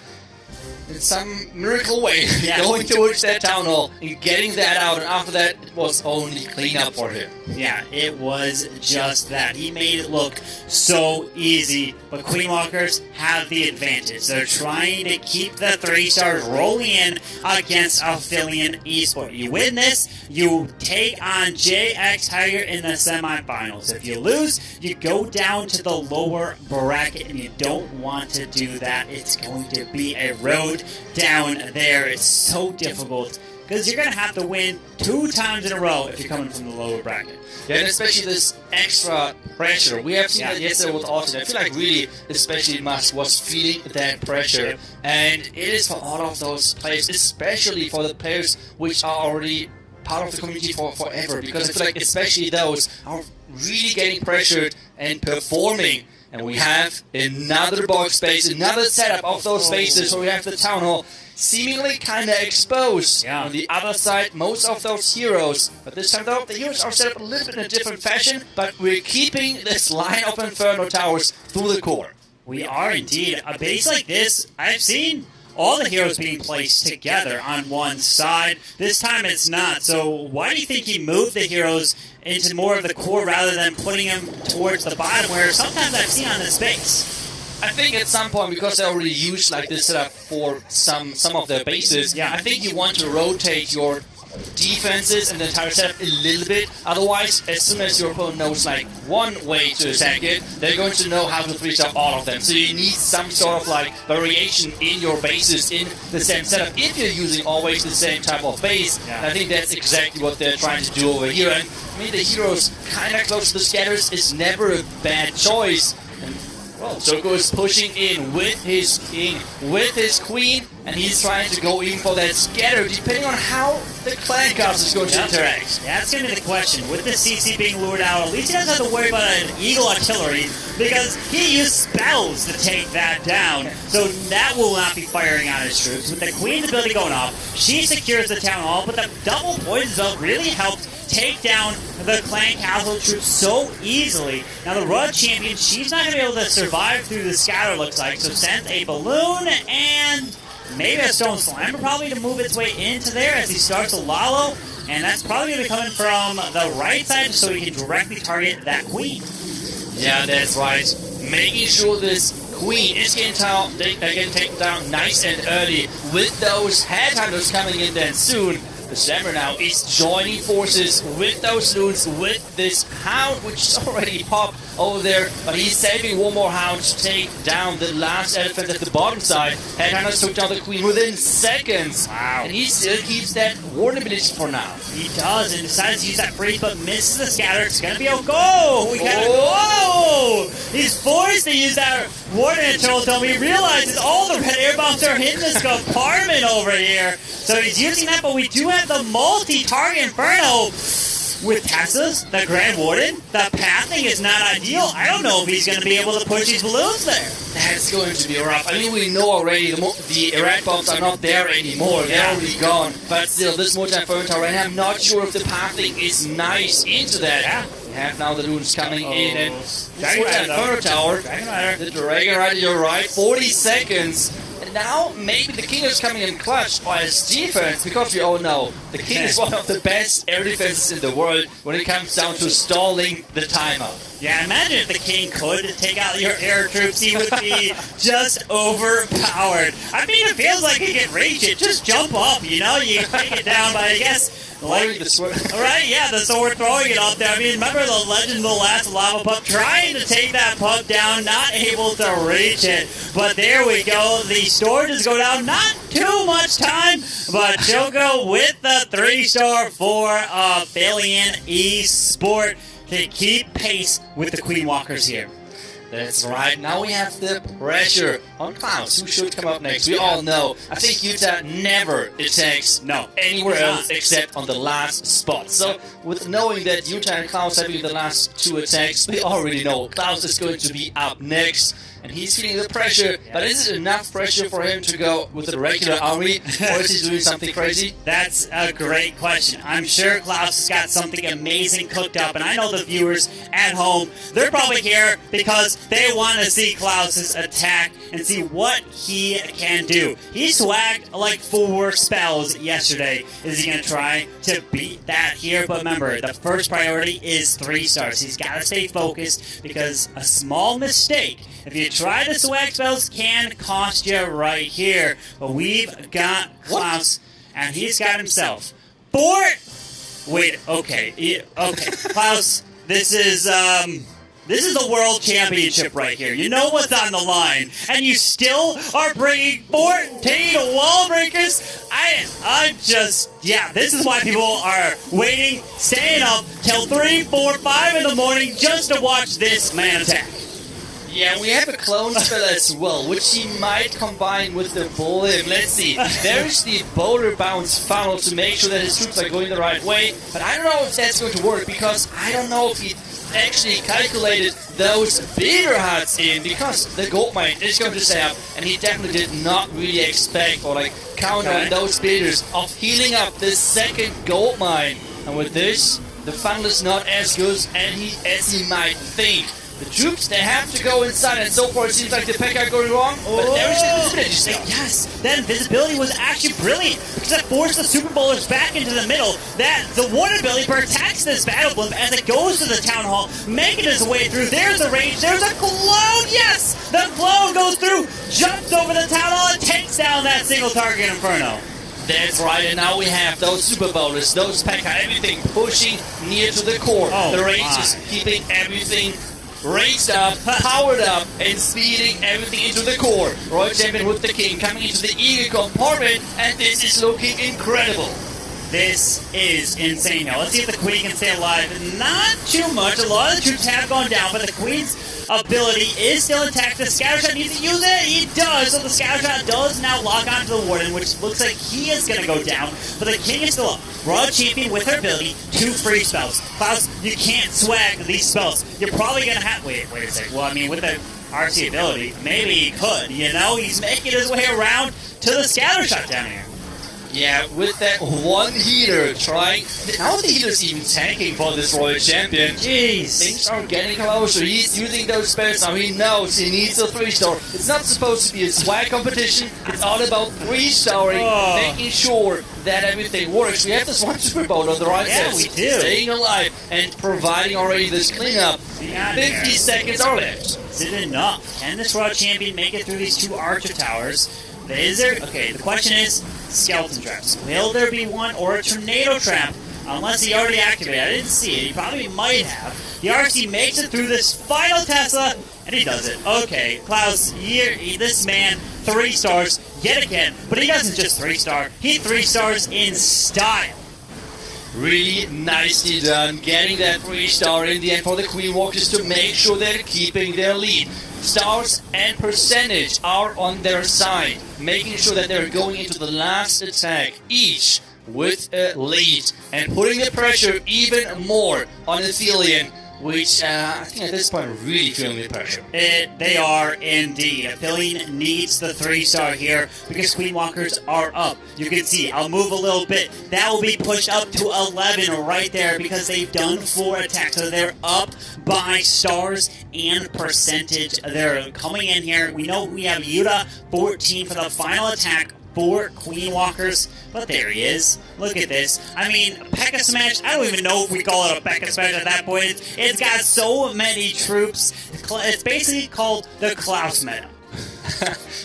in some miracle way, going towards that town hall and getting that out, and after that, it was only cleanup for him. Yeah, it was just that. He made it look so easy, but Queen Walkers have the advantage. They're trying to keep the 3 stars rolling in against Aphelion Esport. You win this, you take on JX Tiger in the semifinals. If you lose, you go down to the lower bracket, and you don't want to do that. It's going to be a road down there. It's so difficult, because you're going to have to win 2 times in a row if you're coming from the lower bracket. Yeah, and especially this extra pressure. We have seen that yesterday with Austin. I feel like really, especially Musk was feeling that pressure. And it is for all of those players, especially for the players which are already part of the community for forever. Because I feel like especially those are really getting pressured and performing. And we have another box space, another setup of those spaces. So we have the town hall seemingly kind of exposed. Yeah. On the other side, most of those heroes. But this time though, the heroes are set up a little bit in a different fashion. But we're keeping this line of Inferno Towers through the core. We are indeed. A base like this, I've seen all the heroes being placed together on one side. This time it's not. So why do you think he moved the heroes into more of the core rather than putting them towards the bottom, where sometimes I've seen on this base? I think at some point, because they already used like this setup for some of their bases, I think you want to rotate your defenses and the entire setup a little bit. Otherwise, as soon as your opponent knows like one way to attack it, they're going to know how to 3-stop all of them. So you need some sort of like variation in your bases in the same setup if you're using always the same type of base. And I think that's exactly what they're trying to do over here. And I mean, the heroes kind of close to the scatters is never a bad choice. Well, Joko is pushing in with his king, with his queen, and he's trying to go in for that scatter, depending on how the clan castle is going to interact. Yeah, that's going to be the question. With the CC being lured out, at least he doesn't have to worry about an Eagle Artillery, because he used spells to take that down, so that will not be firing on his troops. With the queen's ability going off, she secures the town hall, but the double poison zone really helped take down the clan castle troops so easily. Now the Rud champion, she's not going to be able to survive through the scatter, looks like, so sends a balloon and maybe a stone slammer probably to move its way into there as he starts to Lalo, and that's probably going to be coming from the right side so he can directly target that queen. Yeah, that's right. Making sure this queen is getting taken down nice and early with those headhunters coming in then soon. The Slammer now is joining forces with those loons, with this hound, which is already popped over there, but he's saving one more hound to take down the last elephant at the bottom side. Headhunters took down the queen within seconds. Wow. And he still keeps that warden ability for now. He does, and decides to use that freeze, but misses the scatter. It's going to be a go! We got a go! He's forced to use that warden until he realizes all the red air bombs are hitting this compartment over here. So he's using that, but we do have the multi-target Inferno. With Texas, the Grand Warden, the pathing is not ideal. I don't know if he's going to be able to push these balloons there. That's going to be rough. I mean, we know already the red bombs are not there anymore. They're already gone. But still, this multi-Inferno tower, and I'm not sure if the pathing is nice into that. Yeah. We have now the loons coming in, and this Dragon multi-Inferno tower, the Dragon Rider, you're right, 40 seconds. And now, maybe the King is coming in clutch as defense, because we all know the King is one of the best air defenses in the world when it comes down to stalling the timer. Yeah, imagine if the King could take out your air troops, he would be just overpowered. I mean, it feels like he can reach it. Just jump up, you know? You can take it down, but I guess Throwing the sword. Right, yeah, so we're throwing it up there. I mean, remember the legend of the last lava puck trying to take that puck down, not able to reach it. But there we go. The storages go down. Not too much time, but she'll go with the 3-star for Billion Esport to keep pace with the Queen Walkers here. That's right. Now we have the pressure on Klaus, who should come up next. We all know. I think Utah never attacks anywhere else except on the last spot. So with knowing that Utah and Klaus having the last 2 attacks, we already know Klaus is going to be up next. And he's feeling the pressure, but is it enough pressure for him to go with the regular army, or is he doing something crazy? That's a great question. I'm sure Klaus has got something amazing cooked up, and I know the viewers at home, they're probably here because they want to see Klaus's attack and see what he can do. He swagged like 4 spells yesterday. Is he going to try to beat that here? But remember, the first priority is 3 stars. He's got to stay focused because a small mistake, if you try the swag spells, can cost you right here. But we've got Klaus, and he's got himself 4. Wait, okay, Klaus, this is the world championship right here. You know what's on the line, and you still are bringing 14 wall breakers. This is why people are waiting, staying up till 3, 4, 5 in the morning just to watch this man attack. Yeah, we have a clone spell as well, which he might combine with the Bullet. Let's see. There's the Boulder Bounce funnel to make sure that his troops are going the right way. But I don't know if that's going to work, because I don't know if he actually calculated those bigger huts in, because the gold mine is going to stay up, and he definitely did not really expect or count on those builders of healing up the second gold mine. And with this, the funnel is not as good as he might think. The troops, they have to go inside, and so far it seems like the P.E.K.K.A. are going wrong, but there is the invisibility stuff. Yes, that invisibility was actually brilliant, because that forced the Super Bowlers back into the middle. The water ability protects this battle blimp as it goes to the Town Hall, making its way through. There's the range, there's a clone, yes! The clone goes through, jumps over the Town Hall, and takes down that single target Inferno. That's right, and now we have those Super Bowlers, those P.E.K.K.A., everything pushing near to the core. The range is keeping everything raised up, powered up, and speeding everything into the core. Royal Champion with the King coming into the Eagle compartment, and this is looking incredible. This is insane now. Let's see if the Queen can stay alive. Not too much. A lot of the troops have gone down, but the Queen's ability is still intact. The Scattershot needs to use it. He does. So the Scattershot does now lock onto the Warden, which looks like he is going to go down. But the King is still up. Royal Champion with her ability, 2 free spells. Klaus, you can't swag these spells. You're probably going to have... Wait a second. Well, I mean, with the RC ability, maybe he could, you know? He's making his way around to the Scattershot down here. Yeah, with that one healer trying... Now the healer's even tanking for this Royal Champion. Jeez. Things are getting closer. He's using those spells now. He knows he needs a 3-star. It's not supposed to be a swag competition. It's all about 3-starring, making sure that everything works. We have this one Super Bowl on the right side. Yeah, we do. Staying alive and providing already this cleanup. 50 seconds are left. Is it enough? Can this Royal Champion make it through these 2 Archer Towers? Is there? Okay, the question is skeleton traps. Will there be one or a tornado trap? Unless he already activated. I didn't see it. He probably might have. The RC makes it through this final Tesla, and he does it. Okay, Klaus, this man, 3 stars yet again. But he doesn't just 3-star. He 3 stars in style. Really nicely done, getting that 3-star in the end for the Queen Walkers to make sure they're keeping their lead. Stars and percentage are on their side, making sure that they're going into the last attack, each with a lead, and putting the pressure even more on Athelion, which I think at this point really feeling the pressure. They are indeed. Athelion needs the 3-star here because Queen Walkers are up. You can see, I'll move a little bit. That will be pushed up to 11 right there because they've done 4 attacks. So they're up by stars and percentage. They're coming in here. We know we have Yuta 14 for the final attack for Queen Walkers, but there he is. Look at this. I mean, P.E.K.K.A. Smash, I don't even know if we call it a P.E.K.K.A. Smash at that point. It's got so many troops. It's basically called the Klaus meta.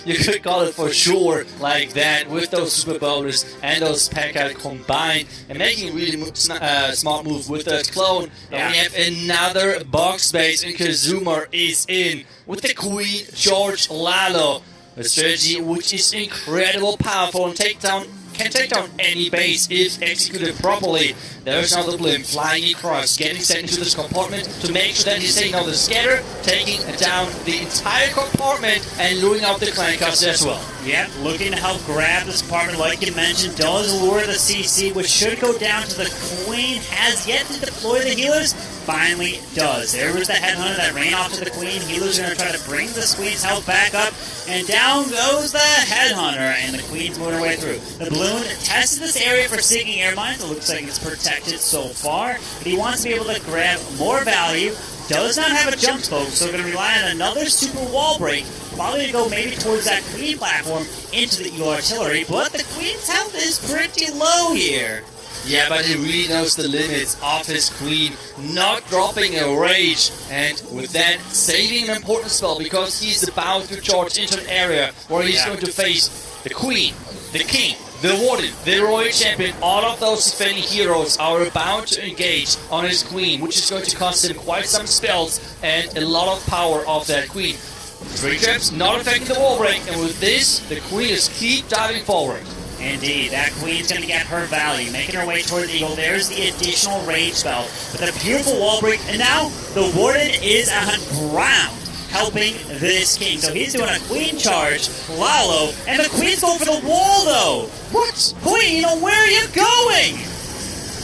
You could call it for sure like that, with those super bowlers and those P.E.K.K.A combined, and making a really smart move with the clone. And we have another box base, and Kazuma is in with the Queen George Lalo. A strategy which is incredible powerful and can take down any base if executed properly. There's now the Blimp flying across, getting sent into this compartment to make sure that he's taking out the scatter, taking down the entire compartment and luring out the clan cars as well. Yep, looking to help grab this compartment, like you mentioned, does lure the CC, which should go down to the Queen. Has yet to deploy the healers, finally does. There was the headhunter that ran off to the Queen. Healers are going to try to bring the Queen's health back up, and down goes the headhunter, and the Queen's moving her way through. The balloon tested this area for seeking air mines. It looks like it's protected so far, but he wants to be able to grab more value. Does not have a jump spoke, so we're going to rely on another super wall break, probably to go maybe towards that Queen platform into the Eagle Artillery, but the Queen's health is pretty low here. Yeah, but he really knows the limits of his Queen, not dropping a rage, and with that, saving an important spell, because he's about to charge into an area where he's going to face the Queen, the King, the Warden, the Royal Champion. All of those defending heroes are about to engage on his Queen, which is going to cost him quite some spells and a lot of power of that Queen. 3 traps not affecting the wall break, and with this, the Queen is keep diving forward. Indeed, that Queen's going to get her value, making her way toward the Eagle. There's the additional rage spell with a beautiful wall break, and now the Warden is on ground, helping this King. So he's doing a Queen charge, Lalo, and the Queen's going for the wall, though. What? Queen, where are you going?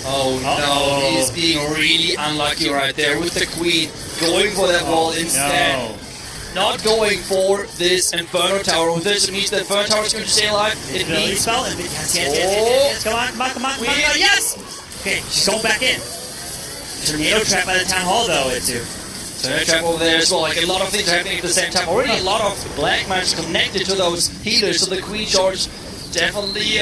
Oh no, he's being really unlucky right there with the Queen going for that wall instead. No. Not going for this Inferno Tower. With this, it means the Inferno Tower is going to stay alive. It means... spell. Yes. Come on. Yes! Okay, she's going back in. Tornado trap by the Town Hall, though, it's you. Tornado trap over there as well. Like, a lot of things are happening at the same time. Already a lot of black mines connected to those healers, so the Queen Charge definitely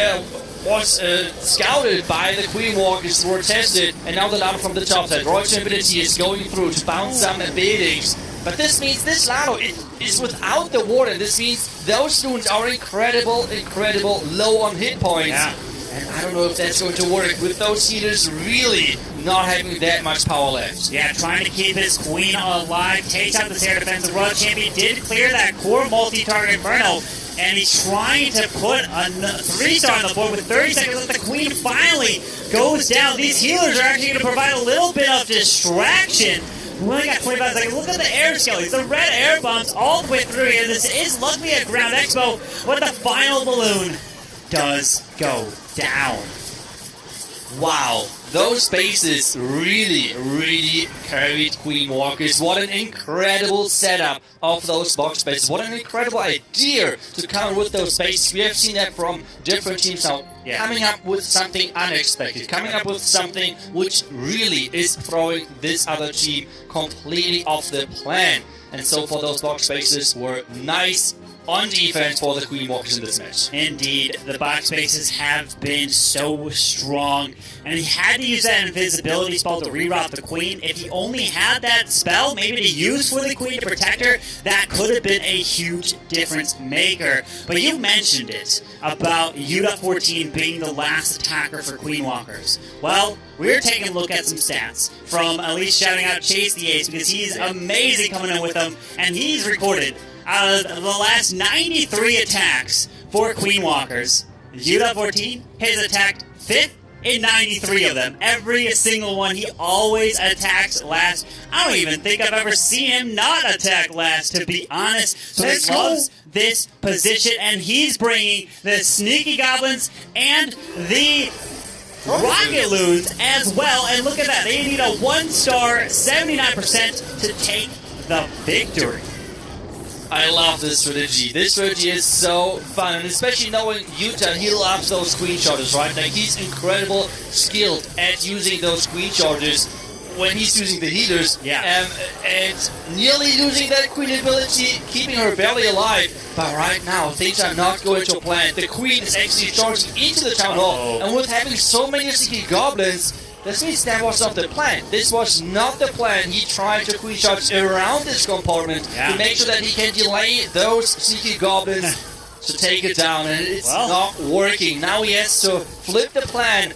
was scouted by the Queen Walkers, were tested, and now the ladder from the top side. Royal Ability is going through to bounce some buildings. But this means this Lado is without the Warden. This means those students are incredible low on hit points. Yeah. And I don't know if that's going to work with those healers really not having that much power left. Yeah, trying to keep his Queen alive. Takes out this air defense. The Royal Champion did clear that core multi-target Inferno. And he's trying to put a 3-star on the board with 30 seconds left. The Queen finally goes down. These healers are actually going to provide a little bit of distraction. We only got 25 seconds. Look at the air skellies. The red air bombs all the way through here. This is luckily a ground expo, but the final balloon does go down. Wow, those bases really carried Queen Walkers. What an incredible setup of those box bases. What an incredible idea to counter with those bases. We have seen that from different teams now. Yeah. Coming up with something unexpected. Coming up with something which really is throwing this other team completely off the plan. And so for those box bases were nice on defense for the Queen Walkers in this match. Indeed, the box bases have been so strong, and he had to use that invisibility spell to reroute the Queen. If he only had that spell, maybe to use for the Queen to protect her, that could have been a huge difference maker. But you mentioned it, about UW14 being the last attacker for Queen Walkers. Well, we're taking a look at some stats from at least shouting out Chase the Ace, because he's amazing coming in with them, and he's recorded out of the last 93 attacks for Queen Walkers, UW14 has attacked 5th in 93 of them. Every single one, he always attacks last. I don't even think I've ever seen him not attack last, to be honest. So he loves this position, and he's bringing the Sneaky Goblins and the Rocket Loons as well. And look at that, they need a 1-star, 79% to take the victory. I love this strategy. This strategy is so fun, and especially knowing Utah, he loves those Queen Chargers, right? Like, he's incredible skilled at using those Queen Chargers when he's using the healers. Yeah. And nearly losing that Queen ability, keeping her barely alive. But right now, things are not going to plan. The Queen is actually charging into the Town Hall, and with having so many Sneaky Goblins, this means that was not the plan. This was not the plan. He tried to queen charge around this compartment to make sure that he can delay those sneaky goblins to take it down, and it's not working. Now he has to flip the plan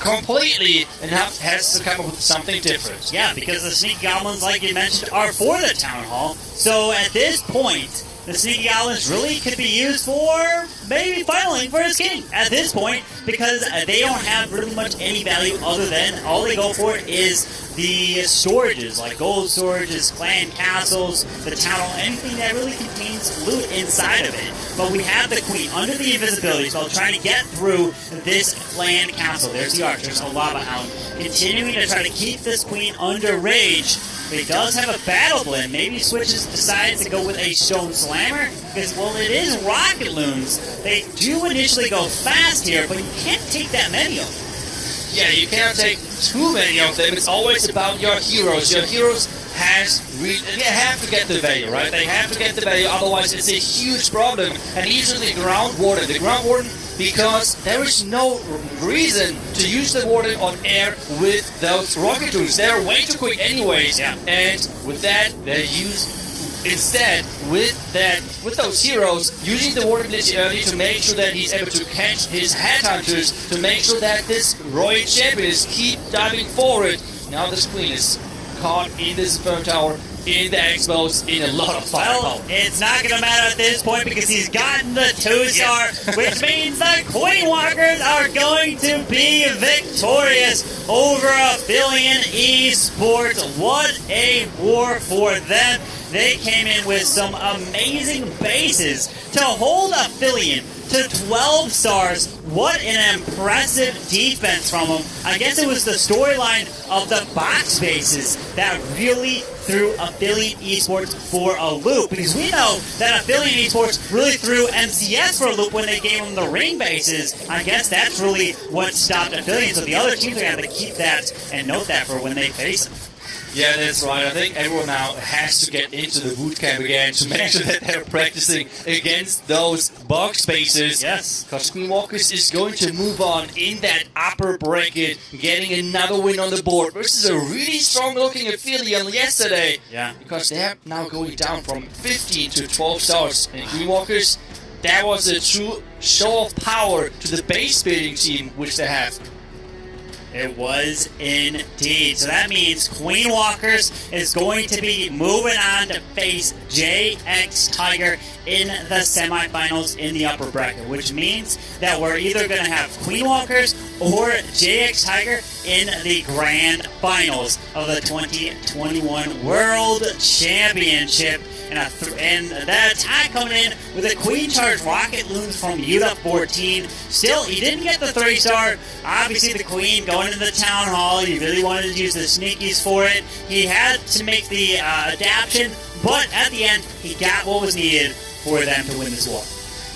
completely and has to come up with something different. Yeah, because the sneaky goblins, like you mentioned, are for the town hall. So at this point, the sneaky goblins really could be used for maybe filing for his king at this point, because they don't have really much any value other than all they go for is the storages, like gold storages, clan castles, the town hall, anything that really contains loot inside of it. But we have the queen under the invisibility, so trying to get through this clan castle. There's the archers, a lava hound, continuing to try to keep this queen under rage. But he does have a battle blend. Maybe decides to go with a stone slammer, because, well, it is rocket loons. They do initially go fast here, but you can't take that many of them. Yeah, you can't take too many of them. It's always about your heroes. Your heroes they have to get the value, right? They have to get the value, otherwise it's a huge problem. And usually the ground warden. The ground warden, because there is no reason to use the warden on air with those rocket tools. They're way too quick anyways. Yeah. And with that, they use instead with those heroes using the warden ability early to make sure that he's able to catch his headhunters, to make sure that this royal champions keep diving forward. Now this queen is caught in this burn tower, in the Expos, in a lot of firepower. Well, it's not going to matter at this point because he's gotten the 2-star, which means the Queen Walkers are going to be victorious over Affiliate Esports. What a war for them. They came in with some amazing bases to hold Affiliate to 12 stars. What an impressive defense from them. I guess it was the storyline of the box bases that really threw Affiliate Esports for a loop. Because we know that Affiliate Esports really threw MCS for a loop when they gave them the ring bases. I guess that's really what stopped Affiliate. So the other teams are going to have to keep that and note that for when they face them. Yeah, that's right. I think everyone now has to get into the boot camp again to make sure that they're practicing against those box spaces. Yes. Because Queen Walkers is going to move on in that upper bracket, getting another win on the board versus a really strong-looking Affiliate yesterday. Yeah. Because they're now going down from 15 to 12 stars. And Queen Walkers, that was a true show of power to the base building team, which they have. It was indeed. So that means Queen Walkers is going to be moving on to face JX Tiger in the semifinals in the upper bracket, which means that we're either going to have Queen Walkers or JX Tiger in the grand finals of the 2021 World Championship. And that attack coming in with a Queen Charge Rocket Loons from Utah 14. Still, he didn't get the 3-star. Obviously, the Queen going into the Town Hall. He really wanted to use the sneakies for it. He had to make the adaptation, but at the end, he got what was needed for them to win this war.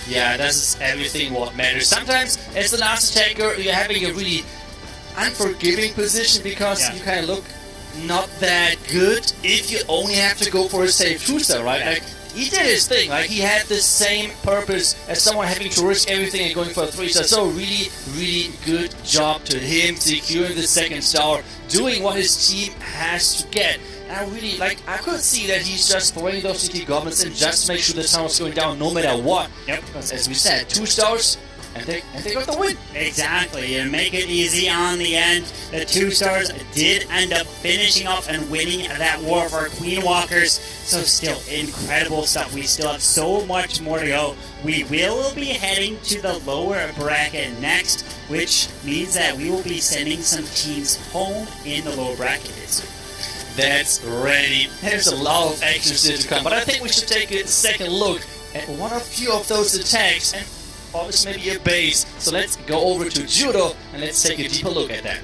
Yeah, that's everything what matters. Sometimes, as the last attacker, you're having a really unforgiving position because you kind of look not that good if you only have to go for a safe 2-star, right? Like, he did his thing. Like, he had the same purpose as someone having to risk everything and going for a 3-star. So really, really good job to him securing the 2nd star, doing what his team has to get. And I really, I could see that he's just throwing those city goblins and just make sure the town was going down no matter what. Yep. Because as we said, 2 stars, and they got the win. Exactly, and make it easy on the end. The 2 stars did end up finishing up and winning that war for Queen Walkers. So still incredible stuff. We still have so much more to go. We will be heading to the lower bracket next, which means that we will be sending some teams home in the lower bracket. That's ready. There's a lot of action still to come, but I think we should take a second look at one or few of those attacks and obviously maybe a base. So let's go over to Judo and let's take a deeper look at that.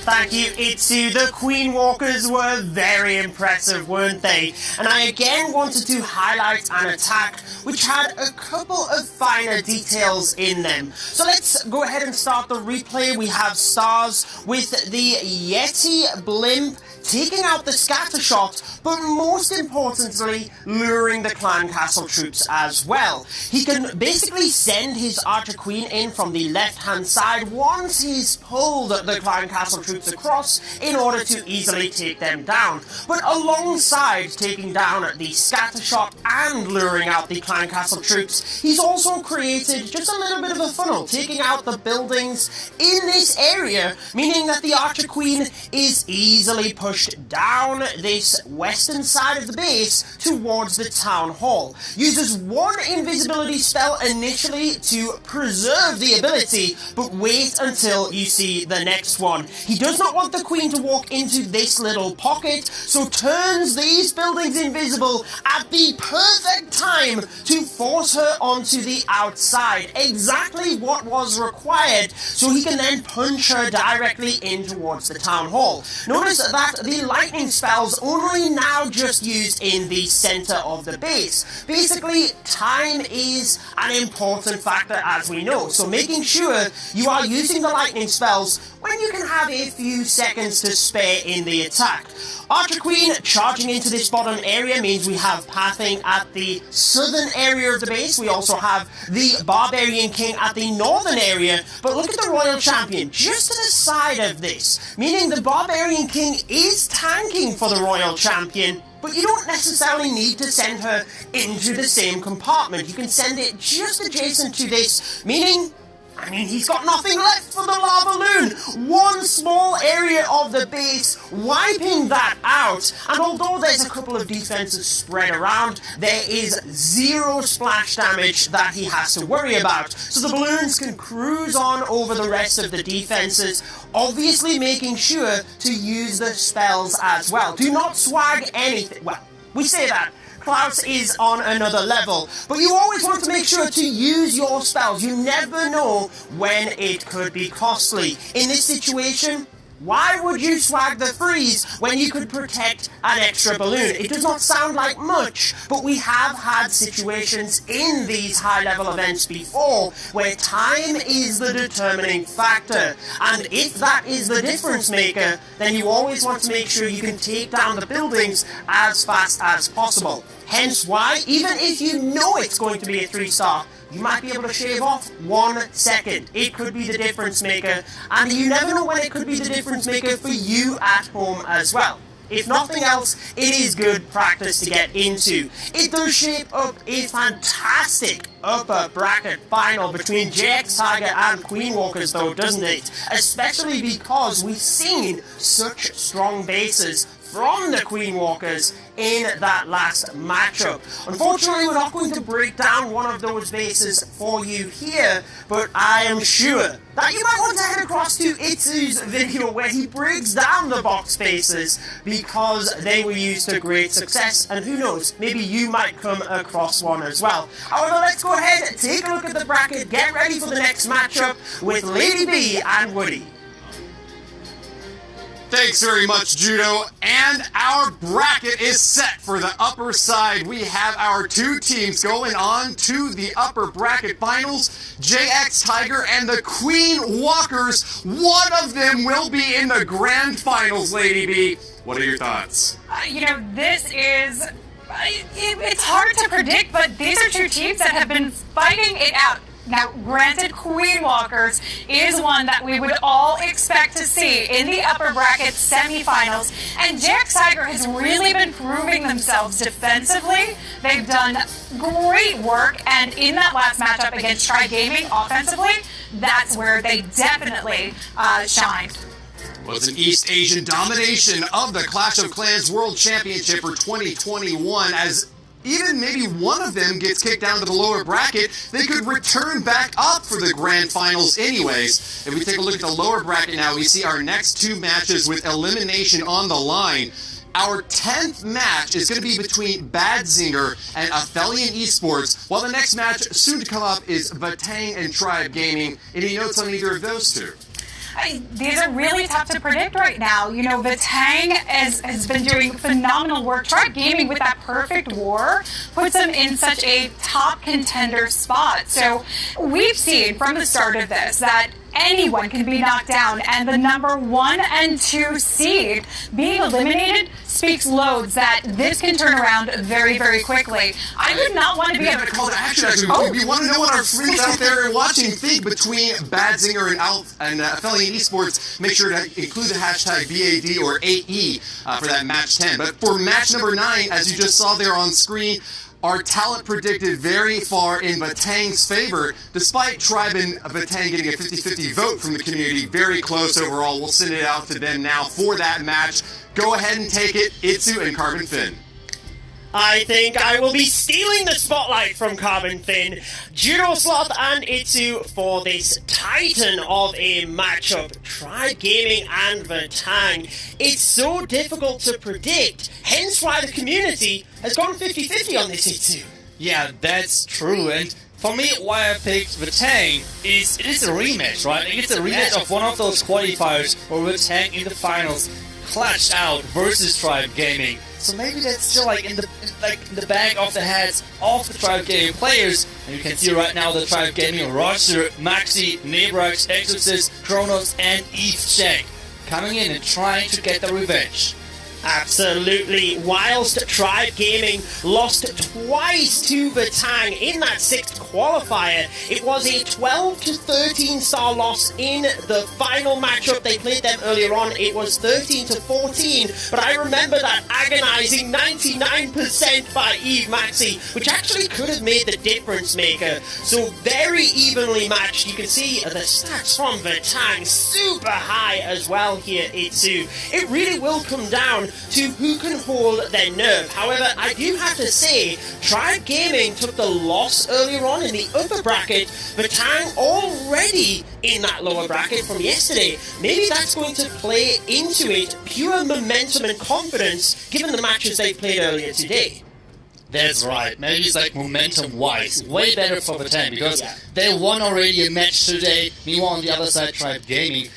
Thank you, Itsu. The Queen Walkers were very impressive, weren't they? And I again wanted to highlight an attack which had a couple of finer details in them. So let's go ahead and start the replay. We have stars with the Yeti Blimp taking out the scatter shot, but most importantly, luring the clan castle troops as well. He can basically send his archer queen in from the left-hand side once he's pulled the clan castle troops across in order to easily take them down. But alongside taking down the scatter shot and luring out the clan castle troops, he's also created just a little bit of a funnel, taking out the buildings in this area, meaning that the archer queen is easily pushed down this western side of the base towards the town hall. Uses one invisibility spell initially to preserve the ability, but wait until you see the next one. He does not want the queen to walk into this little pocket, so turns these buildings invisible at the perfect time to force her onto the outside. Exactly what was required, so he can then punch her directly in towards the town hall. Notice that the lightning spells only now just used in the center of the base. Basically, time is an important factor, as we know, so making sure you are using the lightning spells when you can have a few seconds to spare in the attack. Archer Queen charging into this bottom area means we have pathing at the southern area of the base. We also have the Barbarian King at the northern area, but look at the Royal Champion just to the side of this, meaning the Barbarian King is tanking for the Royal Champion, but you don't necessarily need to send her into the same compartment. You can send it just adjacent to this, meaning he's got nothing left for the lava loon. One small area of the base, wiping that out. And although there's a couple of defenses spread around, there is zero splash damage that he has to worry about. So the balloons can cruise on over the rest of the defenses, obviously making sure to use the spells as well. Do not swag anything. Well, we say that. Klaus is on another level, but you always want to make sure to use your spells. You never know when it could be costly. In this situation, why would you swag the freeze when you could protect an extra balloon? It does not sound like much, but we have had situations in these high-level events before where time is the determining factor. And if that is the difference maker, then you always want to make sure you can take down the buildings as fast as possible. Hence why, even if you know it's going to be a 3-star, you might be able to shave off 1 second. It could be the difference maker, and you never know when it could be the difference maker for you at home as well. If nothing else, it is good practice to get into. It does shape up a fantastic upper bracket final between JX Tiger and Queen Walkers though, doesn't it? Especially because we've seen such strong bases from the Queen Walkers in that last matchup. Unfortunately, we're not going to break down one of those bases for you here, but I am sure that you might want to head across to Itsu's video where he breaks down the box bases because they were used to great success, and who knows, maybe you might come across one as well. However, let's go ahead, take a look at the bracket, get ready for the next matchup with Lady B and Woody. Thanks very much, Judo. And our bracket is set for the upper side. We have our two teams going on to the upper bracket finals. JX Tiger and the Queen Walkers. One of them will be in the grand finals, Lady B. What are your thoughts? This is... it's hard to predict, but these are two teams that have been fighting it out. Now, granted, Queen Walkers is one that we would all expect to see in the upper bracket semifinals, and JX Tiger has really been proving themselves defensively. They've done great work, and in that last matchup against Tri Gaming offensively, that's where they definitely shined. Well, it's an East Asian domination of the Clash of Clans World Championship for 2021, as even maybe one of them gets kicked down to the lower bracket, they could return back up for the grand finals anyways. If we take a look at the lower bracket now, we see our next two matches with elimination on the line. Our 10th match is going to be between Badzinger and Athelian Esports, while the next match soon to come up is Vatang and Tribe Gaming. Any notes on either of those two? These are really tough to predict right now. Vatang has been doing phenomenal work. Tribe Gaming with that perfect war puts them in such a top contender spot. So we've seen from the start of this that anyone can be knocked down, and the number 1 and 2 seed being eliminated speaks loads that this can turn around very, very quickly. I would not want to be able to call to action. We want to know what our friends out there watching think between Badzinger and Affiliate Esports. Make sure to include the hashtag BAD or AE for that match 10. But for match number 9, as you just saw there on screen, our talent predicted very far in Vatang's favor, despite Tribe and Vatang getting a 50-50 vote from the community. Very close overall. We'll send it out to them now for that match. Go ahead and take it, Itsu and Carbon Finn. I think I will be stealing the spotlight from Carbon Finn, Judo Sloth and Itsu for this titan of a matchup. Tribe Gaming and Vatang. It's so difficult to predict, hence why the community has gone 50-50 on this Itsu. Yeah, that's true, and for me, why I picked Vatang is it is a rematch, right? It's a rematch of one of those qualifiers where Vatang in the finals clutched out versus Tribe Gaming. So maybe that's still like in the back of the heads of the Tribe Gaming players. And you can see right now the Tribe Gaming roster: Maxi, Nebrax, Exorcist, Kronos, and Eve Check coming in and trying to get the revenge. Absolutely. Whilst Tribe Gaming lost twice to Vatang in that 6th qualifier, it was a 12-13 star loss in the final matchup. They played them earlier on. It was 13-14, but I remember that agonizing 99% by Eve Maxi, which actually could have made the difference maker. So very evenly matched. You can see the stats from Vatang super high as well here, Itsu. It really will come down to who can hold their nerve. However, I do have to say, Tribe Gaming took the loss earlier on in the upper bracket. Vatang already in that lower bracket from yesterday. Maybe that's going to play into it. Pure momentum and confidence given the matches they played earlier today. That's right. Maybe it's like momentum-wise, way better for Vatang because they won already a match today. Meanwhile, on the other side, Tribe Gaming,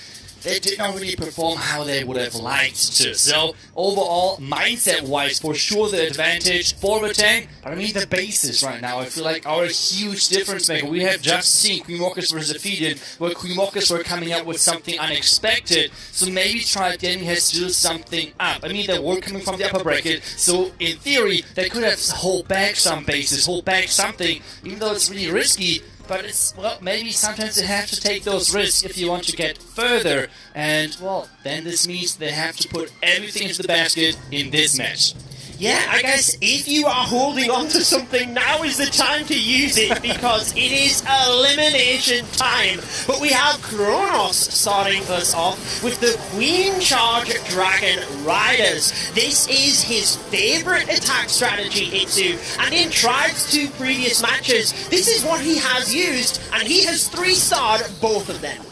they did not really perform how they would have liked to. So, overall, mindset-wise, for sure the advantage for Vatang. But I mean, the basis right now, I feel like are a huge difference maker. We have just seen Queen Walkers versus Ophidian, where Queen Walkers were coming up with something unexpected. So maybe Tribe Gaming has to do something up. I mean, they were coming from the upper bracket, so in theory, they could have hold back some bases, hold back something, even though it's really risky. But it's, well, maybe sometimes they have to take those risks if you want to get further. And, well, then this means they have to put everything into the basket in this match. Yeah, I guess if you are holding on to something, now is the time to use it because it is elimination time. But we have Kronos starting us off with the Queen Charge Dragon Riders. This is his favorite attack strategy, Itsu, and in Tribe's 2 previous matches, this is what he has used, and he has 3-starred both of them.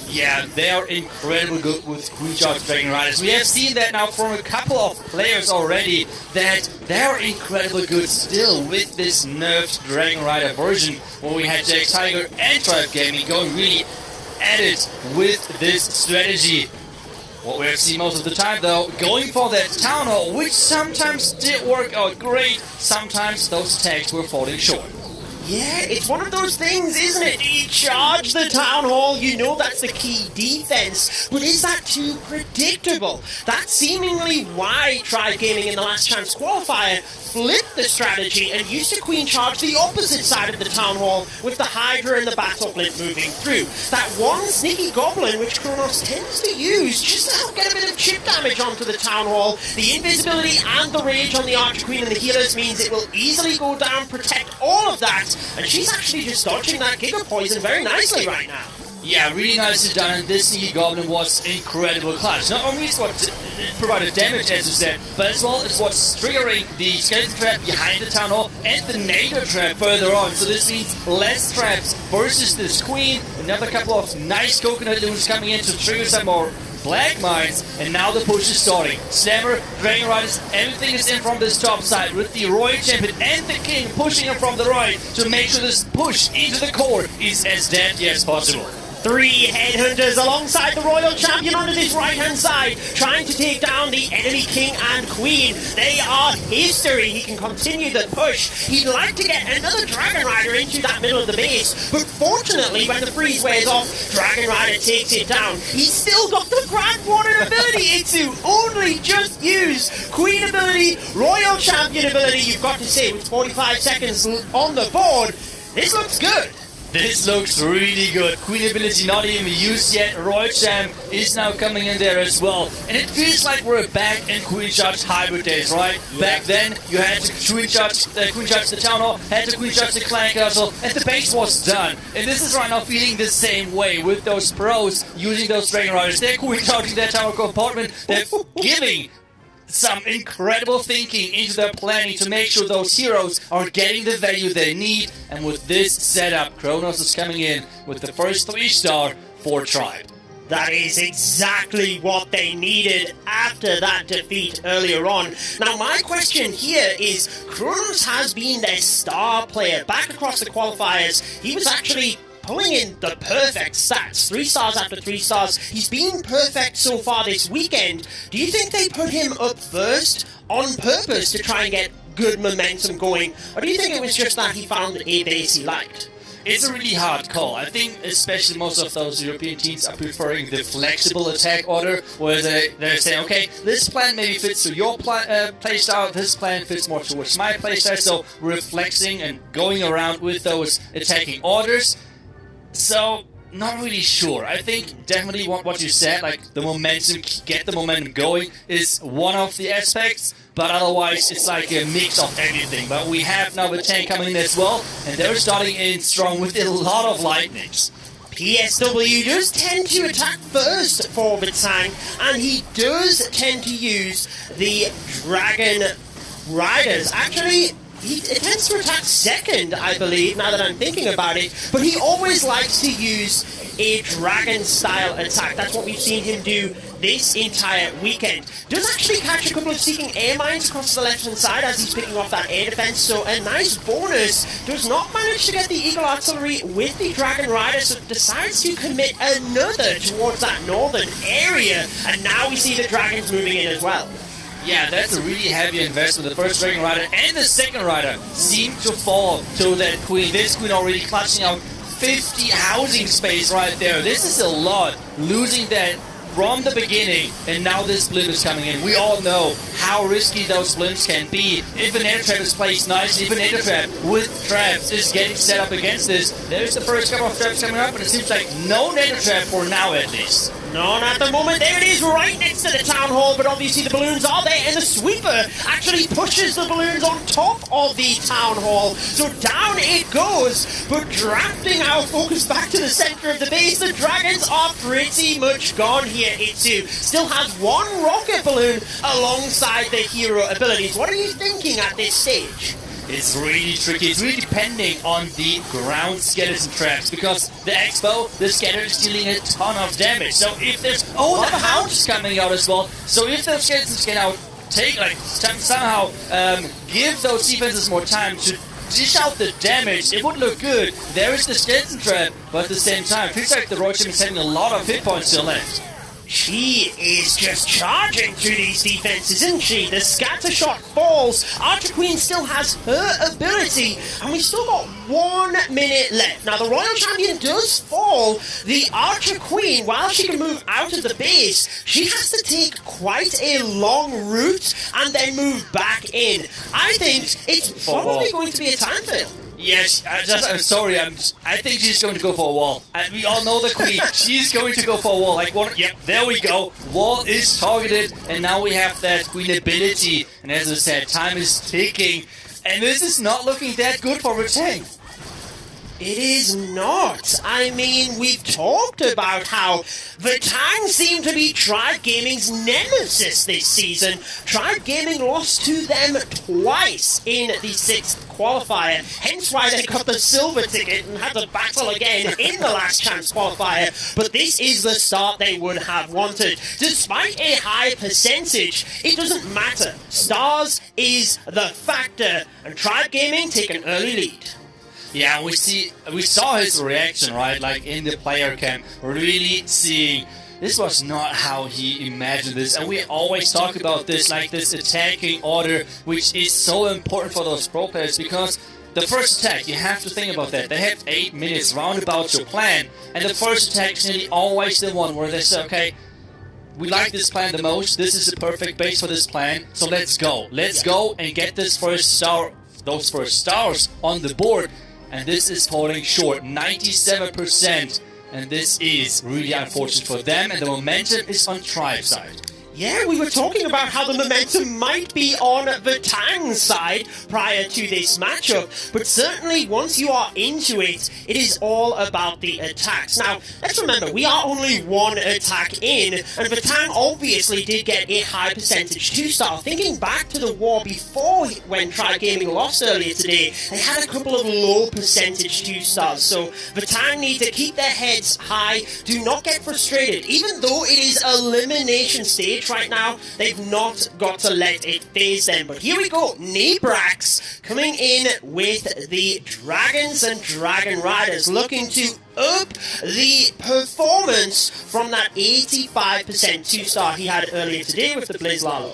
Yeah, they are incredibly good with Queen Charge Dragon Riders. We have seen that now from a couple of players already, that they are incredibly good still with this nerfed Dragon Rider version, where we had Jack Tiger and Tribe Gaming going really at it with this strategy. What we have seen most of the time, though, going for that Town Hall, which sometimes did work out great, sometimes those attacks were falling short. Yeah, it's one of those things, isn't it? You charge the Town Hall, you know that's the key defense, but is that too predictable? That's seemingly why Tribe Gaming in the Last Chance qualifier flipped the strategy and used to Queen Charge the opposite side of the Town Hall with the Hydra and the Battle Blitz moving through. That one sneaky Goblin which Kronos tends to use just to help get a bit of chip damage onto the Town Hall. The invisibility and the rage on the Archer Queen and the healers means it will easily go down, protect all of that, and she's actually just dodging that Giga Poison very nicely right now. Yeah, really nicely done, and this sneaky Goblin was incredible clutch. Not only is what provided damage, as you said, but as well as what's triggering the Skeleton Trap behind the Town Hall and the Nader Trap further on. So this means less traps versus this Queen. Another couple of nice Coconut Loons coming in to trigger some more Black Mines, and now the push is starting. Slammer, Dragon Riders, everything is in from this top side with the Royal Champion and the King pushing him from the right to make sure this push into the core is as deadly as possible. Three headhunters alongside the Royal Champion on his right-hand side, trying to take down the enemy King and Queen. They are history. He can continue the push. He'd like to get another Dragon Rider into that middle of the base, but fortunately, when the freeze wears off, Dragon Rider takes it down. He's still got the Grand Warden ability. It's to only just use Queen ability, Royal Champion ability. You've got to say, with 45 seconds on the board, this looks good. This looks really good. Queen ability not even used yet. Royal Champ is now coming in there as well. And it feels like we're back in Queen Charge hybrid days, right? Yeah. Back then, you had to Queen Charge the Town Hall, had to Queen Charge the Clan Castle, and the base was done. And this is right now feeling the same way with those pros using those Dragon Riders. They're Queen Charging their Tower compartment. They're giving some incredible thinking into their planning to make sure those heroes are getting the value they need. And with this setup, Kronos is coming in with the first 3-star for Tribe. That is exactly what they needed after that defeat earlier on. Now, my question here is, Kronos has been their star player back across the qualifiers. He was actually pulling in the perfect stats, 3 stars after 3 stars. He's been perfect so far this weekend. Do you think they put him up first on purpose to try and get good momentum going? Or do you think it was just that he found a base he liked? It's a really hard call. I think especially most of those European teams are preferring the flexible attack order, where they're saying, okay, this plan maybe fits to your playstyle, this plan fits more towards my playstyle, so we're flexing and going around with those attacking orders. So, not really sure. I think definitely what you said, like the momentum, get the momentum going, is one of the aspects, but otherwise it's like a mix of everything. But we have now the tank coming in as well, and they're starting in strong with a lot of lightnings. PSW does tend to attack first for the tank, and he does tend to use the Dragon Riders. Actually, he tends to attack second, I believe, now that I'm thinking about it, but he always likes to use a dragon-style attack. That's what we've seen him do this entire weekend. Does actually catch a couple of Seeking Air Mines across the left-hand side as he's picking off that air defense, so a nice bonus. Does not manage to get the Eagle Artillery with the Dragon Rider, so decides to commit another towards that northern area, and now we see the dragons moving in as well. Yeah, that's a really heavy investment. The first Dragon Rider and the second Rider seem to fall to that Queen. This Queen already clutching out 50 housing space right there. This is a lot. Losing that from the beginning, and now this blimp is coming in. We all know how risky those blimps can be. If an air trap is placed nicely, if an air trap with traps is getting set up against this, there's the first couple of traps coming up, and it seems like no nether trap for now at least. None at the moment. There it is, right next to the town hall, but obviously the balloons are there, and the sweeper actually pushes the balloons on top of the town hall. So down it goes, but drafting our focus back to the center of the base, the dragons are pretty much gone here. Itsu still has one rocket balloon alongside the hero abilities. What are you thinking at this stage? It's really tricky. It's really depending on the ground skeleton traps, because the Expo, the scatter is dealing a ton of damage. So if there's the Hound is coming out as well. So if those skeletons can out take somehow give those defenses more time to dish out the damage, it would look good. There is the skeleton trap, but at the same time, it feels like the Royal Champion is having a lot of hit points still left. She is just charging through these defenses, isn't she? The scatter shot falls. Archer Queen still has her ability, and we've still got 1 minute left. Now, the Royal Champion does fall. The Archer Queen, while she can move out of the base, she has to take quite a long route and then move back in. I think it's probably going to be a time fail. Yes, I'm sorry. I think she's going to go for a wall. And we all know the Queen. She's going to go for a wall. Yep, there we go. Wall is targeted, and now we have that Queen ability. And as I said, time is ticking. And this is not looking that good for the tank. It is not. I mean, we've talked about how the Tang seem to be Tribe Gaming's nemesis this season. Tribe Gaming lost to them twice in the 6th qualifier, hence why they got the silver ticket and had to battle again in the last chance qualifier. But this is the start they would have wanted. Despite a high percentage, it doesn't matter. Stars is the factor, and Tribe Gaming take an early lead. Yeah, we saw his reaction, right? Like in the player camp, really seeing this was not how he imagined this. And we always talk about this, like this attacking order, which is so important for those pro players because the first attack, you have to think about that. They have 8 minutes roundabout your plan, and the first attack is nearly always the one where they say, okay, we like this plan the most, this is the perfect base for this plan, so let's go. Let's go and get this first star, those first stars on the board. And this is falling short, 97%. And this is really unfortunate for them, and the momentum is on Tribe's side. Yeah, we were talking about how the momentum might be on the Tang side prior to this matchup, but certainly once you are into it, it is all about the attacks. Now, let's remember, we are only one attack in, and the Tang obviously did get a high percentage 2-star. Thinking back to the war before when Tribe Gaming lost earlier today, they had a couple of low percentage 2-stars, so the Tang need to keep their heads high, do not get frustrated. Even though it is elimination stage right now, they've not got to let it phase them. But here we go, Nebrax coming in with the Dragons and Dragon Riders, looking to up the performance from that 85% 2-star he had earlier today with the Blaze Lalo.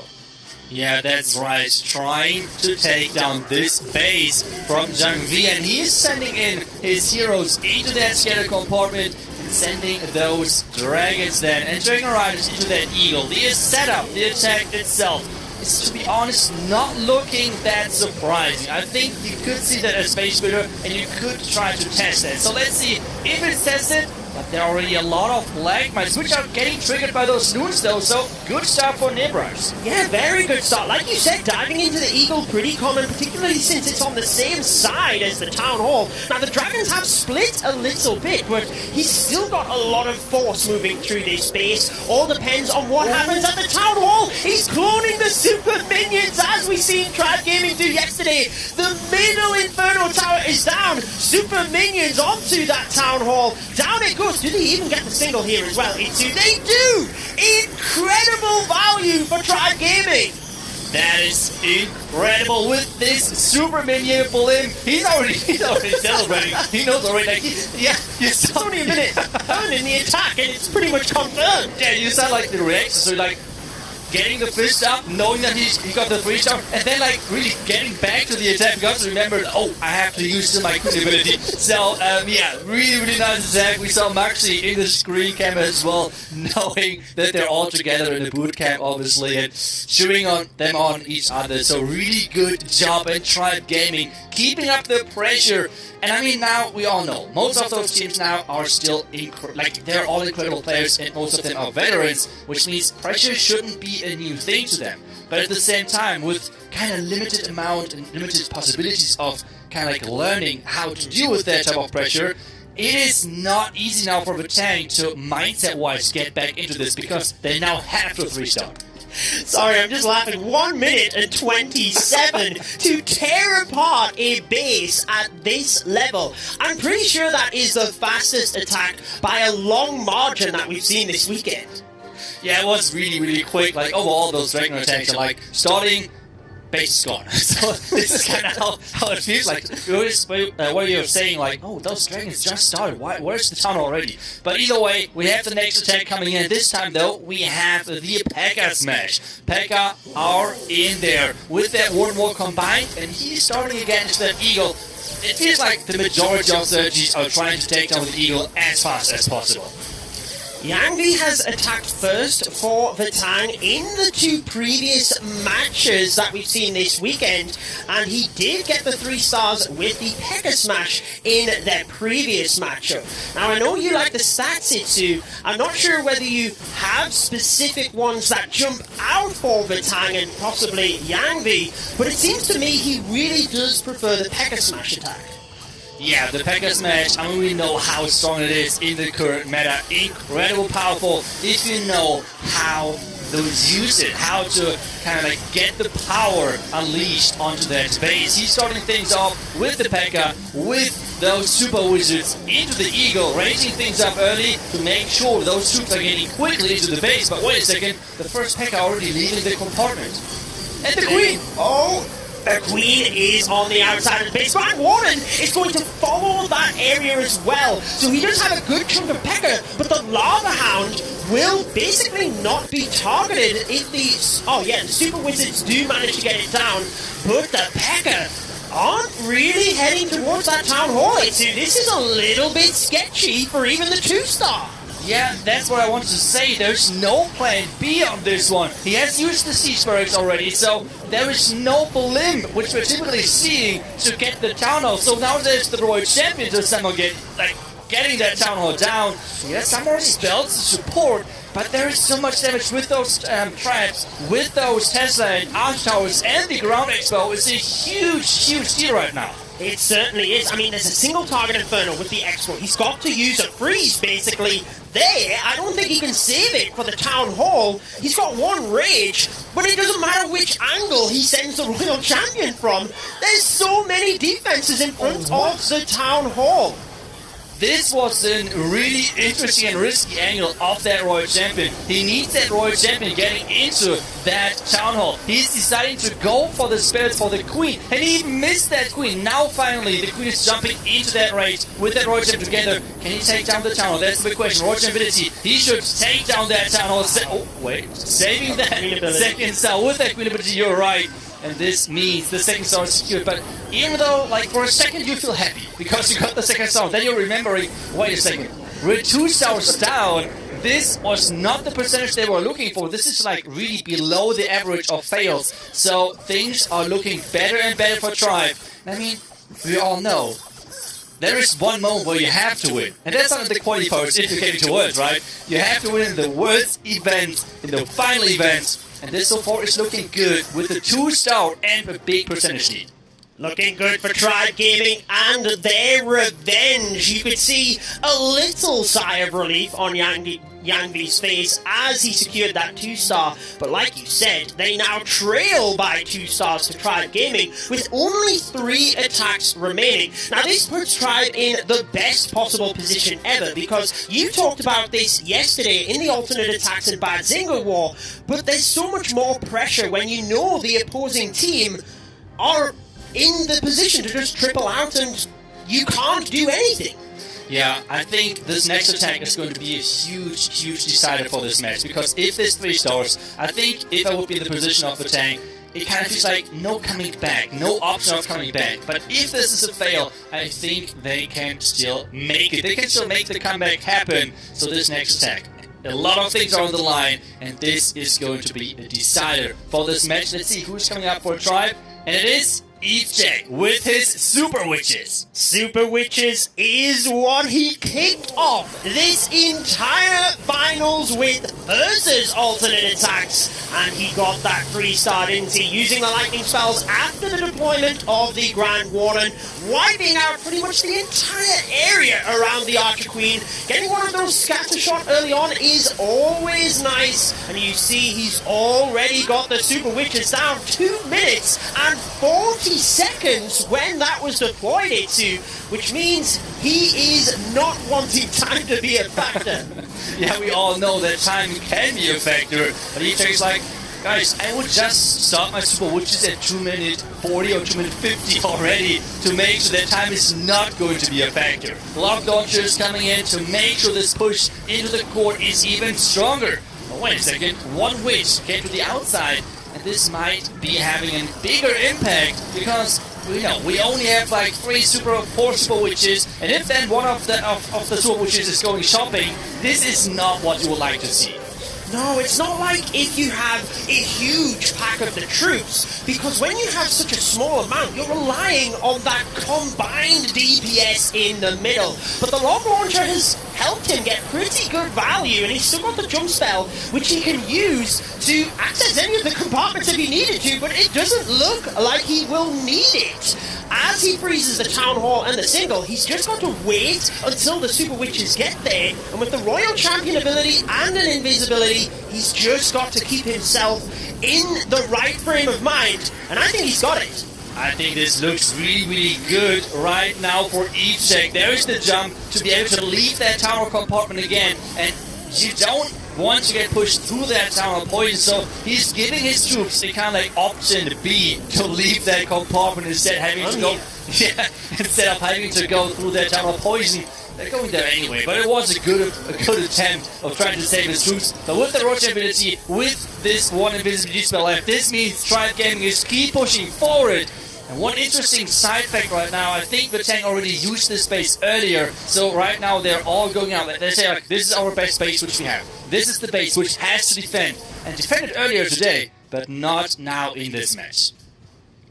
Yeah, that's right. Trying to take down this base from Zhang Vi, and he is sending in his heroes into that scatter compartment, sending those dragons then and Dragon Riders into that eagle. The setup, the attack itself is, to be honest, not looking that surprising. I think you could see that as base builder and you could try to test that. So let's see if it's tested. But there are already a lot of lag mines which are getting triggered by those loons though, so good start for Nebrax. Yeah, very good start. Like you said, diving into the Eagle, pretty common, particularly since it's on the same side as the Town Hall. Now, the Dragons have split a little bit, but he's still got a lot of force moving through this base. All depends on what happens at the Town Hall. He's cloning the Super Minions, as we seen Tribe Gaming do yesterday. The middle Inferno Tower is down. Super Minions onto that Town Hall. Down it goes. Do they even get the single here as well? They do! Incredible value for Tribe Gaming! That is incredible with this Super Minion for him. He's already celebrating. He knows already. Like, It's only a minute done in the attack and it's pretty much confirmed. Yeah, you sound like the reaction. So like getting the fist up, knowing that he got the 3-star, and then like really getting back to the attack because remember, oh, I have to use my quick ability. So yeah, really nice attack. We saw Maxi in the screen cam as well, knowing that they're all together in the boot camp, obviously, and cheering on them on each other. So really good job, and Tribe Gaming keeping up the pressure. And I mean, now we all know most of those teams now are still they're all incredible players, and most of them are veterans, which means pressure shouldn't be a new thing to them. But at the same time, with kind of limited amount and limited possibilities of kind of like learning how to deal with that type of pressure, it is not easy now for the tank to mindset-wise get back into this because they now have to 3-star. Sorry, I'm just laughing. 1 minute and 27 to tear apart a base at this level. I'm pretty sure that is the fastest attack by a long margin that we've seen this weekend. Yeah, it was really quick. Like overall, those Dragon attacks are like starting, base is gone. So this is kind of how it feels like. What you're saying, like, oh, those dragons just started. Where's the town already? But either way, we have the next attack coming in. This time, though, we have the P.E.K.K.A. smash. P.E.K.K.A. are in there with that Warden War combined, and he's starting again to that Eagle. It feels like the majority of strategies are trying to take down the Eagle as fast as possible. Yangvi has attacked first for the Tang in the 2 previous matches that we've seen this weekend, and he did get the 3-stars with the P.E.K.K.A. smash in their previous matchup. Now, I know you like the stats, Itsu. I'm not sure whether you have specific ones that jump out for the Tang and possibly Yangvi, but it seems to me he really does prefer the P.E.K.K.A. smash attack. Yeah, the P.E.K.K.A. smash, I mean, we know how strong it is in the current meta. Incredible powerful if you know how to use it, how to kind of like get the power unleashed onto that base. He's starting things off with the P.E.K.K.A., with those super wizards into the Eagle, raising things up early to make sure those troops are getting quickly into the base. But wait a second, the first P.E.K.K.A. already leaving the compartment. And the Queen! Oh! The Queen is on the outside of the base. Grand Warden is going to follow that area as well. So he does have a good chunk of Pekka, but the Lava Hound will basically not be targeted if the Super Wizards do manage to get it down, but the Pekka aren't really heading towards that Town Hall. This is a little bit sketchy for even the 2-star. Yeah, that's what I wanted to say. There's no plan B on this one. He has used the Siege Barracks already, so there is no limb, which we're typically seeing, to get the Town Hall. So now there's the Royal Champion to somehow getting that Town Hall down. He has some more spells to support, but there is so much damage with those traps, with those Tesla and Arch Towers, and the Ground Expo. It's a huge deal right now. It certainly is. I mean, there's a single target Inferno with the Expo. He's got to use a freeze, basically. There, I don't think he can save it for the Town Hall. He's got one Rage, but it doesn't matter which angle he sends the Royal Champion from. There's so many defenses in front of the Town Hall. This was a really interesting and risky angle of that Royal Champion. He needs that Royal Champion getting into that Town Hall. He's deciding to go for the spells for the Queen, and he missed that Queen. Now finally, the Queen is jumping into that race with that Royal Champion together. Can he take down the Town Hall? That's the big question. Royal Champion ability. He should take down that Town Hall. Saving that second star with that Queen ability. You're right. And this means the second star is secured. But even though, for a second you feel happy because you got the second star, then you're remembering, wait a second, we're 2 stars down. This was not the percentage they were looking for. This is really below the average of fails. So things are looking better and better for Tribe. I mean, we all know there is one moment where you have to win. And that's not in the qualifiers if you get into Worlds, right? You have to win in the Worlds event, in the final event. And this so far is looking good with the 2-star and a big percentage lead. Looking good for Tribe Gaming and their revenge. You could see a little sigh of relief on Yangvi's face as he secured that 2-star. But like you said, they now trail by 2 stars to Tribe Gaming with only 3 attacks remaining. Now this puts Tribe in the best possible position ever, because you talked about this yesterday in the alternate attacks and Bad Zingo War, but there's so much more pressure when you know the opposing team are in the position to just triple out and you can't do anything. Yeah, I think this next attack is going to be a huge decider for this match, because if there's 3 stars, I think if I would be in the position of the tank, it kind of feels like no coming back, no option of coming back. But if this is a fail, I think they can still make it. They can still make the comeback happen. So this next attack, a lot of things are on the line, and this is going to be a decider for this match. Let's see who's coming up for a Tribe, and it is EveJack with his Super Witches. Super Witches is what he kicked off this entire finals with versus alternate attacks, and he got that 3-star, didn't he? Using the lightning spells after the deployment of the Grand Warden, wiping out pretty much the entire area around the Archer Queen. Getting one of those scatter shot early on is always nice, and you see he's already got the Super Witches down. 2 minutes and 40 seconds when that was deployed into, which means he is not wanting time to be a factor. Yeah, we all know that time can be a factor, but EveJack's like, guys, I would just start my Super Witches at 2 minute 40 or 2 minute 50 already to make sure that time is not going to be a factor. A lot of launchers coming in to make sure this push into the court is even stronger. Oh, wait a second, 1 witch came to the outside, and this might be having a bigger impact, because we only have 4 Super Witches, and if then one of the Super Witches is going shopping, this is not what you would like to see. No, it's not like if you have a huge pack of the troops, because when you have such a small amount, you're relying on that combined DPS in the middle. But the Log Launcher has helped him get pretty good value, and he's still got the jump spell, which he can use to access any of the compartments if he needed to, but it doesn't look like he will need it. As he freezes the Town Hall and the single, he's just got to wait until the Super Witches get there, and with the Royal Champion ability and an invisibility, he's just got to keep himself in the right frame of mind, and I think he's got it. I think this looks really good right now for EveJack. There is the jump to be able to leave that tower compartment again, and you don't want to get pushed through that tower of poison, so he's giving his troops a kind of like option B to leave that compartment instead instead of having to go through that tower of poison. They're going there anyway, but it was a good attempt of trying to save his troops. But with the Roach ability, with this one invisibility spell left, this means Tribe Gaming is keep pushing forward. And one interesting side fact right now, I think the tank already used this base earlier, so right now they're all going out. They say, like, this is our best base which we have. This is the base which has to defend. And defended earlier today, but not now in this match.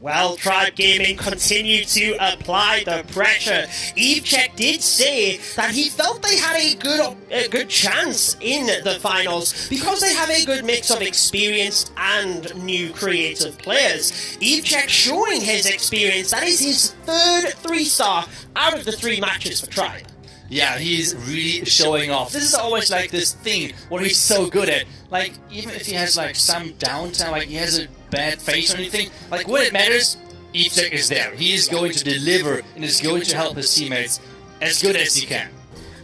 Well, Tribe Gaming continued to apply the pressure. Evechek did say that he felt they had a good chance in the finals because they have a good mix of experienced and new creative players. Evechek showing his experience. That is his third 3-star out of the 3 matches for Tribe. Yeah, he's really showing off. This is always like this thing what he's so good at. Like, even if he has like some downtime, like he has a bad face or anything, like when it matters, Evechek is there. He is going to deliver and is going to help his teammates as good as he can.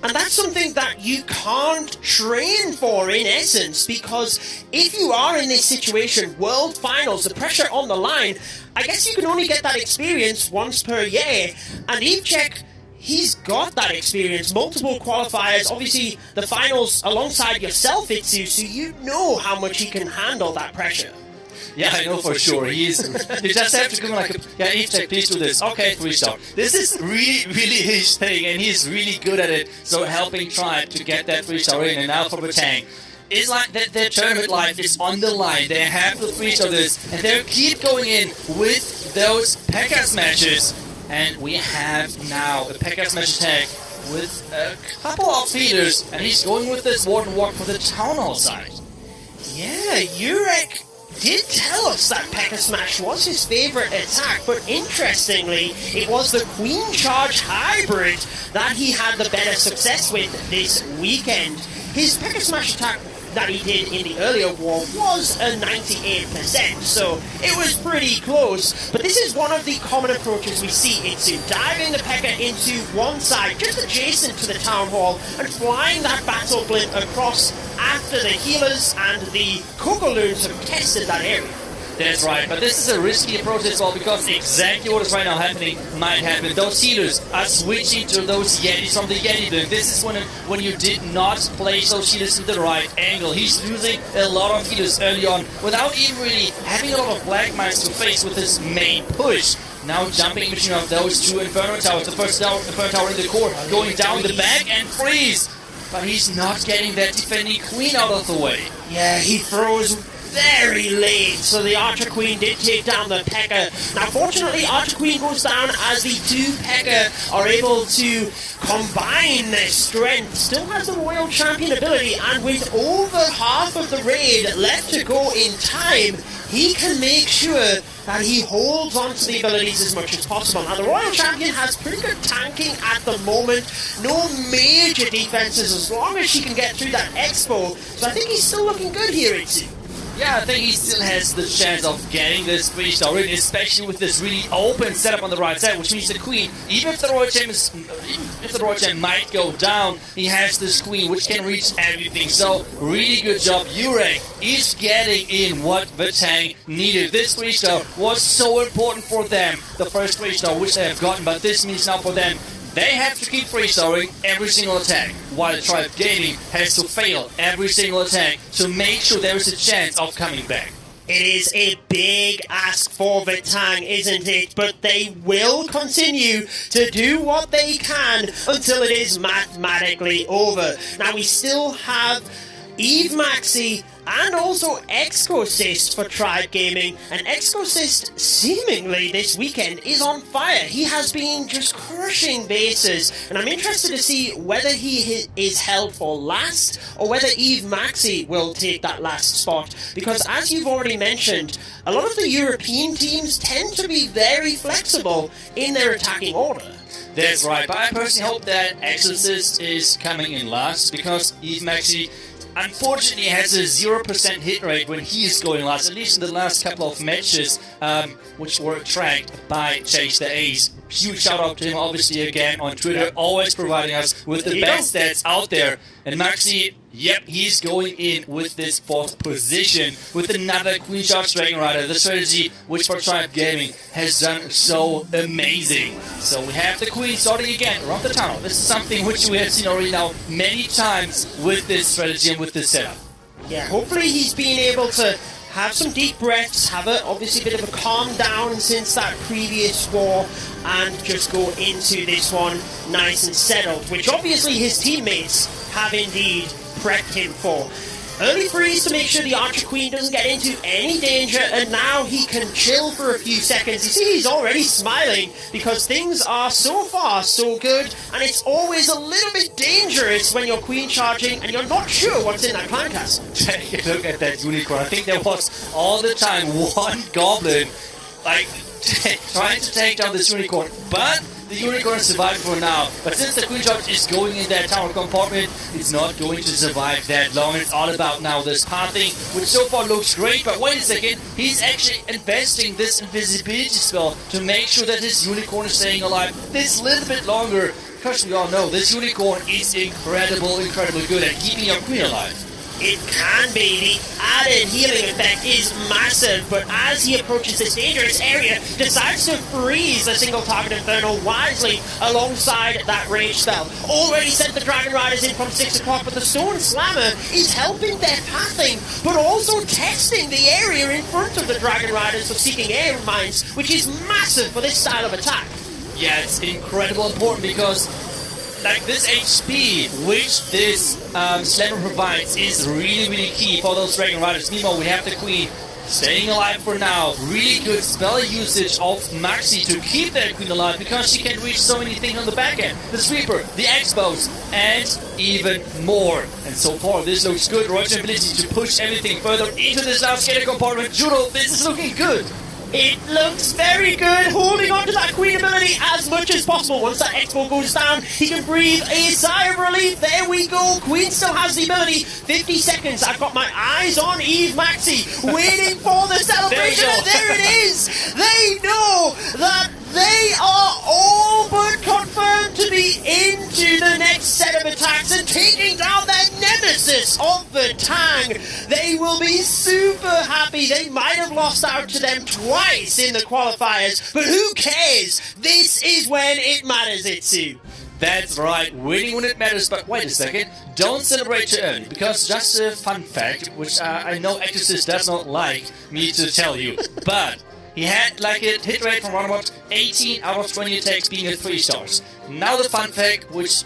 And that's something that you can't train for in essence, because if you are in this situation, World Finals, the pressure on the line, I guess you can only get that experience once per year. And Evechek, he's got that experience, multiple qualifiers, obviously the finals alongside yourself, Itsu, so you know how much he can handle that pressure. Yeah, I know for sure. You just have to come like, Evechek, please do this. Okay, 3-star. This is really, really his thing, and he's really good at it. So helping Tribe to get that 3-star in, and now for the tank. It's like their tournament life is on the line. They have to 3-star this, and they keep going in with those Pekas matches. And we have now a Pekas match attack with a couple of feeders, and he's going with this Warden Walk for the Town Hall side. Yeah, Urek did tell us that P.E.K.K.A. Smash was his favourite attack, but interestingly, it was the Queen Charge Hybrid that he had the better success with this weekend. His P.E.K.K.A. Smash attack that he did in the earlier war was a 98%, so it was pretty close. But this is one of the common approaches we see into diving the P.E.K.K.A. into one side, just adjacent to the Town Hall, and flying that Battle Blimp across after the healers and the Kokoloons have tested that area. That's right, but this is a risky approach as well, because exactly what is right now happening might happen. Those healers are switching to those Yetis from the Yeti build. This is when you did not place those healers in the right angle. He's losing a lot of healers early on without even really having a lot of Black Mines to face with his main push. Now jumping between of those 2 Inferno Towers. The first Inferno Tower in the core going down the back and freeze. But he's not getting that defending Queen out of the way. Yeah, he froze very late, so the Archer Queen did take down the P.E.K.K.A. Now, fortunately, Archer Queen goes down as the 2 P.E.K.K.A. are able to combine their strength. Still has the Royal Champion ability, and with over half of the raid left to go in time, he can make sure that he holds on to the abilities as much as possible. Now, the Royal Champion has pretty good tanking at the moment. No major defenses as long as she can get through that Expo. So I think he's still looking good here, Itzy. Yeah, I think he still has the chance of getting this 3-star in, especially with this really open setup on the right side, which means the Queen, even if the Royal Champ might go down, he has this Queen which can reach everything. So, really good job. Urek is getting in what the tank needed. This 3-star was so important for them, the first 3-star which they have gotten, but this means now for them, they have to keep 3-starring every single attack, while Tribe Gaming has to fail every single attack to make sure there is a chance of coming back. It is a big ask for the Tang, isn't it? But they will continue to do what they can until it is mathematically over. Now, we still have Eve Maxi and also Exosist for Tribe Gaming, and Exosist seemingly this weekend is on fire. He has been just crushing bases, and I'm interested to see whether he is held for last or whether Eve Maxi will take that last spot, because as you've already mentioned, a lot of the European teams tend to be very flexible in their attacking order. That's right, but I personally hope that Exorcist is coming in last, because Eve Maxi unfortunately has a 0% hit rate when he is going last, at least in the last couple of matches, which were tracked by Chase the Ace. Huge shout out to him, obviously, again on Twitter, always providing us with the best stats out there. And Maxi, Yep, he's going in with this 4th position with another Queen Charge Dragon Rider, the strategy which for Tribe Gaming has done so amazing. So we have the Queen starting again around the tunnel. This is something which we have seen already now many times with this strategy and with this setup. Yeah, hopefully he's been able to have some deep breaths, have obviously a bit of a calm down since that previous war, and just go into this one nice and settled, which obviously his teammates have indeed prepped him for. Early freeze to make sure the Archer Queen doesn't get into any danger, and now he can chill for a few seconds. You see, he's already smiling because things are so far so good, and it's always a little bit dangerous when you're Queen charging and you're not sure what's in that clan castle. Take a look at that unicorn. I think there was all the time one goblin like trying to take down this unicorn, but the unicorn survived for now. But since the Queen Charge is going in that tower compartment, it's not going to survive that long. It's all about now this pathing, which so far looks great. But wait a second, he's actually investing this invisibility spell to make sure that his unicorn is staying alive this little bit longer. Because we all know this unicorn is incredibly good at keeping your queen alive. It can be. The added healing effect is massive, but as he approaches this dangerous area, decides to freeze the single target Inferno wisely alongside that rage spell. Already sent the Dragon Riders in from 6 o'clock, but the Stone Slammer is helping their pathing, but also testing the area in front of the Dragon Riders for seeking air mines, which is massive for this style of attack. Yeah, it's incredibly important because like this HP which this Slammer provides is really key for those Dragon Riders. Meanwhile, we have the Queen staying alive for now. Really good spell usage of Maxi to keep that Queen alive because she can reach so many things on the back end. The Sweeper, the X-Bows, and even more. And so far this looks good. Roy's ability to push everything further into this last skater compartment. Judo, this is looking good. It looks very good, holding on to that Queen ability as much as possible. Once that Expo goes down, he can breathe a sigh of relief. There we go. Queen still has the ability. 50 seconds. I've got my eyes on Eve Maxi, waiting for the celebration, and there it is. They know that they are all but confirmed to be into the next set of attacks and taking down their nemesis of the Tang. They will be super happy. They might have lost out to them twice in the qualifiers, but who cares? This is when it matters, Itsu. That's right, winning when it matters, but wait a second, don't celebrate too early, because just a fun fact, which I know Exorcist does not like me to tell you, but he had like a hit rate from around about 18 out of 20 attacks being at 3 stars. Now the fun fact which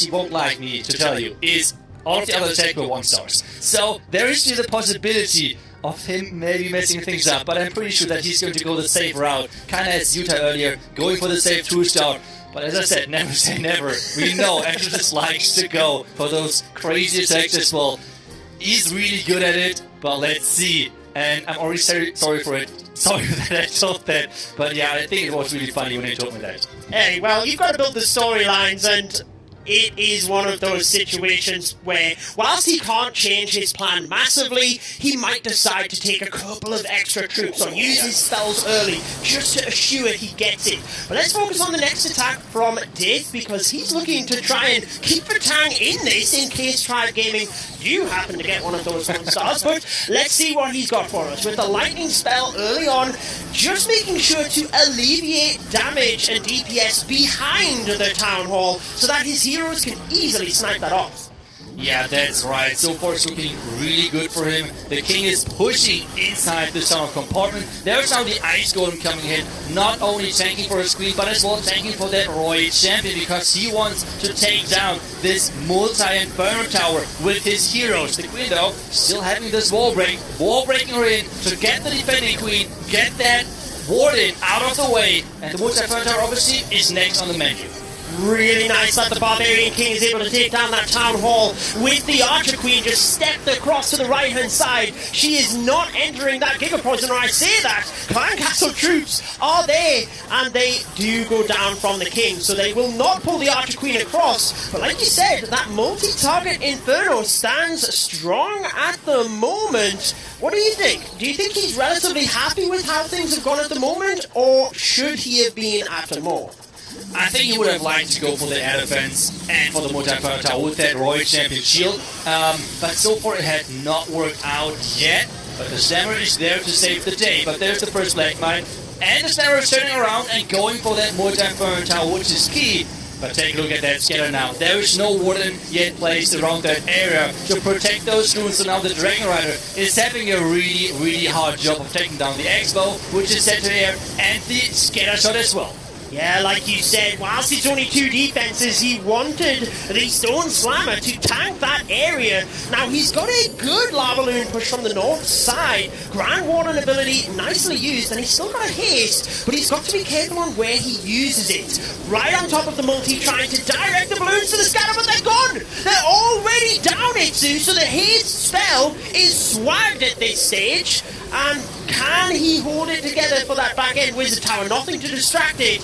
he won't like me to tell you is all of the other attacks were 1 stars. So there is still the possibility of him maybe messing things up, but I'm pretty sure that he's going to go the safe route, kinda as Yuta earlier, going for the safe 2-star. But as I said, never say never. We know Exorcist likes to go for those crazy attacks as well. He's really good at it, but let's see. And I'm already sorry for it. Sorry that I told that. But yeah, I think it was really funny when he told me that. Hey, well, you've got to build the storylines, and it is one of those situations where, whilst he can't change his plan massively, he might decide to take a couple of extra troops or use his spells early just to assure he gets it. But let's focus on the next attack from Dith, because he's looking to try and keep the Tang in this in case Tribe Gaming do happen to get one of those 1 stars. But let's see what he's got for us. With the lightning spell early on, just making sure to alleviate damage and DPS behind the Town Hall so that his heroes can easily snipe that off. Yeah, that's right. So far it's looking really good for him. The king is pushing inside the tunnel compartment. There's now the Ice Golem coming in, not only tanking for his queen, but as well tanking for that Roy champion, because he wants to take down this multi-inferno tower with his heroes. The queen, though, still having this wall breaking her in to get the defending queen, get that warden out of the way, and the multi-inferno tower obviously is next on the menu. Really nice that the Barbarian King is able to take down that Town Hall with the Archer Queen just stepped across to the right-hand side. She is not entering that Giga Poison, or I say that. Clan Castle troops are there, and they do go down from the King, so they will not pull the Archer Queen across. But like you said, that multi-target Inferno stands strong at the moment. What do you think? Do you think he's relatively happy with how things have gone at the moment, or should he have been after more? I think he would have liked to go for the air defense and for the multi-inferno tower with that Royal Champion shield. But so far it had not worked out yet. But the Stammer is there to save the day. But there's the first Black Mine. And the Stammer is turning around and going for that multi-inferno tower, which is key. But take a look at that scatter now. There is no warden yet placed around that area to protect those runes. So now the Dragon Rider is having a really, really hard job of taking down the X-Bow, which is set to air, and the scatter shot as well. Yeah, like you said, whilst it's only 2 defenses, he wanted the Stone Slammer to tank that area. Now, he's got a good Lava Loon push from the north side. Grand Warden ability, nicely used, and he's still got a haste, but he's got to be careful on where he uses it. Right on top of the multi, trying to direct the balloons to the scatter, but they're gone! They're already down, Itsu, so the haste spell is swagged at this stage. And can he hold it together for that back-end Wizard Tower? Nothing to distract it.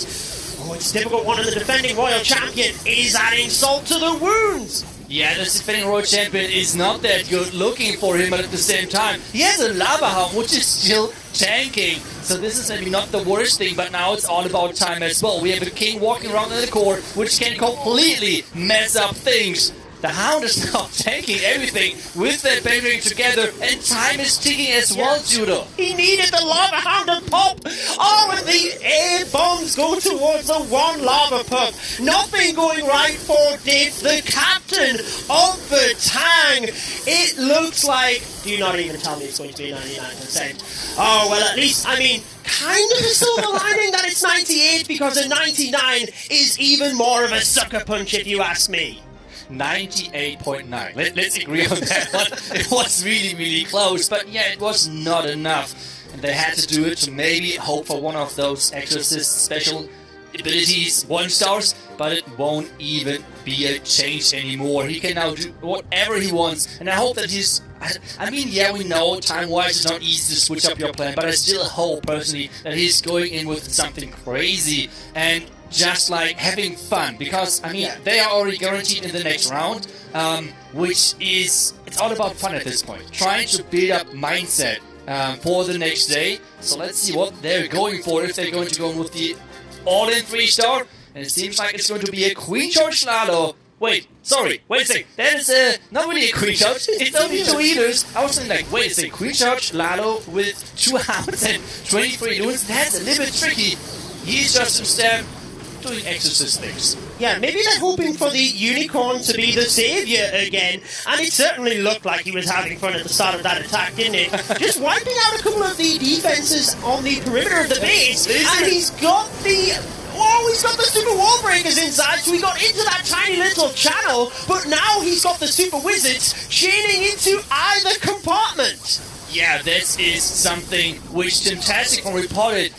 Oh, it's a difficult one, and the defending Royal Champion is adding salt to the wounds. Yeah, the defending Royal Champion is not that good looking for him, but at the same time, he has a Lava Hound, which is still tanking. So this is maybe not the worst thing, but now it's all about time as well. We have a King walking around in the core, which can completely mess up things. The Hound is now taking everything with that Bane together, and time is ticking as well, Judo. He needed the Lava Hound to pop. Oh, and the air bombs go towards the one Lava Pup. Nothing going right for Diff, the captain of the Tang. It looks like... Do not even tell me it's going to be 99%. Oh, well, at least, I mean... kind of a silver lining that it's 98, because a 99 is even more of a sucker punch, if you ask me. 98.9. Let's agree on that one. It was really, really close, but yeah, it was not enough. And they had to do it to maybe hope for one of those Exorcist special abilities, 1-stars, but it won't even be a change anymore. He can now do whatever he wants, and I hope that he's... I mean, yeah, we know time-wise it's not easy to switch up your plan, but I still hope, personally, that he's going in with something crazy and just like having fun, because I mean they are already guaranteed in the next round, which is, it's all about fun at this point, trying to build up mindset for the next day. So let's see what they're going for, if they're going to go with the all-in 3-star, and it seems like it's going to be a Queen Charge Lalo. Wait a second, that is not really a Queen Charge, it's only 2 healers. I was thinking like, wait a second, Queen Charge Lalo with 2 hounds and 23 loons, that's a little bit tricky. He's just instead doing Exorcist things. Yeah, maybe they're hoping for the Unicorn to be the saviour again, and it certainly looked like he was having fun at the start of that attack, didn't it? Just wiping out a couple of the defenses on the perimeter of the base, and he's got the... Oh, he's got the Super Wall Breakers inside, so he got into that tiny little channel, but now he's got the Super Wizards chaining into either compartment. Yeah, this is something which Fantastic reported.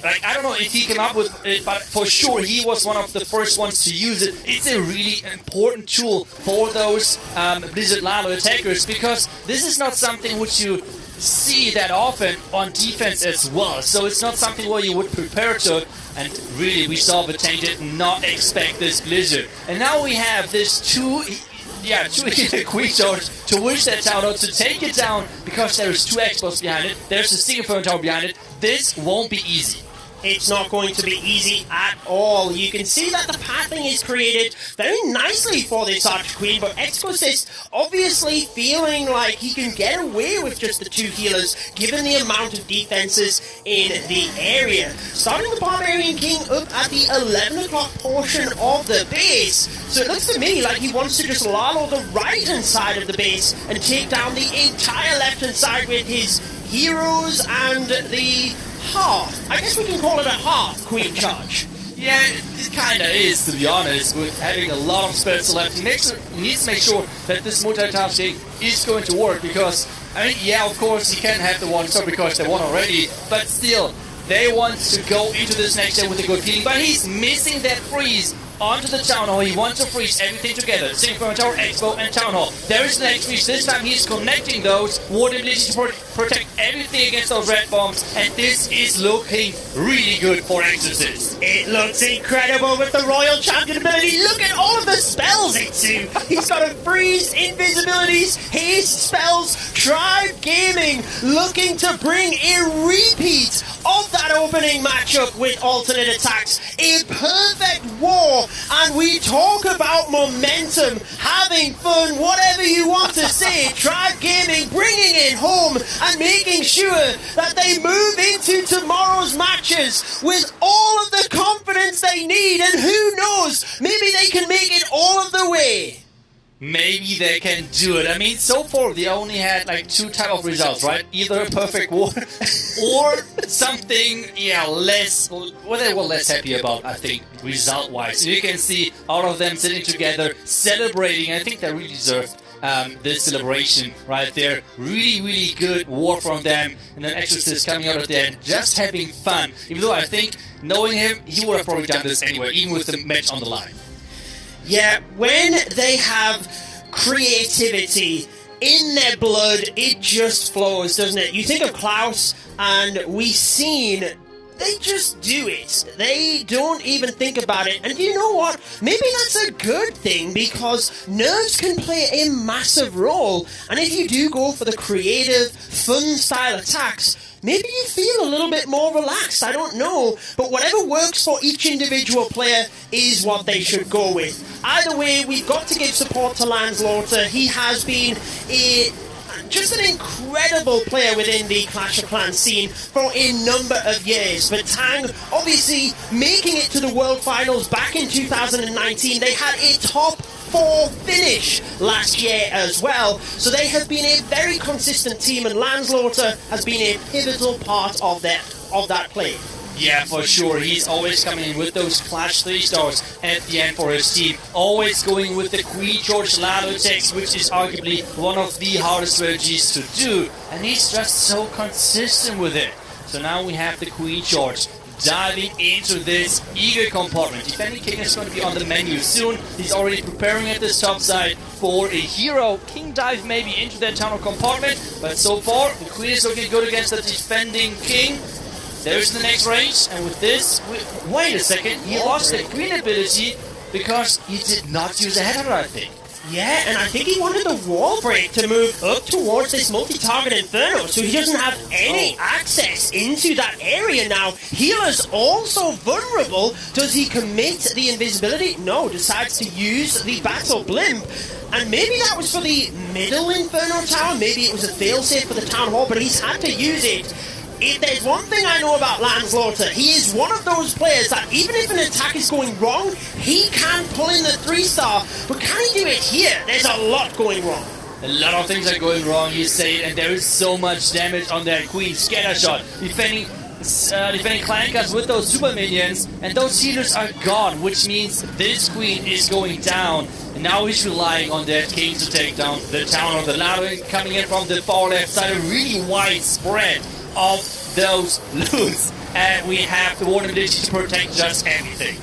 Like, I don't know if he came up with it, but for sure he was one of the first ones to use it. It's a really important tool for those Blizzard Lalo attackers, because this is not something which you see that often on defense as well. So it's not something where you would prepare to, and really we saw the tank did not expect this Blizzard. And now we have this two Queen Charge to wish that tower out, to take it down, because there's 2 X-Bows behind it, there's a single Inferno Tower behind it. This won't be easy. It's not going to be easy at all. You can see that the pathing is created very nicely for this Archqueen, but Exorcist obviously feeling like he can get away with just the 2 healers, given the amount of defenses in the area. Starting the Barbarian King up at the 11 o'clock portion of the base, so it looks to me like he wants to just lalo the right-hand side of the base and take down the entire left-hand side with his heroes and the... half. I guess we can call it a half Queen Charge. Yeah, it kind of is, to be honest, with having a lot of spells left. He needs to make sure that this multitasking is going to work, because, I mean, yeah, of course, he can have the 1-star because they won already, but still, they want to go into this next day with a good feeling, but he's missing that freeze onto the Town Hall. He wants to freeze everything together. Single Tower, Expo, and Town Hall. There is the next freeze. This time he's connecting those. Ward ability to protect everything against those red bombs. And this is looking really good for Exorcist. It looks incredible with the Royal Champion ability. Look at all of the spells, Itsu. He's got a freeze, invisibilities, haste spells, Tribe Gaming looking to bring a repeat of that opening matchup with alternate attacks. A perfect war, and we talk about momentum, having fun, whatever you want to say. Tribe Gaming bringing it home and making sure that they move into tomorrow's matches with all of the confidence they need, and who knows, maybe they can make it all of the way. Maybe they can do it. I mean, so far they only had like 2 type of results, right? Either a perfect war or something, less, what they were less happy about, I think, result-wise. You can see all of them sitting together, celebrating. I think they really deserved this celebration right there. Really, really good war from them. And then Exorcist coming out of there and just having fun. Even though I think, knowing him, he would have probably done this anyway, even with the match on the line. Yeah, when they have creativity in their blood, it just flows, doesn't it? You think of Klaus, and we've seen they just do it. They don't even think about it. And you know what? Maybe that's a good thing, because nerves can play a massive role. And if you do go for the creative, fun-style attacks, maybe you feel a little bit more relaxed. I don't know. But whatever works for each individual player is what they should go with. Either way, we've got to give support to Landslaughter. He has been just an incredible player within the Clash of Clans scene for a number of years. But Tang, obviously, making it to the World Finals back in 2019, they had a top 4 finish last year as well. So they have been a very consistent team, and Landslaughter has been a pivotal part of that play. Yeah, for sure. He's always coming in with those Clash 3 stars at the end for his team. Always going with the Queen George Lado attacks, which is arguably one of the hardest strategies to do. And he's just so consistent with it. So now we have the Queen George diving into this Eagle compartment. Defending King is going to be on the menu soon. He's already preparing at this top side for a hero King dive maybe into that tunnel compartment. But so far, the Queen is looking good against the defending King. There's the next range, and with this, wait a second, he lost the Queen ability because he did not use a header, I think. Yeah, and I think he wanted the wall break to move up towards this multi-target Inferno, so he doesn't have any access into that area now. Healer's also vulnerable. Does he commit the invisibility? No, decides to use the Battle Blimp. And maybe that was for the middle Inferno Tower, maybe it was a failsafe for the Town Hall, but he's had to use it. If there's one thing I know about Landslaughter, he is one of those players that even if an attack is going wrong, he can pull in the 3-star. But can he do it here? There's a lot going wrong. A lot of things are going wrong, he's saying, and there is so much damage on that Queen. Scatter shot, defending Clankers with those super minions, and those healers are gone, which means this Queen is going down. And now he's relying on that King to take down the town of the Lado, coming in from the far left side, a really wide spread of those loots, and we have the warning ability to protect just anything.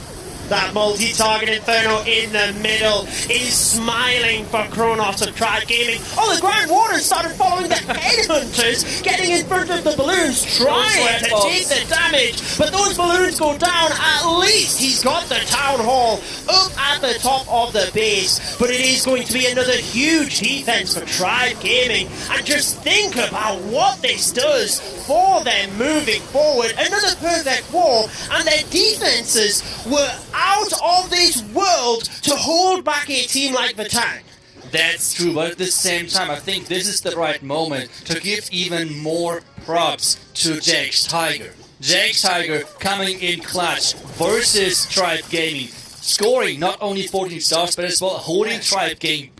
That multi-target Inferno in the middle is smiling for Kronos of Tribe Gaming. Oh, the Grand Warden started following the Headhunters, getting in front of the balloons, trying to take the damage. But those balloons go down. At least he's got the Town Hall up at the top of the base. But it is going to be another huge defense for Tribe Gaming. And just think about what this does for them moving forward. Another perfect war, and their defenses were out of this world to hold back a team like the Tang. That's true, but at the same time, I think this is the right moment to give even more props to Jax Tiger. Jax Tiger coming in clutch versus Tribe Gaming, scoring not only 14 stars, but as well holding Tribe Gaming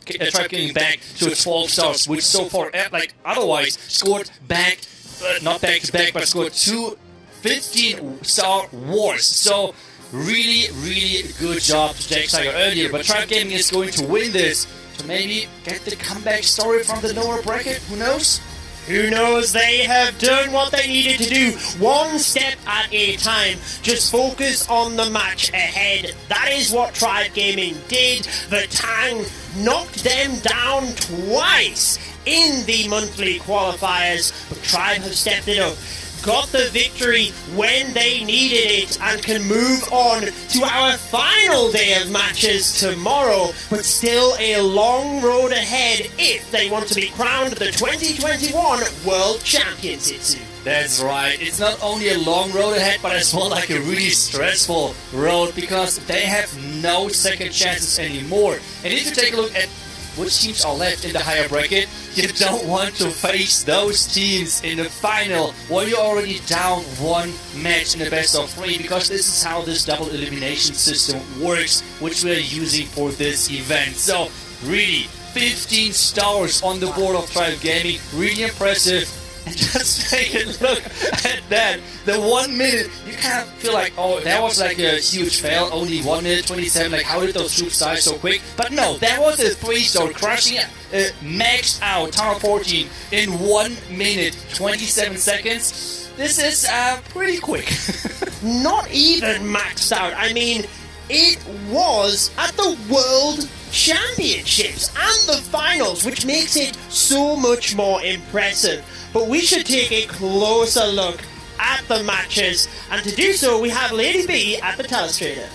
back to 12 stars, which so far, otherwise, scored back, not back to back, but scored 2 15-star wars. So, really, really good job to Jax Tiger earlier, but Tribe Gaming is going to win this to maybe get the comeback story from the lower bracket. Who knows? Who knows? They have done what they needed to do, one step at a time. Just focus on the match ahead. That is what Tribe Gaming did. The Tang knocked them down twice in the monthly qualifiers, but Tribe have stepped it up. got the victory when they needed it and can move on to our final day of matches tomorrow, but still a long road ahead if they want to be crowned the 2021 World Champions, Itsu. That's right. It's not only a long road ahead, but as well like a really stressful road because they have no second chances anymore. And if you take a look at which teams are left in the higher bracket, you don't want to face those teams in the final while you're already down one match in the best of 3, because this is how this double elimination system works, which we're using for this event. So really, 15 stars on the board of Tribe Gaming, really impressive. And just take a look at that. The 1 minute, you kind of feel like, oh, that was like a huge fail. Only 1 minute 27. Like, how did those troops die so quick? But no, that was a 3-star, crushing maxed out Tower 14 in 1 minute 27 seconds. This is pretty quick. Not even maxed out. I mean, it was at the World Championships and the finals, which makes it so much more impressive. But we should take a closer look at the matches, and to do so we have Lady B at the telestrator.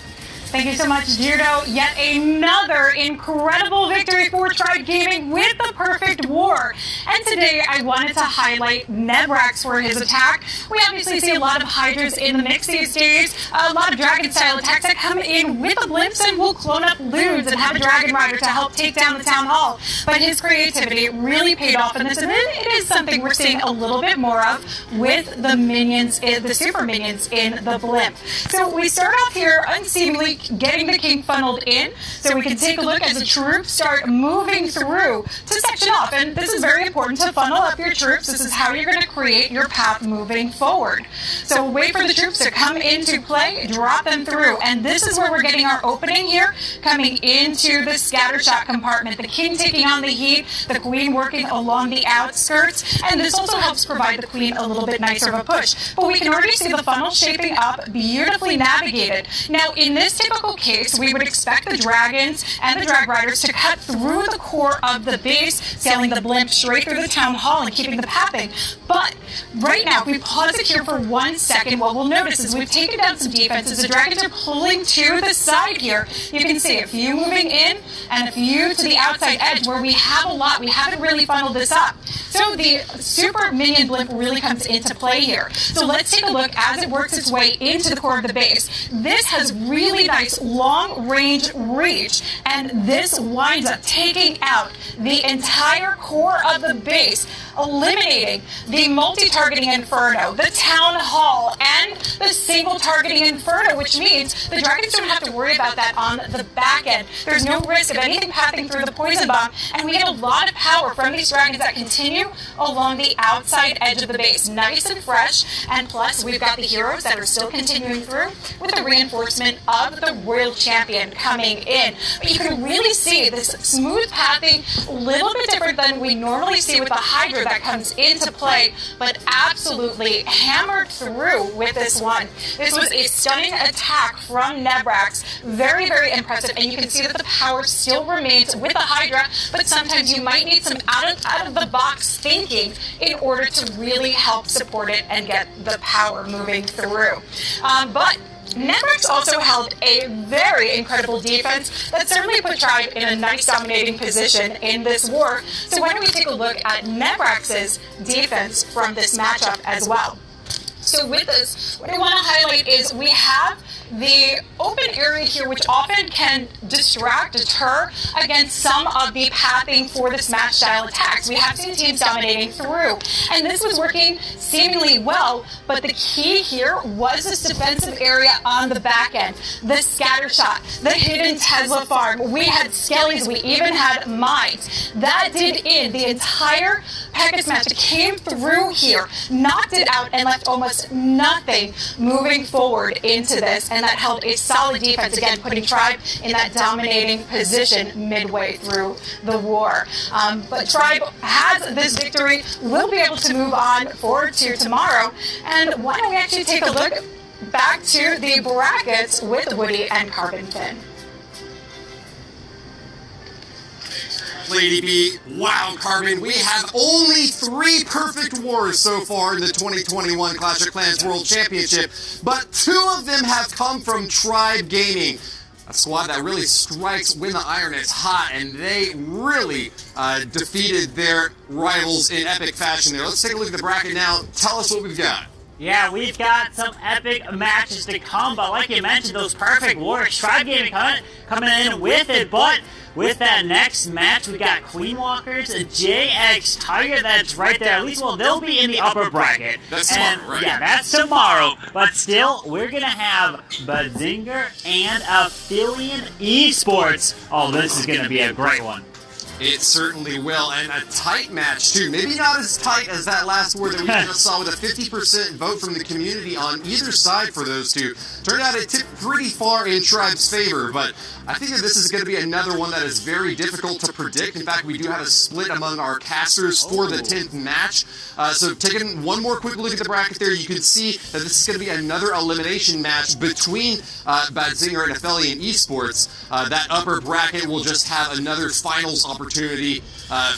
Thank you so much, Judo. Yet another incredible victory for Tribe Gaming with the perfect war. And today I wanted to highlight Nebrax for his attack. We obviously see a lot of Hydras in the mix these days, a lot of Dragon-style attacks that come in with the blimps and will clone up Loods and have a Dragon Rider to help take down the Town Hall. But his creativity really paid off in this, and it is something we're seeing a little bit more of with the minions, the super minions in the blimp. So we start off here unseemingly getting the king funneled in, so we can take a look as the troops start moving through to section off. And this is very important to funnel up your troops. This is how you're going to create your path moving forward. So we'll wait for the troops to come into play, drop them through, and this is where we're getting our opening here, coming into the scattershot compartment. The king taking on the heat, the queen working along the outskirts, and this also helps provide the queen a little bit nicer of a push. But we can already see the funnel shaping up, beautifully navigated. Now, in this typical case, we would expect the dragons and the drag riders to cut through the core of the base, sailing the blimp straight through the town hall and keeping the pathing. But right now, if we pause it here for 1 second, what we'll notice is we've taken down some defenses. The dragons are pulling to the side here. You can see a few moving in and a few to the outside edge where we have a lot. We haven't really funneled this up. So the super minion blimp really comes into play here. So let's take a look as it works its way into the core of the base. This has really nice long-range reach, and this winds up taking out the entire core of the base, eliminating the multi-targeting Inferno, the Town Hall, and the single-targeting Inferno, which means the dragons don't have to worry about that on the back end. There's no risk of anything passing through the poison bomb, and we get a lot of power from these dragons that continue along the outside edge of the base. Nice and fresh, and plus we've got the heroes that are still continuing through with the reinforcement of the Royal Champion coming in. But you can really see this smooth pathing, a little bit different than we normally see with the Hydra that comes into play, but absolutely hammered through with this one. This was a stunning attack from Nebrax. Very, very impressive, and you can see that the power still remains with the Hydra, but sometimes you might need some out-of-the-box thinking in order to really help support it and get the power moving through. But Nebrax also held a very incredible defense that certainly put Tribe in a nice dominating position in this war. So why don't we take a look at Nebrax's defense from this matchup as well. So with this, what I want to highlight is we have the open area here, which often can distract, deter against some of the pathing for the smash style attacks. We have seen teams dominating through, and this was working seemingly well, but the key here was this defensive area on the back end. The scatter shot, the hidden Tesla farm, we had skellies, we even had mines. That did in the entire Pegasus match. It came through here, knocked it out, and left almost nothing moving forward into this, and that held a solid defense, again putting Tribe in that dominating position midway through the war. But Tribe has this victory, will be able to move on forward to tomorrow, and why don't we actually take a look back to the brackets with Woody and Carbon Finn. Lady B. Wow, Carbon, we have only 3 perfect wars so far in the 2021 Clash of Clans World Championship, but 2 of them have come from Tribe Gaming. A squad that really strikes when the iron is hot, and they really defeated their rivals in epic fashion there. Let's take a look at the bracket now. Tell us what we've got. Yeah, we've got some epic matches to come, but like you mentioned, those perfect wars, Tribe Gaming coming in with it, but with that next match, we got Queen Walkers and JX Tiger, that's right there. At least, well, they'll be in the upper bracket. That's tomorrow, right? Yeah, that's tomorrow. But still, we're going to have Badzinger and Affiliate Esports. Oh, this is going to be a great one. It certainly will, and a tight match, too. Maybe not as tight as that last war that we just saw with a 50% vote from the community on either side for those two. Turned out it tipped pretty far in Tribe's favor, but I think that this is going to be another one that is very difficult to predict. In fact, we do have a split among our casters for the 10th match. So taking one more quick look at the bracket there, you can see that this is going to be another elimination match between Badzinger and Affiliate Esports. That upper bracket will just have another finals opportunity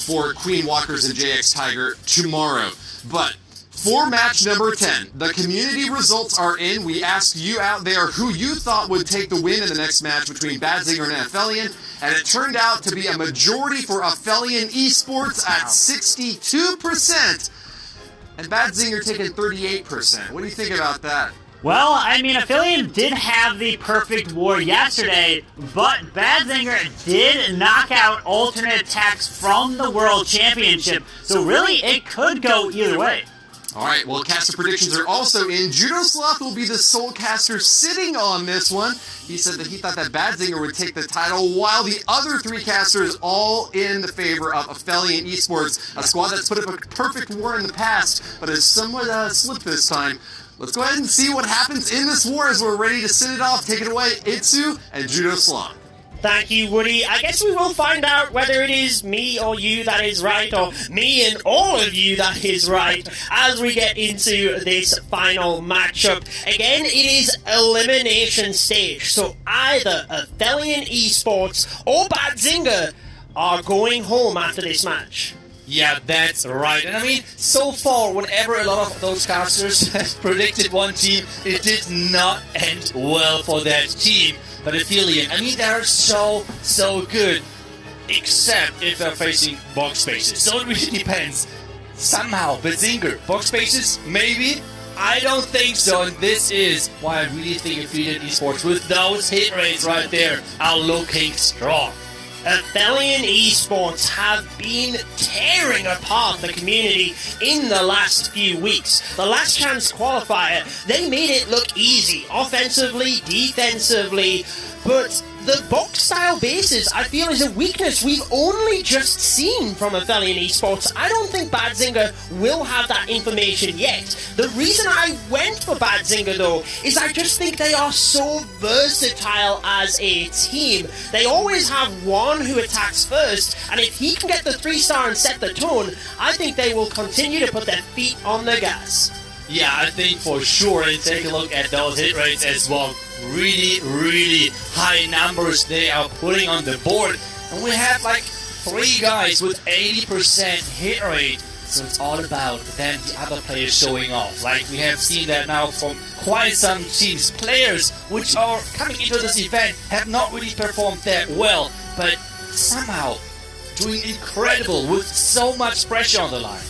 for Queen Walkers and JX Tiger tomorrow. But for match number 10, the community results are in. We asked you out there who you thought would take the win in the next match between Badzinger and Affiliate, and it turned out to be a majority for Affiliate Esports at 62%, and Badzinger taking 38%. What do you think about that? Well, I mean, Affiliate did have the perfect war yesterday, but Badzinger did knock out alternate attacks from the World Championship, so really it could go either way. All right, well, caster predictions are also in. Judo Sloth will be the sole caster sitting on this one. He said that he thought that Badzinger would take the title, while the other 3 casters all in the favor of Affiliate Esports, a squad that's put up a perfect war in the past, but has somewhat slipped this time. Let's go ahead and see what happens in this war as we're ready to send it off. Take it away, Itsu and Judo Sloth. Thank you, Woody. I guess we will find out whether it is me or you that is right, or me and all of you that is right, as we get into this final matchup. Again, it is elimination stage, so either Affiliate Esports or Badzinger are going home after this match. Yeah, that's right. And I mean, so far, whenever a lot of those casters have predicted one team, it did not end well for that team. But Affiliate, I mean, they're so good, except if they're facing box spaces. So it really depends. Somehow, Badzinger, box spaces, maybe? I don't think so, and this is why I really think Affiliate Esports, with those hit rates right there, are looking strong. Affiliate Esports have been tearing apart the community in the last few weeks. The last chance qualifier, they made it look easy, offensively, defensively, but the box style bases, I feel, is a weakness we've only just seen from Affiliate Esports. I don't think Badzinger will have that information yet. The reason I went for Badzinger, though, is I just think they are so versatile as a team. They always have one who attacks first, and if he can get the 3-star and set the tone, I think they will continue to put their feet on the gas. Yeah, I think for sure, and take a look at those hit rates as well. Really high numbers they are putting on the board. And we have like 3 guys with 80% hit rate. So it's all about then the other players showing off. Like we have seen that now from quite some teams. Players which are coming into this event have not really performed that well, but somehow doing incredible with so much pressure on the line.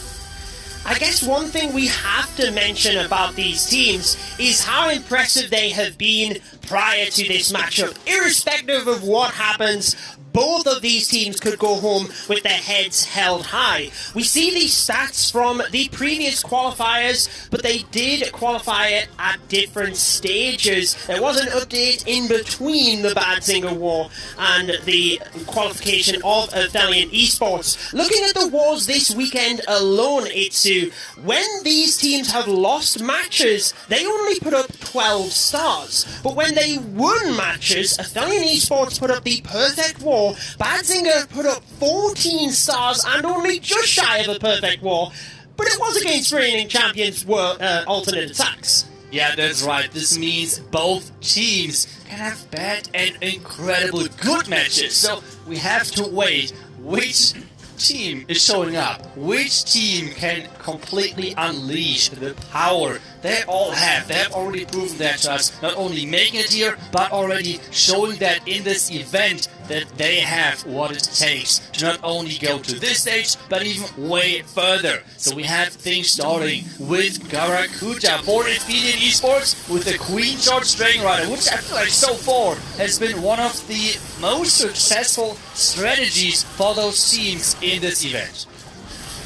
I guess one thing we have to mention about these teams is how impressive they have been prior to this matchup. Irrespective of what happens, both of these teams could go home with their heads held high. We see these stats from the previous qualifiers, but they did qualify it at different stages. There was an update in between the Badzinger War and the qualification of Affiliate Esports. Looking at the wars this weekend alone, Itsu, when these teams have lost matches, they only put up 12 stars. But when they won matches, Affiliate Esports put up the perfect war. Badzinger put up 14 stars and only just shy of a perfect war, but it was against reigning champions alternate attacks. Yeah, that's right. This means both teams can have bad and incredibly good matches. So we have to wait which team is showing up, which team can completely unleash the power they all have. They have already proven that to us, not only making it here, but already showing that in this event that they have what it takes to not only go to this stage, but even way further. So we have things starting with Garakuta, born in Athenian Esports, with the Queen Charge Dragon Rider, which I feel like so far has been one of the most successful strategies for those teams in this event.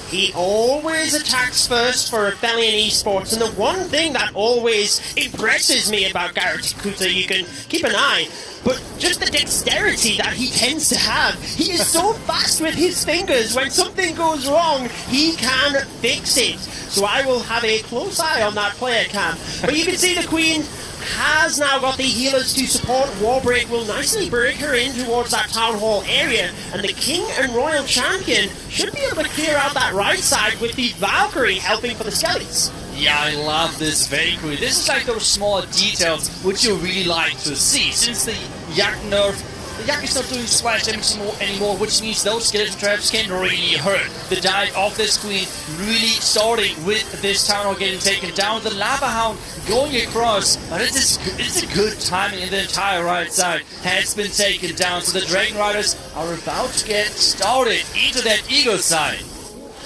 He always attacks first for Athenian Esports, and the one thing that always impresses me about Garakuta, you can keep an eye, but just the dexterity that he tends to have. He is so fast with his fingers. When something goes wrong, he can fix it. So I will have a close eye on that player cam. But you can see the Queen has now got the healers to support. Warbreak will nicely break her in towards that Town Hall area, and the King and Royal Champion should be able to clear out that right side with the Valkyrie helping for the Skellies. Yeah, I love this Valkyrie. This is like those small details which you really like to see. Since the Yak nerf, the Yak is not doing splash damage anymore, which means those skeleton traps can really hurt. The dive of this Queen really starting with this Town Hall getting taken down. The Lava Hound going across, but it's a good timing, and the entire right side has been taken down. So the Dragon Riders are about to get started into that Eagle side.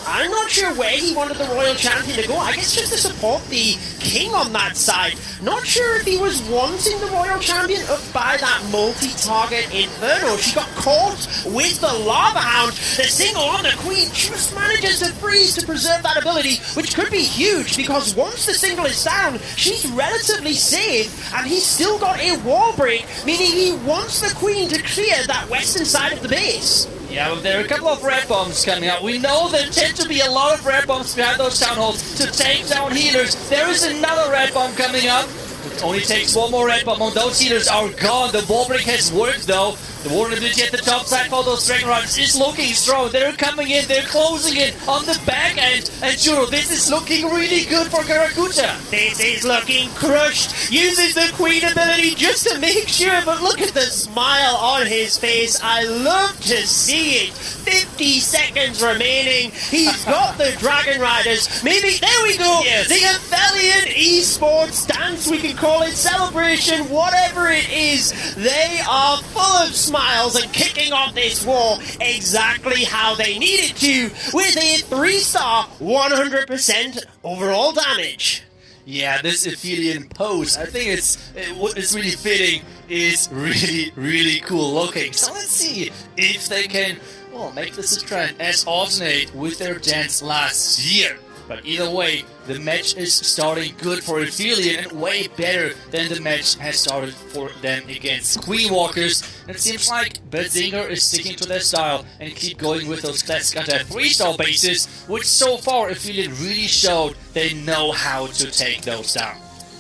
I'm not sure where he wanted the Royal Champion to go. I guess just to support the King on that side. Not sure if he was wanting the Royal Champion up by that multi-target Inferno. She got caught with the Lava Hound. The single on the Queen just manages to freeze to preserve that ability, which could be huge because once the single is down, she's relatively safe, and he's still got a wall break, meaning he wants the Queen to clear that western side of the base. Yeah, but there are a couple of red bombs coming out. We know there tend to be a lot of red bombs behind those town halls to take down healers. There is another red bomb coming up. It only takes one more red bomb, and those healers are gone. The wall break has worked though. The vulnerability at the top side for those Dragon Riders is looking strong. They're coming in, they're closing in on the back end. And Juro, this is looking really good for Garakuta. This is looking crushed. Uses the Queen ability just to make sure, but look at the smile on his face. I love to see it. 50 seconds remaining. He's got the Dragon Riders. Maybe, there we go. Yes. The Athenian Esports dance, we can call it, celebration, whatever it is. They are full of smiles and kicking off this war exactly how they needed to, with a 3-star 100% overall damage. Yeah, this Athenian pose, I think it's really fitting, is really cool looking. So let's see if they can, well, make this a trend as alternate with their dance last year. But either way, the match is starting good for Athenian and way better than the match has started for them against Queen Walkers. And it seems like Betzinger is sticking to their style and keep going with those classic 3-star bases, which so far Athenian really showed they know how to take those down.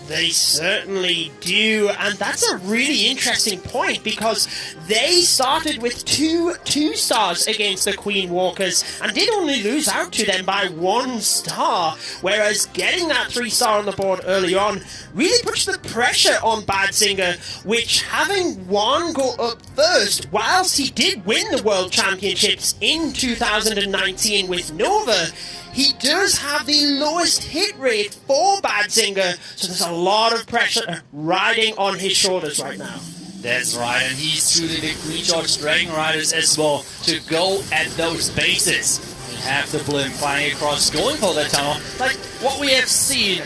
They certainly do, and that's a really interesting point because they started with 2 2-stars against the Queen Walkers and did only lose out to them by 1 star, whereas getting that 3-star on the board early on really puts the pressure on Badsinger, which, having one go up first, whilst he did win the World Championships in 2019 with Nova, he does have the lowest hit rate for Badsinger, so there's a lot of pressure riding on his shoulders right now. That's right, and he's shooting the Queen Charge Dragon Riders as well to go at those bases. We have the Blim flying across, going for that tunnel. Like what we have seen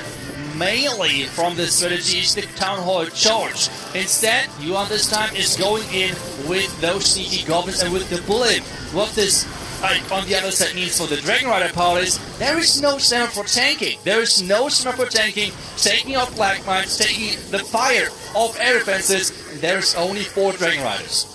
mainly from this strategy is the Town Hall Charge. Instead, Yuan this time is going in with those sneaky goblins and with the Blim. What this on the other side means for the Dragon Rider part is there is no center for tanking. There is no center for tanking, taking out Black Mines, taking the fire of air defenses, and there's only 4 Dragon Riders.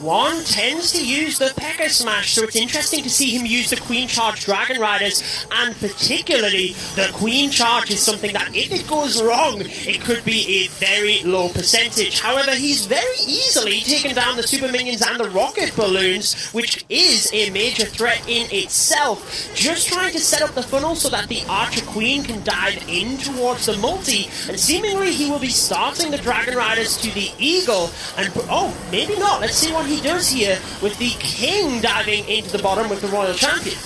One tends to use the P.E.K.K.A. Smash, so it's interesting to see him use the Queen Charge Dragon Riders, and particularly the Queen Charge is something that if it goes wrong, it could be a very low percentage. However, he's very easily taken down the Super Minions and the Rocket Balloons, which is a major threat in itself. Just trying to set up the funnel so that the Archer Queen can dive in towards the multi, and seemingly he will be starting the Dragon Riders to the Eagle, and oh, maybe not. Let's see what he does here with the king diving into the bottom with the Royal Champion.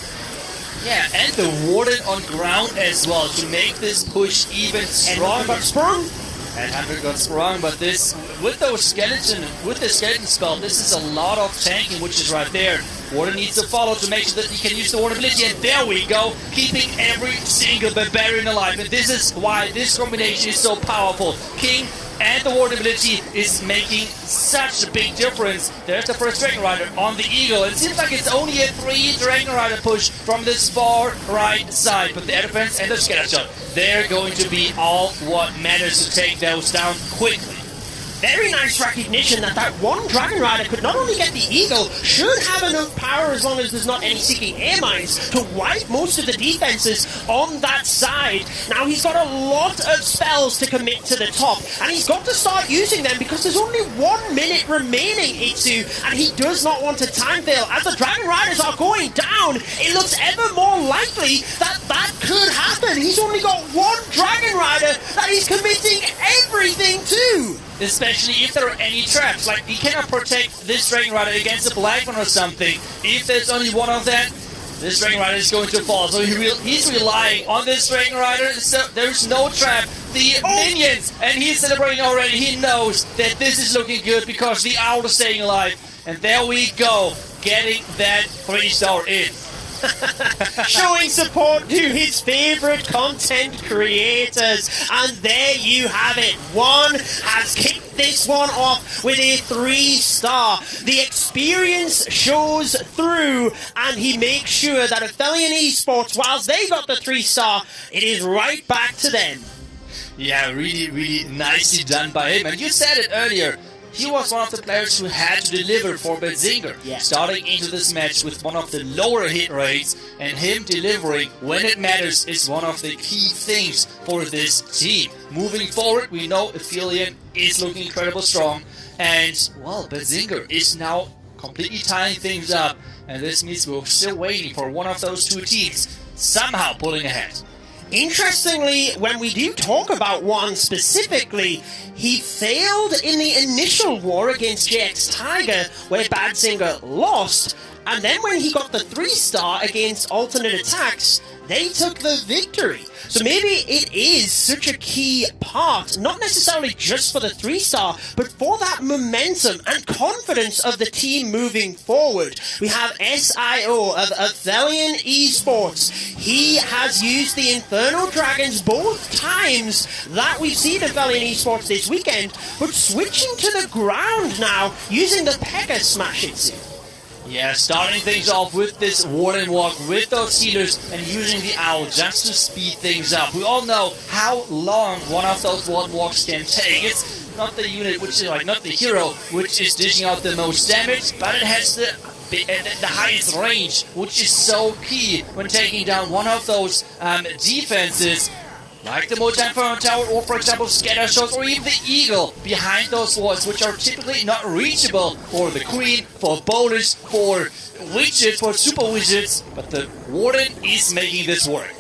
Yeah, and the Warden on ground as well to make this push even stronger. But sprung. And Hendrik got sprung, but this, with the skeleton spell, this is a lot of tanking, which is right there. Warden needs to follow to make sure that he can use the Warden ability, and there we go, keeping every single barbarian alive. And this is why this combination is so powerful. King and the Warden ability is making such a big difference. There's the first Dragon Rider on the Eagle. It seems like it's only a 3 Dragon Rider push from this far right side. But the air defense and the scatter shot, they're going to be all what matters to take those down quickly. Very nice recognition that that one Dragon Rider could not only get the Eagle, should have enough power as long as there's not any seeking air mines to wipe most of the defenses on that side. Now he's got a lot of spells to commit to the top, and he's got to start using them because there's only 1 minute remaining, Itsu, and he does not want to time fail. As the Dragon Riders are going down, it looks ever more likely that that could happen. He's only got one Dragon Rider that he's committing everything to. Especially if there are any traps, like he cannot protect this Dragon Rider against a black one or something. If there's only one of them, this Dragon Rider is going to fall. So he's relying on this Dragon Rider, so there's no trap. The minions, and he's celebrating already. He knows that this is looking good because the owl is staying alive. And there we go, getting that 3-star in. Showing support to his favorite content creators, and there you have it. One has kicked this one off with a 3-star. The experience shows through, and he makes sure that Aphelion Esports, whilst they got the 3-star, it is right back to them. Yeah, really nicely done by him. And you said it earlier, he was one of the players who had to deliver for Benzinger, starting into this match with one of the lower hit rates, and him delivering when it matters is one of the key things for this team. Moving forward, we know Aphelion is looking incredibly strong, and, well, Benzinger is now completely tying things up, and this means we're still waiting for one of those two teams somehow pulling ahead. Interestingly, when we do talk about one specifically, he failed in the initial war against JX Tiger, where Benzinger lost, and then when he got the 3-star against Alternate Attacks, they took the victory. So maybe it is such a key part, not necessarily just for the 3-star, but for that momentum and confidence of the team moving forward. We have SIO of Aphelion Esports. He has used the Infernal Dragons both times that we've seen Aphelion Esports this weekend, but switching to the ground now, using the Pekka Smash Itsu. Yeah, starting things off with this Warden Walk with those healers and using the Owl just to speed things up. We all know how long one of those Warden Walks can take. It's not the unit, which is like not the hero, which is dishing out the most damage, but it has the highest range, which is so key when taking down one of those defenses. Like the Mojang Fire Tower, or for example Scatter Shots, or even the Eagle behind those walls, which are typically not reachable for the Queen, for bonus, for widgets, for super widgets, but the Warden is making this work.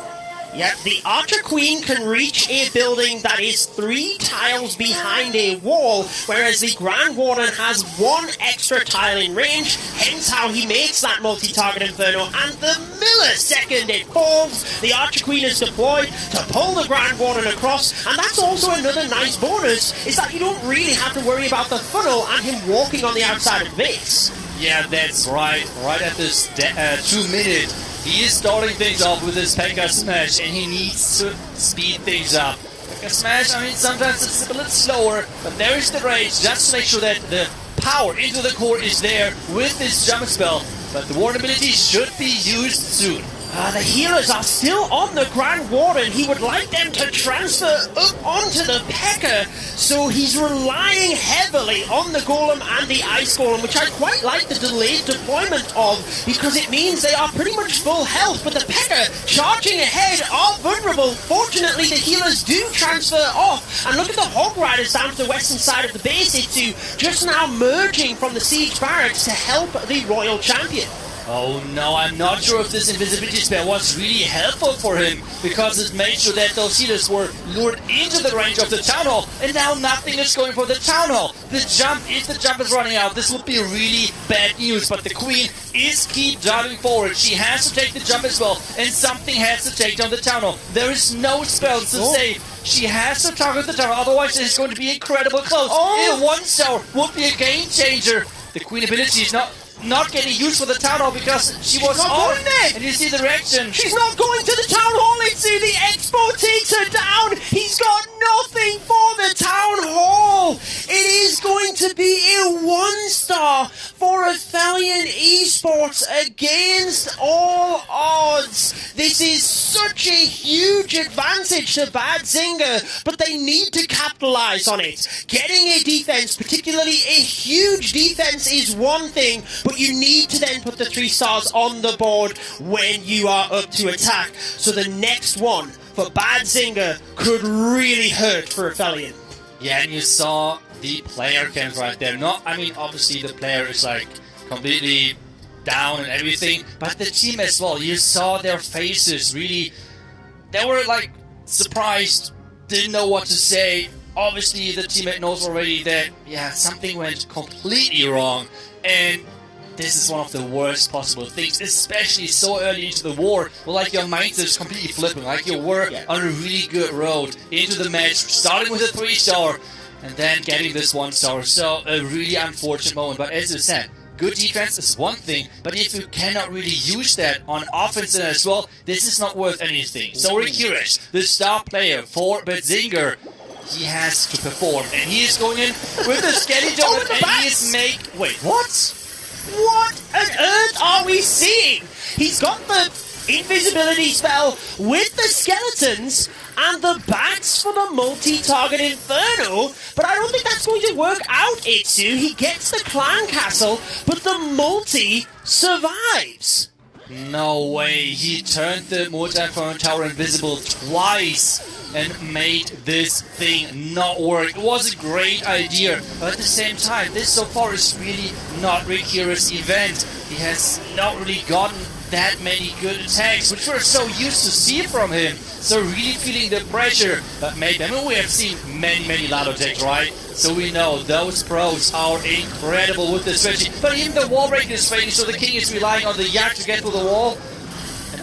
Yep, the Archer Queen can reach a building that is 3 tiles behind a wall, whereas the Grand Warden has 1 extra tile in range, hence how he makes that multi-target Inferno, and the millisecond it falls, the Archer Queen is deployed to pull the Grand Warden across, and that's also another nice bonus, is that you don't really have to worry about the funnel and him walking on the outside of the base. Yeah, that's right. Right at this 2 minute, he is starting things off with his Pekka Smash, and he needs to speed things up. Pekka Smash, I mean, sometimes it's a little slower, but there is the rage, just to make sure that the power into the core is there with this jump spell. But the Warden ability should be used soon. The healers are still on the Grand Warden. He would like them to transfer up onto the Pekka, so he's relying heavily on the Golem and the Ice Golem, which I quite like the delayed deployment of, because it means they are pretty much full health, but the Pekka charging ahead are vulnerable. Fortunately, the healers do transfer off, and look at the Hog Riders down to the western side of the base, Itsu, just now merging from the Siege Barracks to help the Royal Champion. Oh no, I'm not sure if this invisibility spell was really helpful for him, because it made sure that those healers were lured into the range of the Town Hall, and now nothing is going for the Town Hall. If the jump is running out, this would be really bad news, but the Queen is keep driving forward. She has to take the jump as well, and something has to take down the Town Hall. There is no spells to save. She has to target the Town Hall, otherwise it's going to be incredible close. A 1-star would be a game changer. The Queen ability is not getting used for the Town Hall because she was on it. And you see the reaction. She's not going to the Town Hall. It's the Expo takes her down. He's got nothing for the Town Hall. It is going to be a 1-star for Athelian Esports against all odds. This is such a huge advantage to Bad Zinger, but they need to capitalize on it. Getting a defense, particularly a huge defense, is one thing, but you need to then put the 3 stars on the board when you are up to attack. So the next one for Bad Zinger could really hurt for Athelian. Yeah, and you saw the player cams right there. Obviously the player is like completely down and everything, but the team as well. You saw their faces really. They were like surprised, didn't know what to say. Obviously the teammate knows already that something went completely wrong, and this is one of the worst possible things, especially so early into the war. Well, like your mindset is completely flipping, like you were on a really good road into the match, starting with a 3-star and then getting this 1-star. So a really unfortunate moment. But as you said, good defense is one thing, but if you cannot really use that on offense as well, this is not worth anything. So Rikiresh, the star player for Betzinger, he has to perform, and he is going in with the skelly jump, and he is Wait, what? What on earth are we seeing? He's got the invisibility spell with the skeletons and the bats for the multi-target inferno, but I don't think that's going to work out, Itsu. He gets the clan castle, but the multi survives. No way, he turned the multi-inferno tower invisible twice and made this thing not work. It was a great idea, but at the same time, this so far is really not Rikire's event. He has not really gotten that many good attacks, which we're so used to see from him. So really feeling the pressure. But maybe, we have seen many Lalo attacks, right? So we know those pros are incredible with this strategy. But even the wall break is failing, so the king is relying on the Yak to get through the wall. And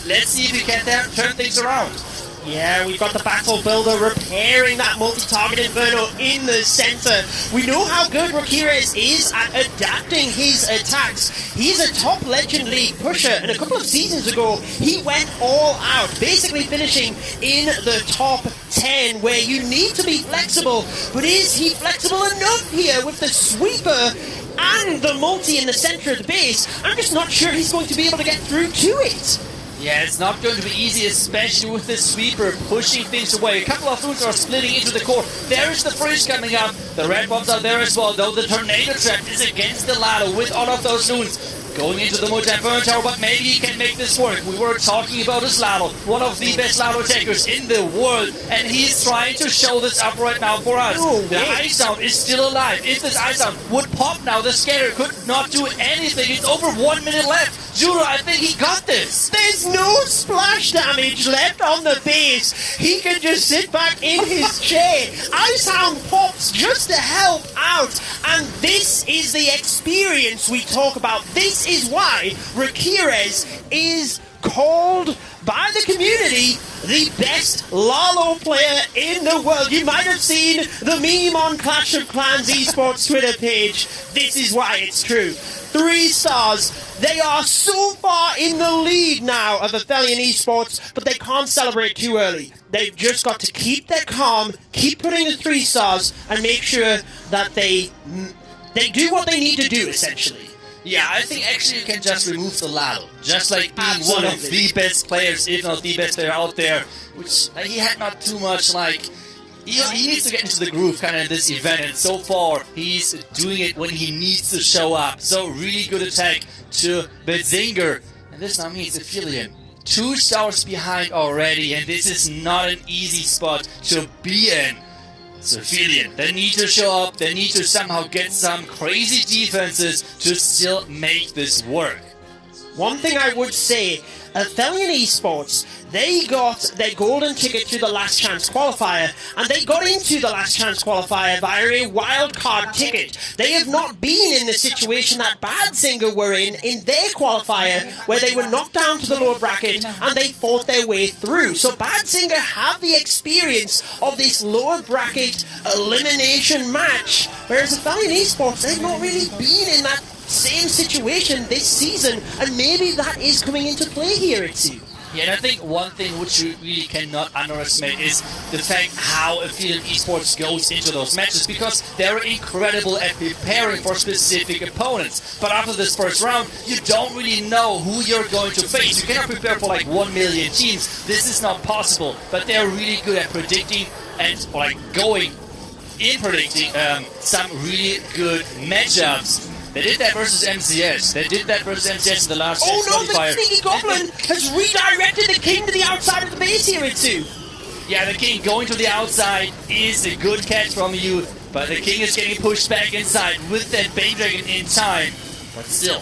let's see if he can turn things around. Yeah, we've got the Battle Builder repairing that multi-target inferno in the center. We know how good Rikires is at adapting his attacks. He's a top Legend League pusher, and a couple of seasons ago, he went all out, basically finishing in the top 10, where you need to be flexible. But is he flexible enough here with the sweeper and the multi in the center of the base? I'm just not sure he's going to be able to get through to it. Yeah, it's not going to be easy, especially with this sweeper pushing things away. A couple of runes are splitting into the core. There is the freeze coming up. The red bombs are there as well, though the tornado trap is against the ladder with all of those runes. Going into the multi-inferno tower, but maybe he can make this work. We were talking about his Lalo, one of the best Lalo attackers in the world, and he's trying to show this up right now for us. The Ice Sound is still alive. If this Ice Sound would pop now, the scatter could not do anything. It's over 1 minute left. Judo, I think he got this. There's no splash damage left on the base. He can just sit back in his chair. Ice Hound pops just to help out. And this is the experience we talk about. This is why Rikires is called by the community the best Lalo player in the world. You might have seen the meme on Clash of Clans esports Twitter page. This is why it's true. 3 stars. They are so far in the lead now of Athelian Esports, but they can't celebrate too early. They've just got to keep their calm, keep putting the 3 stars, and make sure that they do what they need to do, essentially. Yeah, I think actually you can just remove the Lalo. Just like being one of the best players, if not the best player out there, which he had not too much he needs to get into the groove kind of in this event, and so far he's doing it when he needs to show up. So really good attack to Betzinger, and this now means Aphelion 2 stars behind already, and this is not an easy spot to be in. So Aphelion, they need to show up, they need to somehow get some crazy defenses to still make this work. one thing I would say, Athelian Esports, they got their golden ticket to the Last Chance qualifier, and they got into the Last Chance qualifier via a wildcard ticket. They have not been in the situation that Badsinger were in their qualifier, where they were knocked down to the lower bracket and they fought their way through. So Badsinger have the experience of this lower bracket elimination match, whereas Athelian Esports, they've not really been in that same situation this season, and maybe that is coming into play here at Two. Yeah, and I think one thing which you really cannot underestimate is the fact how Athelian Esports goes into those matches, because they're incredible at preparing for specific opponents. But after this first round, you don't really know who you're going to face. You cannot prepare for like 1 million teams. This is not possible. But they're really good at predicting and predicting some really good matchups. They did that versus MCS. They did that versus MCS in the last qualifier. The Sneaky Goblin has redirected the king to the outside of the base here at Two. Yeah, the king going to the outside is a good catch from you, but the king is getting pushed back inside with that Bane Dragon in time. But still,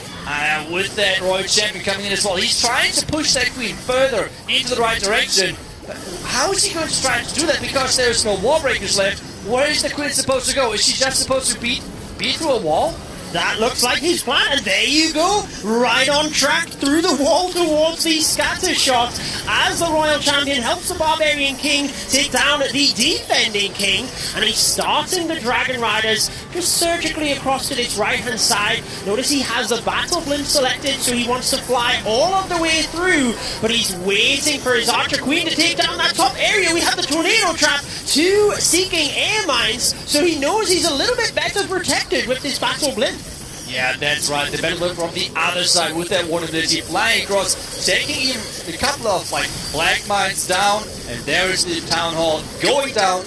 with that Royal Champion coming in as well, he's trying to push that queen further into the right direction. But how is he going to try to do that? Because there's no wall breakers left. Where is the queen supposed to go? Is she just supposed to beat through a wall? That looks like his plan, and there you go, right on track through the wall towards the scatter shot, as the Royal Champion helps the Barbarian King take down the defending King, and he's starting the Dragon Riders just surgically across to this right-hand side. Notice he has the Battle Blimp selected, so he wants to fly all of the way through, but he's waiting for his Archer Queen to take down that top area. We have the Tornado Trap, two seeking air mines, so he knows he's a little bit better protected with this Battle Blimp. Yeah, that's right. The Battle Blimp from the other side with that vulnerability flying across, taking even a couple of black mines down, and there is the Town Hall going down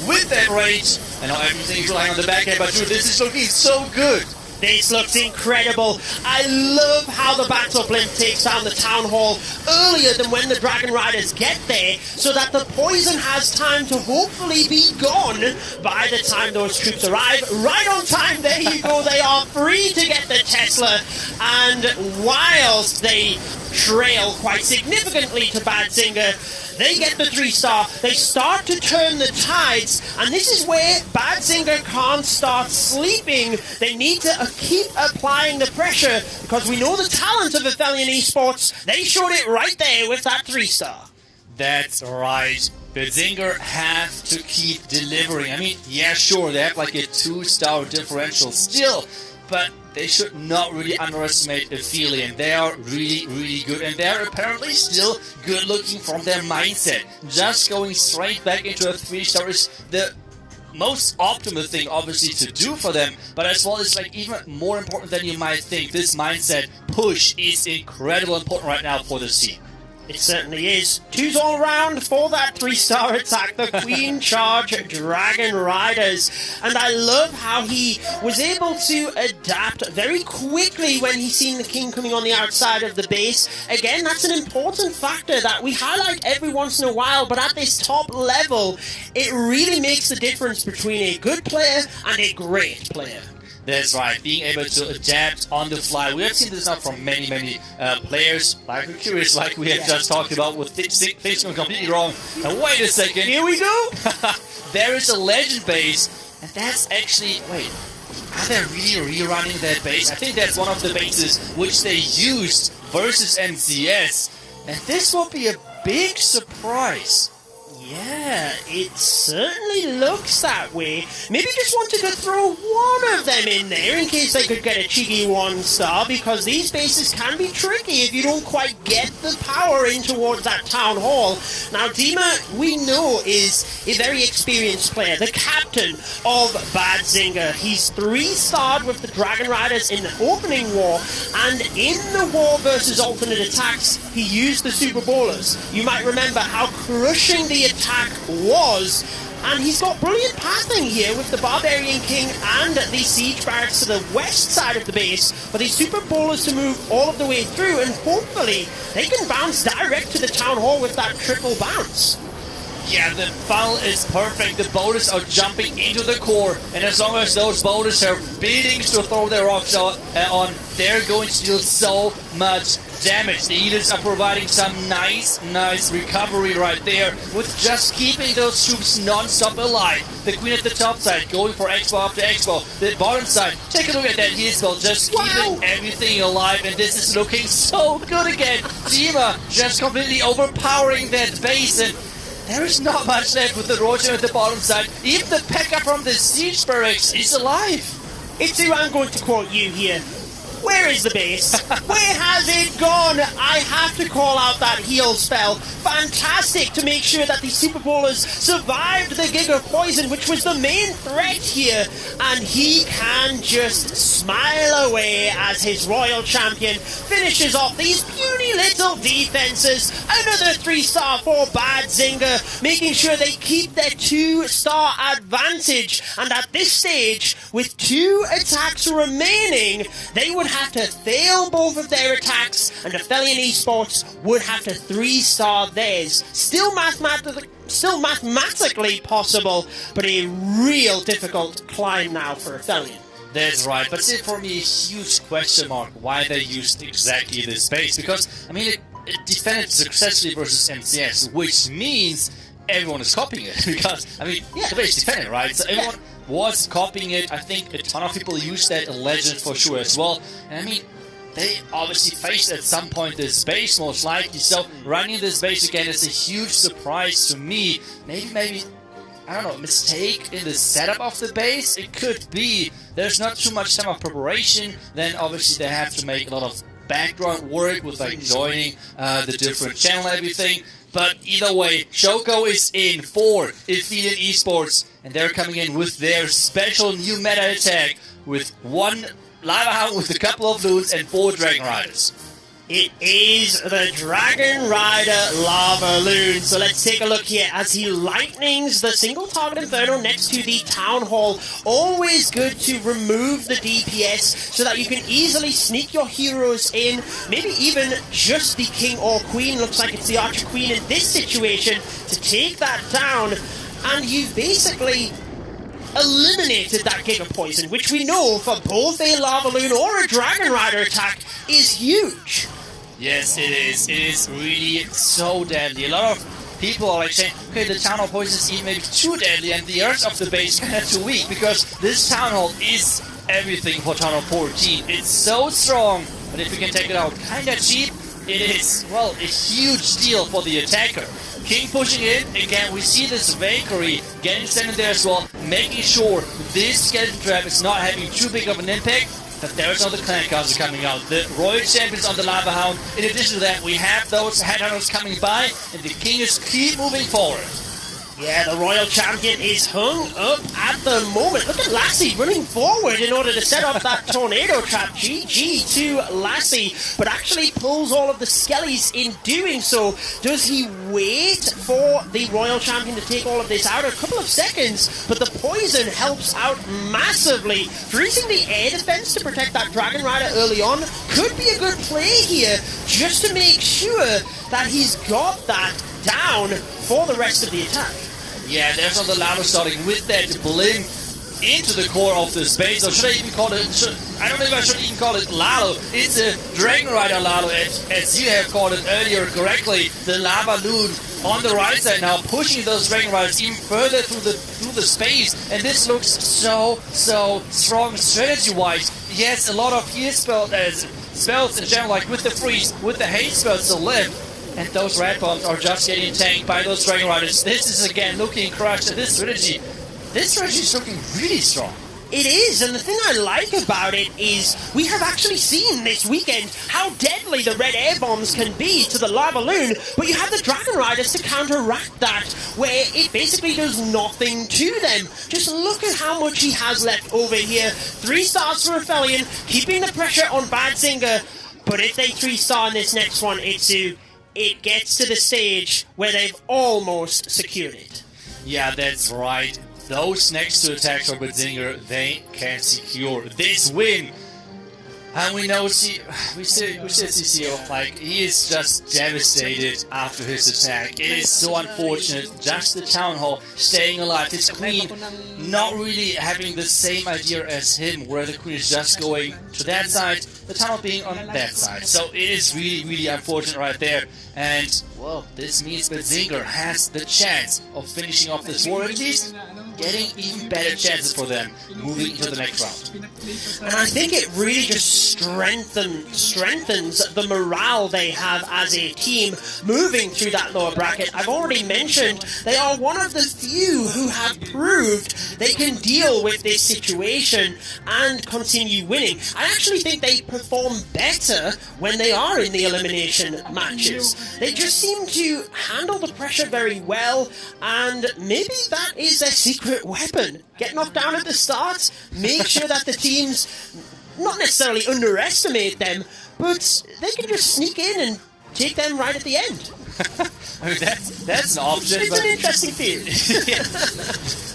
with that rage, and now everything is lying on the backhand. But dude, this is looking so good. This looks incredible. I love how the Battle Blimp takes down the Town Hall earlier than when the Dragon Riders get there, so that the poison has time to hopefully be gone by the time those troops arrive. Right on time, there you go. They are free to get the Tesla, and whilst they trail quite significantly to Badsinger, they get the 3-star, they start to turn the tides, and this is where Badsinger can't start sleeping. They need to keep applying the pressure, because we know the talent of Athelian Esports. They showed it right there with that 3-star. That's right. Badsinger have to keep delivering. I mean, yeah, sure, they have like a 2-star differential still, but they should not really underestimate Athelian. They are really, really good, and they're apparently still good looking from their mindset. Just going straight back into a 3-star is the most optimal thing, obviously, to do for them, but as well as even more important than you might think. This mindset push is incredibly important right now for this team. It certainly is. 2s all round for that 3-star attack. The Queen Charge Dragon Riders. And I love how he was able to adapt very quickly when he seen the King coming on the outside of the base. Again, that's an important factor that we highlight every once in a while, but at this top level, it really makes the difference between a good player and a great player. That's right, being able to adapt on the fly. We have seen this now from many, many players, like Curious, like we have just talked about, with things going completely wrong. And wait a second, here we go! There is a legend base, and that's actually, wait, are they really rerunning that base? I think that's one of the bases which they used versus MCS, and this will be a big surprise. Yeah, it certainly looks that way. Maybe just wanted to throw one of them in there in case they could get a cheeky 1-star, because these bases can be tricky if you don't quite get the power in towards that Town Hall. Now, Dima, we know, is a very experienced player, the captain of Badsinger. He's 3-starred with the Dragon Riders in the opening war, and in the war versus alternate attacks, he used the Super Bowlers. You might remember how crushing the attack was, and he's got brilliant pathing here with the Barbarian King and the Siege Barracks to the west side of the base for these Super Bowlers to move all of the way through, and hopefully they can bounce direct to the Town Hall with that triple bounce. Yeah, the funnel is perfect. The boulders are jumping into the core, and as long as those boulders have buildings to throw their rocks on, they're going to deal so much damage. The Healers are providing some nice recovery right there with just keeping those troops non-stop alive. The Queen at the top side going for Expo after Expo. The bottom side, take a look at that heal spell, just keeping everything alive, and this is looking so good again. Dima just completely overpowering that base, and there is not much left with the Roger at the bottom side. Even the P.E.K.K.A from the Siege Barracks is alive. Itsu, I'm going to quote you here. Where is the base? Where has it gone? I have to call out that heal spell. Fantastic to make sure that the Super Bowlers survived the Giga Poison, which was the main threat here. And he can just smile away as his Royal Champion finishes off these puny little defenses. Another 3-star for Bad Zinger, making sure they keep their 2-star advantage. And at this stage, with 2 attacks remaining, they would have to fail both of their attacks, and Aphelion Esports would have to 3-star theirs. Still mathematically possible, but a real difficult climb now for Aphelion. That's right, but still for me a huge question mark why they used exactly this base, because I mean it defended successfully versus MCS, which means everyone is copying it, because I mean the base defended, right? So everyone was copying it. I think a ton of people used that in Legend for sure as well. And I mean, they obviously faced at some point this base most likely, so running this base again is a huge surprise to me. Maybe, I don't know, mistake in the setup of the base? It could be. There's not too much time of preparation, then obviously they have to make a lot of background work with like joining the different channel and everything. But either way, Shoko is in for Aphelion Esports, and they're coming in with their special new meta attack with 1 Lava Hound with a couple of loons and 4 Dragon Riders. It is the Dragon Rider Lava Loon. So let's take a look here as he lightnings the single target Inferno next to the Town Hall. Always good to remove the DPS so that you can easily sneak your heroes in. Maybe even just the King or Queen. Looks like it's the Archer Queen in this situation to take that down. And you've basically eliminated that Giga Poison, which we know for both a Lava Loon or a Dragon Rider attack is huge. Yes, it is. It is really so deadly. A lot of people are like saying, okay, the Town Hall Poison is even maybe too deadly and the rest of the base is kind of too weak, because this Town Hall is everything for Town Hall 14. It's so strong, but if we can take it out kind of cheap, it is, well, a huge deal for the attacker. King pushing in, again we see this Valkyrie getting sent in there as well, making sure this skeleton trap is not having too big of an impact, that there's other clan cards coming out. The Royal Champions on the Lava Hound. In addition to that, we have those headhunters coming by, and the King is keep moving forward. Yeah, the Royal Champion is hung up at the moment. Look at Lassie running forward in order to set up that tornado trap. GG to Lassie, but actually pulls all of the skellies in doing so. Does he wait for the Royal Champion to take all of this out? A couple of seconds, but the poison helps out massively. Freezing the air defense to protect that Dragon Rider early on could be a good play here, just to make sure that he's got that down for the rest of the attack. Yeah, there's another Lalo starting with that blimp into the core of the space. Or should I even call it, I don't know if I should even call it Lalo. It's a Dragon Rider Lalo, as you have called it earlier correctly. The Lava Loon on the right side now, pushing those Dragon Riders even further through the space. And this looks so strong strategy-wise. Yes, a lot of heal spells in general, like with the freeze, with the haste spells to live. And those red bombs are just getting tanked by those Dragon Riders. This is again looking crushed. And this strategy is looking really strong. It is, and the thing I like about it is we have actually seen this weekend how deadly the red air bombs can be to the Lava Loon, but you have the Dragon Riders to counteract that, where it basically does nothing to them. Just look at how much he has left over here. 3 stars for Aphelion, keeping the pressure on Bad Zinger, but if they 3-star in this next one, it gets to the stage where they've almost secured it. Yeah, that's right. Those next 2 attacks for Bad Zinger, they can secure this win. And we know we still see CEO, like, he is just devastated after his attack. It is so unfortunate. Just the town hall staying alive. His queen not really having the same idea as him, where the queen is just going to that side, the town hall being on that side. So it is really, really unfortunate right there. And, well, this means Betzinger has the chance of finishing off this war, at least getting even better chances for them moving into the next round. And I think it really just strengthens the morale they have as a team moving through that lower bracket. I've already mentioned they are one of the few who have proved they can deal with this situation and continue winning. I actually think they perform better when they are in the elimination matches. They just seem to handle the pressure very well, and maybe that is their secret weapon. Get knocked down at the start, make sure that the teams not necessarily underestimate them, but they can just sneak in and take them right at the end. I mean, that's an option. It's an interesting theory.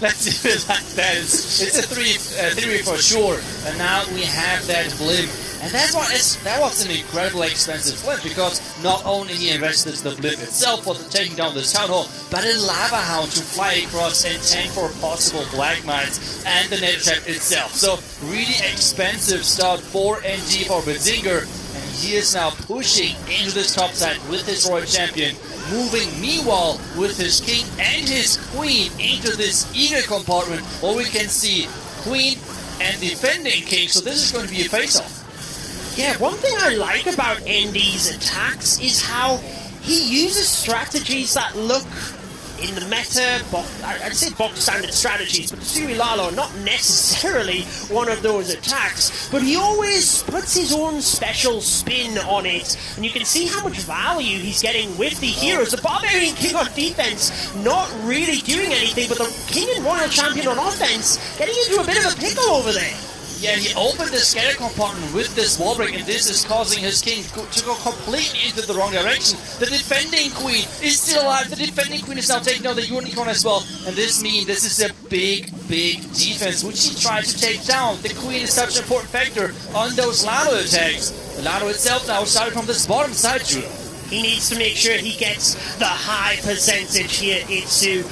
Let's do it like that. It's a theory for sure. And now we have that blimp. And that was an incredibly expensive blimp, because not only he invested the blimp itself for taking down the town hall, but a lava hound to fly across and tank for possible black mines and the net trap itself. So really expensive start for NG for Betzinger. And he is now pushing into this top side with his Royal Champion, moving meanwhile with his king and his queen into this eagle compartment, where we can see queen and defending king. So this is going to be a face-off. Yeah, one thing I like about ND's attacks is how he uses strategies that look in the meta, I'd say box standard strategies, but Suri Lalo are not necessarily one of those attacks, but he always puts his own special spin on it, and you can see how much value he's getting with the heroes. The Barbarian King on defense not really doing anything, but the King and Royal Champion on offense getting into a bit of a pickle over there. Yeah, he opened the scatter compartment with this wall break, and this is causing his king to go completely into the wrong direction. The defending queen is still alive. The defending queen is now taking down the unicorn as well. And this means this is a big, big defense, which he tried to take down. The queen is such an important factor on those Lado attacks. The Lado itself now started from this bottom side, Judo. He needs to make sure he gets the high percentage here, Itsu,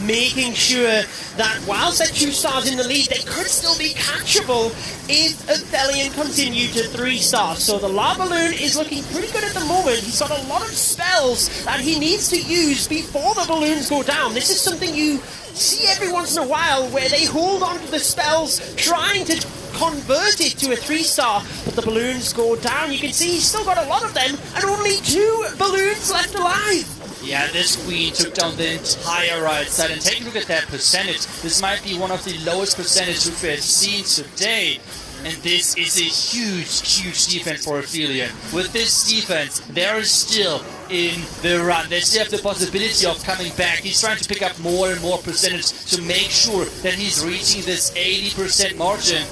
making sure that whilst they're 2 stars in the lead, they could still be catchable if Athelion continued to 3 stars. So the lava balloon is looking pretty good at the moment. He's got a lot of spells that he needs to use before the balloons go down. This is something you see every once in a while, where they hold on to the spells, trying to convert it to a 3-star, but the balloons go down. You can see he's still got a lot of them, and only 2 balloons left alive. Yeah, this queen took down the entire right side, and take a look at that percentage. This might be one of the lowest percentages we have seen today. And this is a huge, huge defense for Athelion. With this defense, they are still in the run. They still have the possibility of coming back. He's trying to pick up more and more percentage to make sure that he's reaching this 80% margin.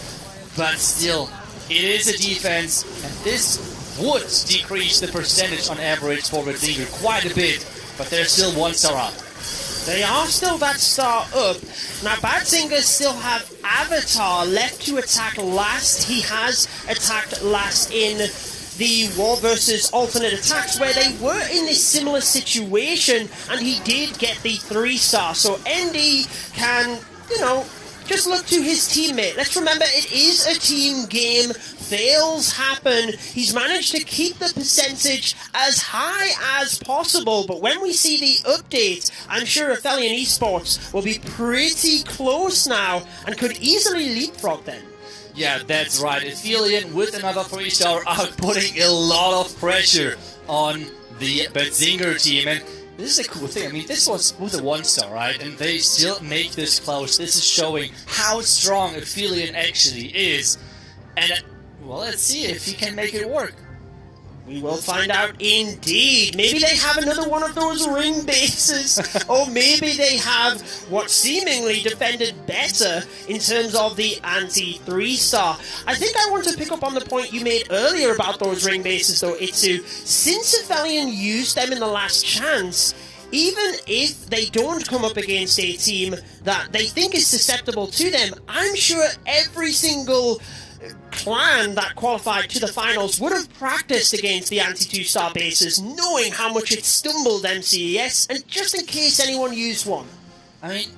But still, it is a defense, and this would decrease the percentage on average for Betzinger quite a bit. But they're still 1 star up. They are still that star up. Now, Betzinger still have Avatar left to attack last. He has attacked last in the War versus Alternate Attacks, where they were in this similar situation, and he did get the 3-star. So ND can, just look to his teammate. Let's remember, it is a team game. Fails happen. He's managed to keep the percentage as high as possible, but when we see the update, I'm sure Athelion Esports will be pretty close now and could easily leapfrog them. Yeah, that's right. Athelion with another 3-star are putting a lot of pressure on the Betzinger team, and this is a cool thing. I mean, this was with a 1-star, right? And they still make this close. This is showing how strong Athelion actually is. And, well, let's see if he can make it work. We will find out indeed. Maybe they have another one of those ring bases, or maybe they have what seemingly defended better in terms of the anti-3-star. I think I want to pick up on the point you made earlier about those ring bases, though, Itsu. Since Athelion used them in the last chance, even if they don't come up against a team that they think is susceptible to them, I'm sure every single clan that qualified to the finals would have practiced against the anti-2-star bases, knowing how much it stumbled MCES, and just in case anyone used one. I mean,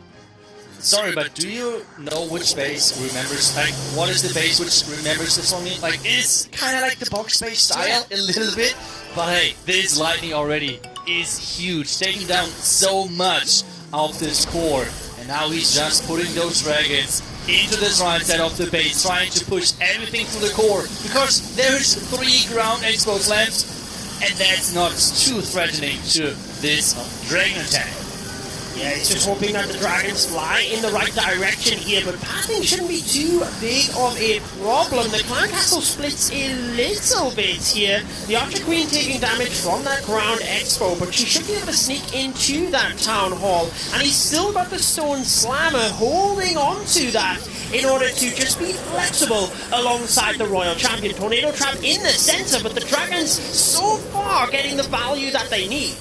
sorry, but do you know which base remembers, like, what is the base which remembers this one? Like, it's kind of like the box base style, a little bit, but hey, this lightning already is huge, taking down so much of this core, and now he's just putting those dragons into this right side of the base, trying to push everything through the core, because there's 3 ground expos left, and that's not too threatening to this dragon attack. Yeah, it's just hoping that the dragons fly in the right direction here, but pathing shouldn't be too big of a problem. The clan castle splits a little bit here. The Archer Queen taking damage from that ground expo, but she should be able to sneak into that town hall. And he's still got the stone slammer holding on to that in order to just be flexible alongside the Royal Champion. Tornado Trap in the center, but the dragons so far getting the value that they need.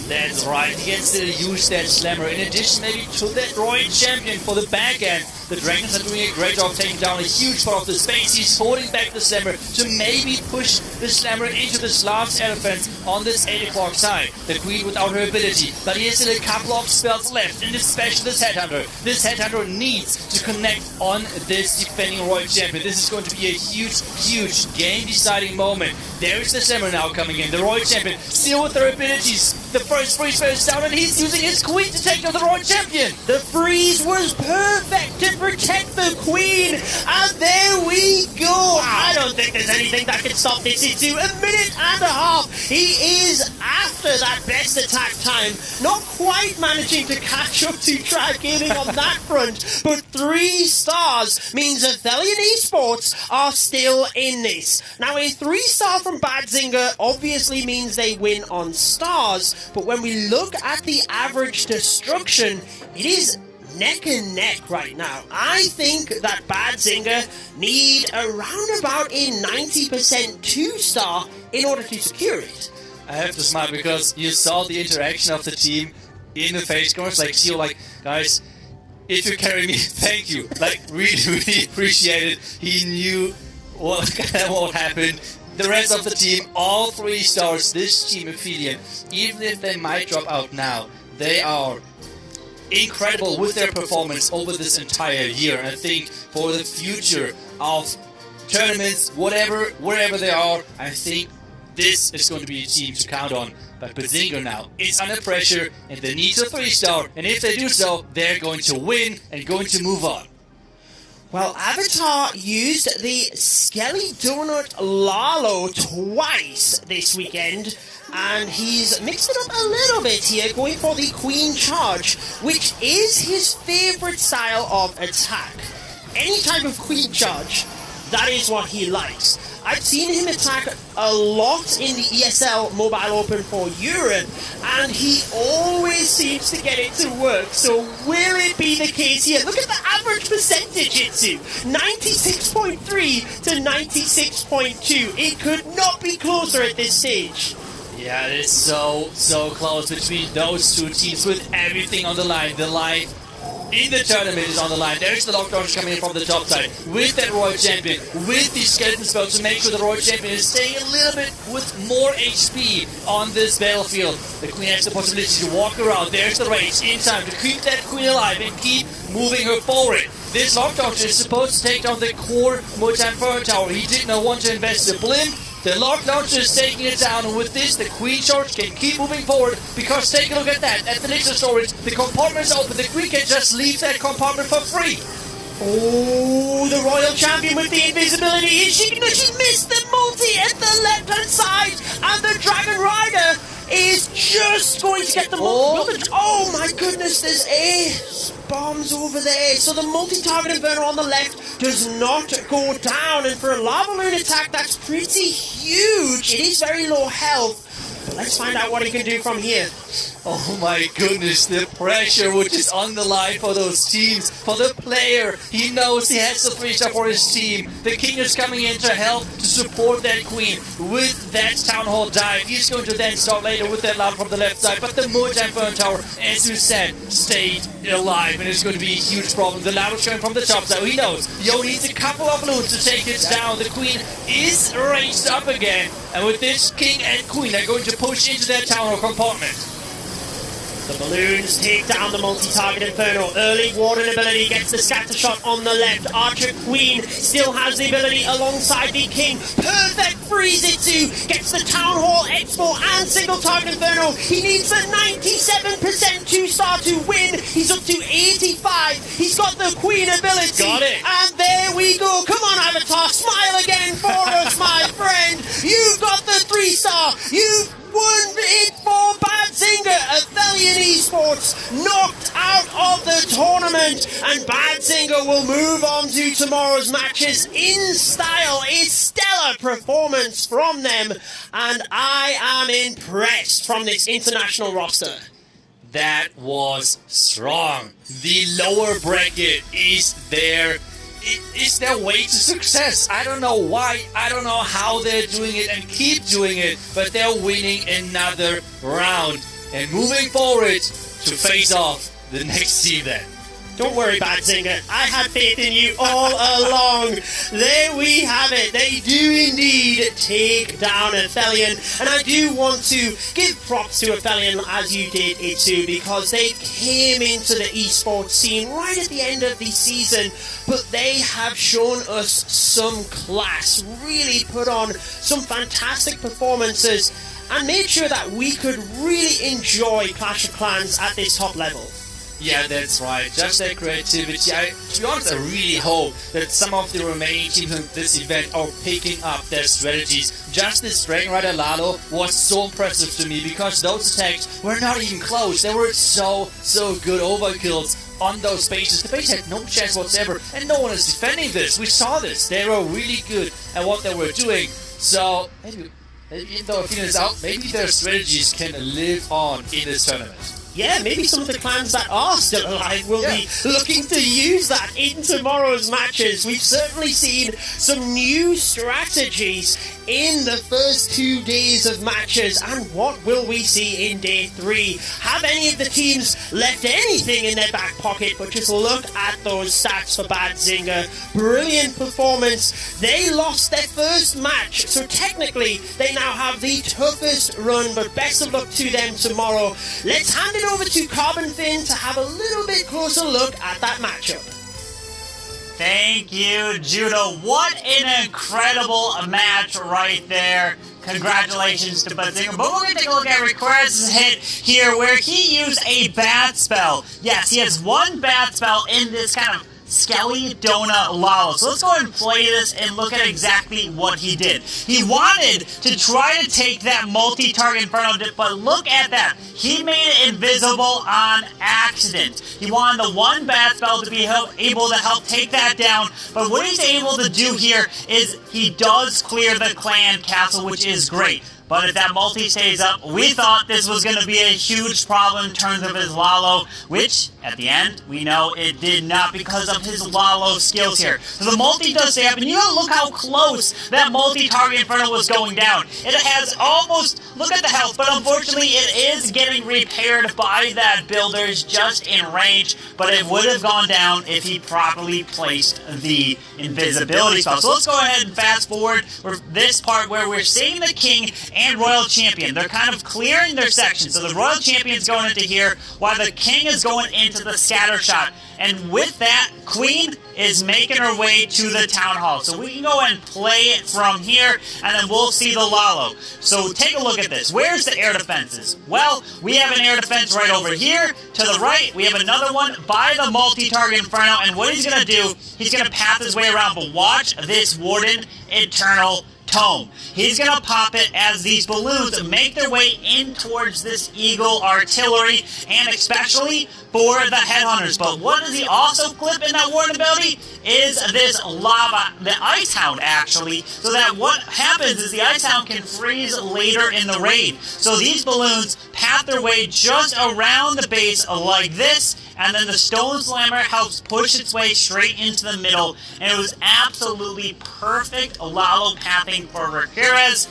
That's right, he can still use that slammer. In addition, maybe to that Royal Champion for the back end. The Dragons are doing a great job taking down a huge part of the space. He's holding back the slammer to maybe push the slammer into this last elephant on this 8 o'clock side. The Queen without her ability, but he has still a couple of spells left, and especially this Headhunter. This Headhunter needs to connect on this defending Royal Champion. This is going to be a huge, huge game-deciding moment. There is the slammer now coming in. The Royal Champion still with their abilities. The first freeze spell is down, and he's using his Queen to take down the Royal Champion. The freeze was perfect to protect the Queen, and there we go. I don't think there's anything that can stop this into a minute and a half. He is after that best attack time, not quite managing to catch up to Tribe Gaming on that front, but 3 stars means Athelian Esports are still in this. Now, a 3-star from Badzinger obviously means they win on stars, but when we look at the average destruction, it is neck and neck right now. I think that Badzinger need around about a 90% 2-star in order to secure it. I have to smile because you saw the interaction of the team in the face scores. Like, Seal, like, guys, if you carry me, thank you. Like, really, really appreciate it. He knew what happened. The rest of the team, all 3 stars, this team Aphelion, even if they might drop out now, they are incredible with their performance over this entire year. And I think for the future of tournaments, whatever, wherever they are, I think this is going to be a team to count on. But Badzinger now is under pressure, and they need a 3-star, and if they do so, they're going to win and going to move on. Well, Avatar used the Skelly Donut Lalo twice this weekend, and he's mixed it up a little bit here, going for the Queen Charge, which is his favorite style of attack. Any type of Queen Charge, that is what he likes. I've seen him attack a lot in the ESL Mobile Open for Europe, and he always seems to get it to work. So will it be the case here? Look at the average percentage it's to 96.3 to 96.2. It could not be closer at this stage. Yeah, it is so close between those 2 teams with everything on the line. The life in the tournament is on the line. There's the lockdowns coming in from the top side with that Royal Champion, with the skeleton spell to make sure the Royal Champion is staying a little bit with more HP on this battlefield. The Queen has the possibility to walk around. There's the rage in time to keep that Queen alive and keep moving her forward. This lockdown is supposed to take down the core multi-inferno tower. He did not want to invest the blimp. The Lock Launcher is taking it down, and with this, the Queen Charge can keep moving forward, because take a look at that, at the Nixon storage, the compartment is open, the Queen can just leave that compartment for free. Oh, the Royal Champion with the invisibility, she missed the multi at the left-hand side, and the Dragon Rider is just going to get the multi. Oh my goodness, there's bombs over there. So the multi-target inferno on the left does not go down, and for a lava balloon attack, that's pretty huge. It is very low health. But Let's find out what he can do from here. Oh my goodness, the pressure which is on the line for those teams, for the player. He knows he has the 3-star for his team. The king is coming in to help, to support that queen with that Town Hall dive. He's going to then start later with that lamp from the left side, but the multi-burn tower, as you said, stayed alive, and it's going to be a huge problem. The lamp is coming from the top side. He knows he only needs a couple of balloons to take it down. The queen is raised up again, and with this king and queen, they're going to push into their Town Hall compartment. The balloons take down the multi-target Inferno. Early Warden ability gets the scatter shot on the left. Archer Queen still has the ability alongside the King. Perfect freeze it to gets the Town Hall Expo and single target Inferno. He needs a 97% 2-star to win. He's up to 85. He's got the Queen ability. Got it. And there we go. Come on, Avatar. Smile again for us, my friend. You've got the 3-star. You've won it for Badzinger. Athelian Esports knocked out of the tournament, and Badzinger will move on to tomorrow's matches in style. A stellar performance from them, and I am impressed from this international roster. That was strong. The lower bracket is there. It's their way to success. I don't know why, I don't know how they're doing it and keep doing it, but they're winning another round and moving forward to face off the next team then. Don't worry, Badzinger. I had faith in you all along. There we have it. They do indeed take down Athelian. And I do want to give props to Athelian, as you did it too, because they came into the esports scene right at the end of the season, but they have shown us some class, really put on some fantastic performances, and made sure that we could really enjoy Clash of Clans at this top level. Yeah, that's right. Just that creativity. To be honest, I really hope that some of the remaining teams in this event are picking up their strategies. Just this Dragon Rider Lalo was so impressive to me because those attacks were not even close. They were so good overkills on those bases. The base had no chance whatsoever, and no one is defending this. We saw this. They were really good at what they were doing. So, maybe even though Athena is out, maybe their strategies can live on in this tournament. Yeah, maybe some of the clans that are still alive will be looking to use that in tomorrow's matches. We've certainly seen some new strategies in the first 2 days of matches, and what will we see in day 3? Have any of the teams left anything in their back pocket? But just look at those stats for Badzinger. Brilliant performance. They lost their first match, so technically they now have the toughest run, but best of luck to them tomorrow. Let's hand it over to Carbon Fin to have a little bit closer look at that matchup. Thank you, Judo. What an incredible match right there. Congratulations to Badzinger. But we're going to take a look at Requires' hit here, where he used a bat spell. Yes, he has one bat spell in this kind of Skelly Donut Lalo. So let's go ahead and play this and look at exactly what he did. He wanted to try to take that multi-target Inferno dip, but look at that. He made it invisible on accident. He wanted the one bat spell to be able to help take that down, but what he's able to do here is he does clear the clan castle, which is great. But if that multi stays up, we thought this was going to be a huge problem in terms of his Lalo, which, at the end, we know it did not because of his Lalo skills here. So the multi does stay up, and you know, look how close that multi-target Inferno was going down. It has almost, look at the health, but unfortunately it is getting repaired by that builders just in range, but it would have gone down if he properly placed the invisibility spell. So let's go ahead and fast forward for this part where we're seeing the King and Royal Champion. They're kind of clearing their section. So the Royal Champion's going into here while the King is going into the scatter shot. And with that, Queen is making her way to the Town Hall. So we can go and play it from here, and then we'll see the Lalo. So take a look at this. Where's the air defenses? Well, we have an air defense right over here. To the right, we have another one by the multi-target Inferno. And what he's going to do, he's going to path his way around. But watch this Warden Eternal tome. He's going to pop it as these balloons make their way in towards this Eagle artillery, and especially for the headhunters. But what does he also clip in that ward ability is this lava, the Ice Hound actually, so that what happens is the Ice Hound can freeze later in the raid. So these balloons path their way just around the base like this, and then the Stone Slammer helps push its way straight into the middle, and it was absolutely perfect Lalo pathing for Rakurez.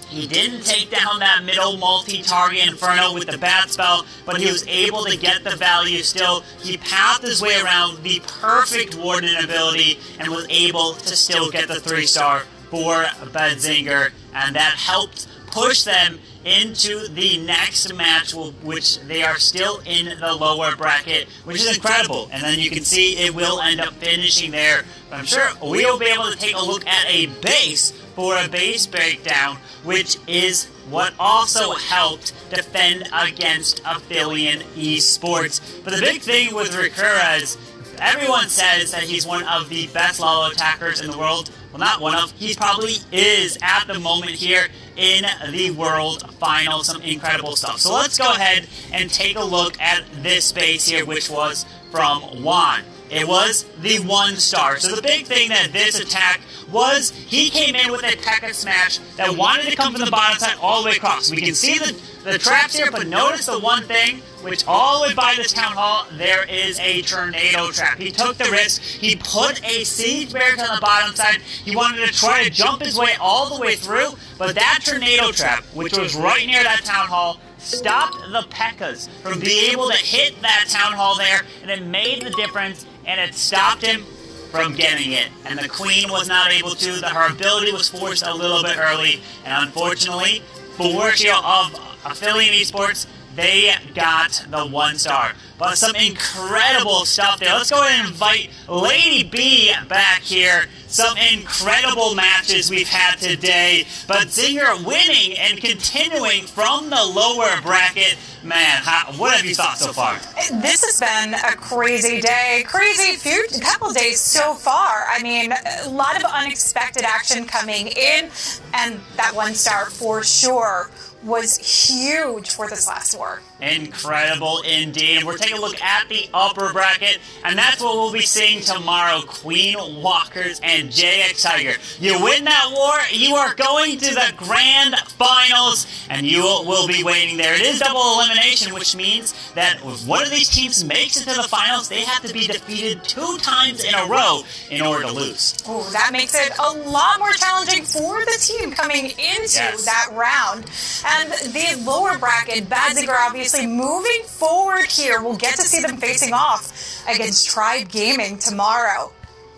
He didn't take down that middle multi-target Inferno with the Bat Spell, but he was able to get the value still. He pathed his way around the perfect Warden ability and was able to still get the 3-star for Bedzinger, and that helped push them into the next match, which they are still in the lower bracket, which is incredible. And then you can see it will end up finishing there. But I'm sure we'll be able to take a look at a base for a base breakdown, which is what also helped defend against Aphelion Esports. But the big thing with Rakurez, everyone says that he's one of the best Lalo attackers in the world. Well, not one of, he probably is at the moment here in the World Final. Some incredible stuff. So let's go ahead and take a look at this base here, which was from Juan. It was the 1-star. So the big thing that this attack was, he came in with a P.E.K.K.A. smash that wanted to come from the bottom side all the way across. We can see the traps here, but notice the one thing, which all the way by this town hall, there is a tornado trap. He took the risk. He put a siege barrier on the bottom side. He wanted to try to jump his way all the way through, but that tornado trap, which was right near that town hall, stopped the P.E.K.K.A.s from being able to hit that town hall there, and it made the difference, and it stopped him from getting it. And the Queen was not able to. Her ability was forced a little bit early, and unfortunately, for Shield of Aphelion Esports, they got the 1-star. But some incredible stuff there. Let's go ahead and invite Lady B back here. Some incredible matches we've had today. But Zinger winning and continuing from the lower bracket. Man, what have you thought so far? This has been a crazy day. Crazy couple days so far. I mean, a lot of unexpected action coming in. And that 1-star for sure was huge for this last war. Incredible indeed. We're taking a look at the upper bracket, and that's what we'll be seeing tomorrow. Queen Walkers and JX Tiger. You win that war, you are going to the grand finals, and you will be waiting there. It is double elimination, which means that if one of these teams makes it to the finals, they have to be defeated 2 times in a row in order to lose. Oh, that makes it a lot more challenging for the team coming into that round. And the lower bracket, Bedzinger obviously moving forward here. We'll get to see them facing off against Tribe Gaming tomorrow.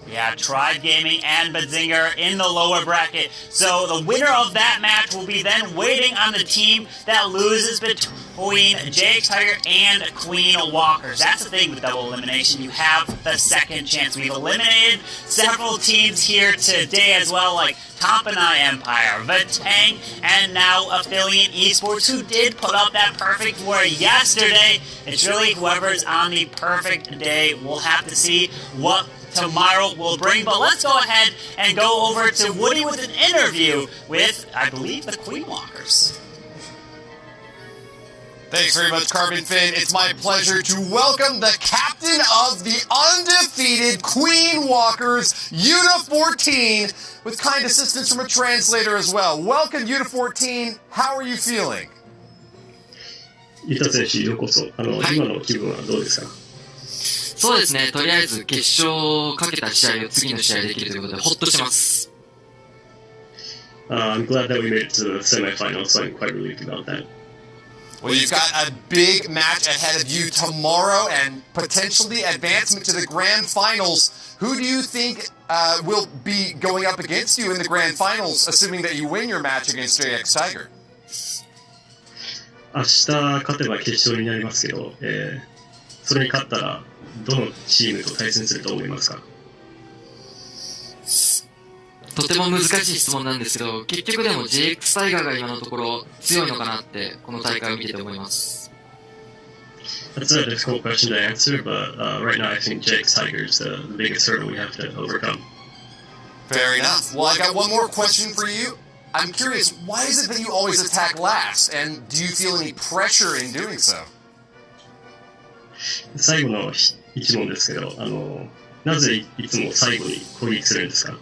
Yeah, Tribe Gaming and Bedzinger in the lower bracket. So the winner of that match will be then waiting on the team that loses between JX Tiger and Queen Walkers. That's the thing with double elimination. You have the second chance. We've eliminated several teams here today as well, like Tompanai Empire, Vatang, and now Aphelion Esports, who did put up that perfect war yesterday. It's really whoever's on the perfect day. We'll have to see what tomorrow will bring. But let's go ahead and go over to Woody with an interview with, I believe, the Queen Walkers. Thanks very much, Carbon Finn. It's my pleasure to welcome the captain of the undefeated Queen Walkers, Yuta 14, with kind assistance from a translator as well. Welcome, Yuta 14. How are you feeling? ユタ選手、ようこそ。今の気分はどうですか？そうですね。とりあえず決勝をかけた試合を次の試合できるということでほっとしてます。I'm glad that we made it to the semifinals, so I'm quite relieved about that. Well, you've got a big match ahead of you tomorrow and potentially advancement to the grand finals. Who do you think will be going up against you in the grand finals, assuming that you win your match against JX Tiger? 明日勝てば決勝になりますけど、それに勝ったらどのチームと対戦すると思いますか？とても難しい質問なんですけど、結局でも JX タイガーが今のところ強いのかなってこの大会を見てて思います。That's a difficult question to answer, but right now I think JX Tiger is the biggest hurdle we have to overcome. Fair enough. Well, I got one more question for you. I'm curious, why is it that you always attack last? And do you feel any pressure in doing so? 最後の一問ですけど、なぜいつも最後に攻撃するんですか？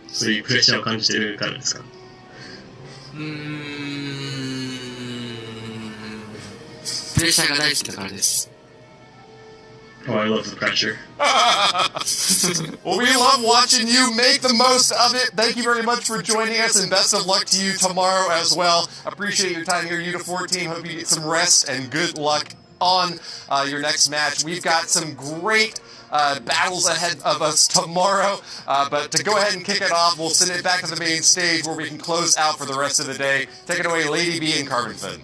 そういうプレッシャーを感じてるからですか？プレッシャーが大好きだからです。Oh, I love the pressure. Well, we love watching you make the most of it. Thank you very much for joining us, and best of luck to you tomorrow as well. Appreciate your time here, Uta4 team. Hope you get some rest, and good luck on your next match. We've got some great battles ahead of us tomorrow, but to go ahead and kick it off, we'll send it back to the main stage where we can close out for the rest of the day. Take it away, Lady B and Carbon Fin.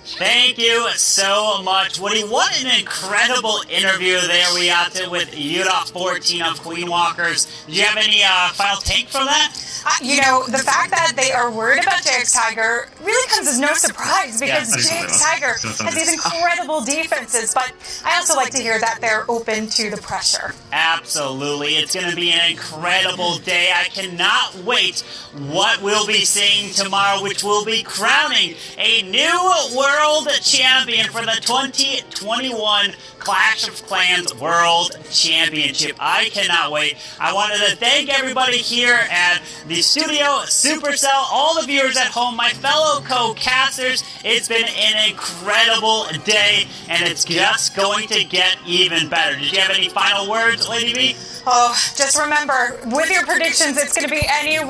Thank you so much, Woody. What an incredible interview there we had with Uta14 of Queen Walkers. Did you have any final take from that? The fact that they are worried about JX Tiger really comes as no surprise because JX Tiger has these incredible defenses, but I also like to hear that they're open to the pressure. Absolutely. It's going to be an incredible day. I cannot wait what we'll be seeing tomorrow, which will be crowning a new world champion for the 2021 Clash of Clans World Championship. I cannot wait. I wanted to thank everybody here at the studio, Supercell, all the viewers at home, my fellow co-casters. It's been an incredible day, and it's just going to get even better. Did you have any final words, Lady B? Oh, just remember, with your predictions, it's going to be any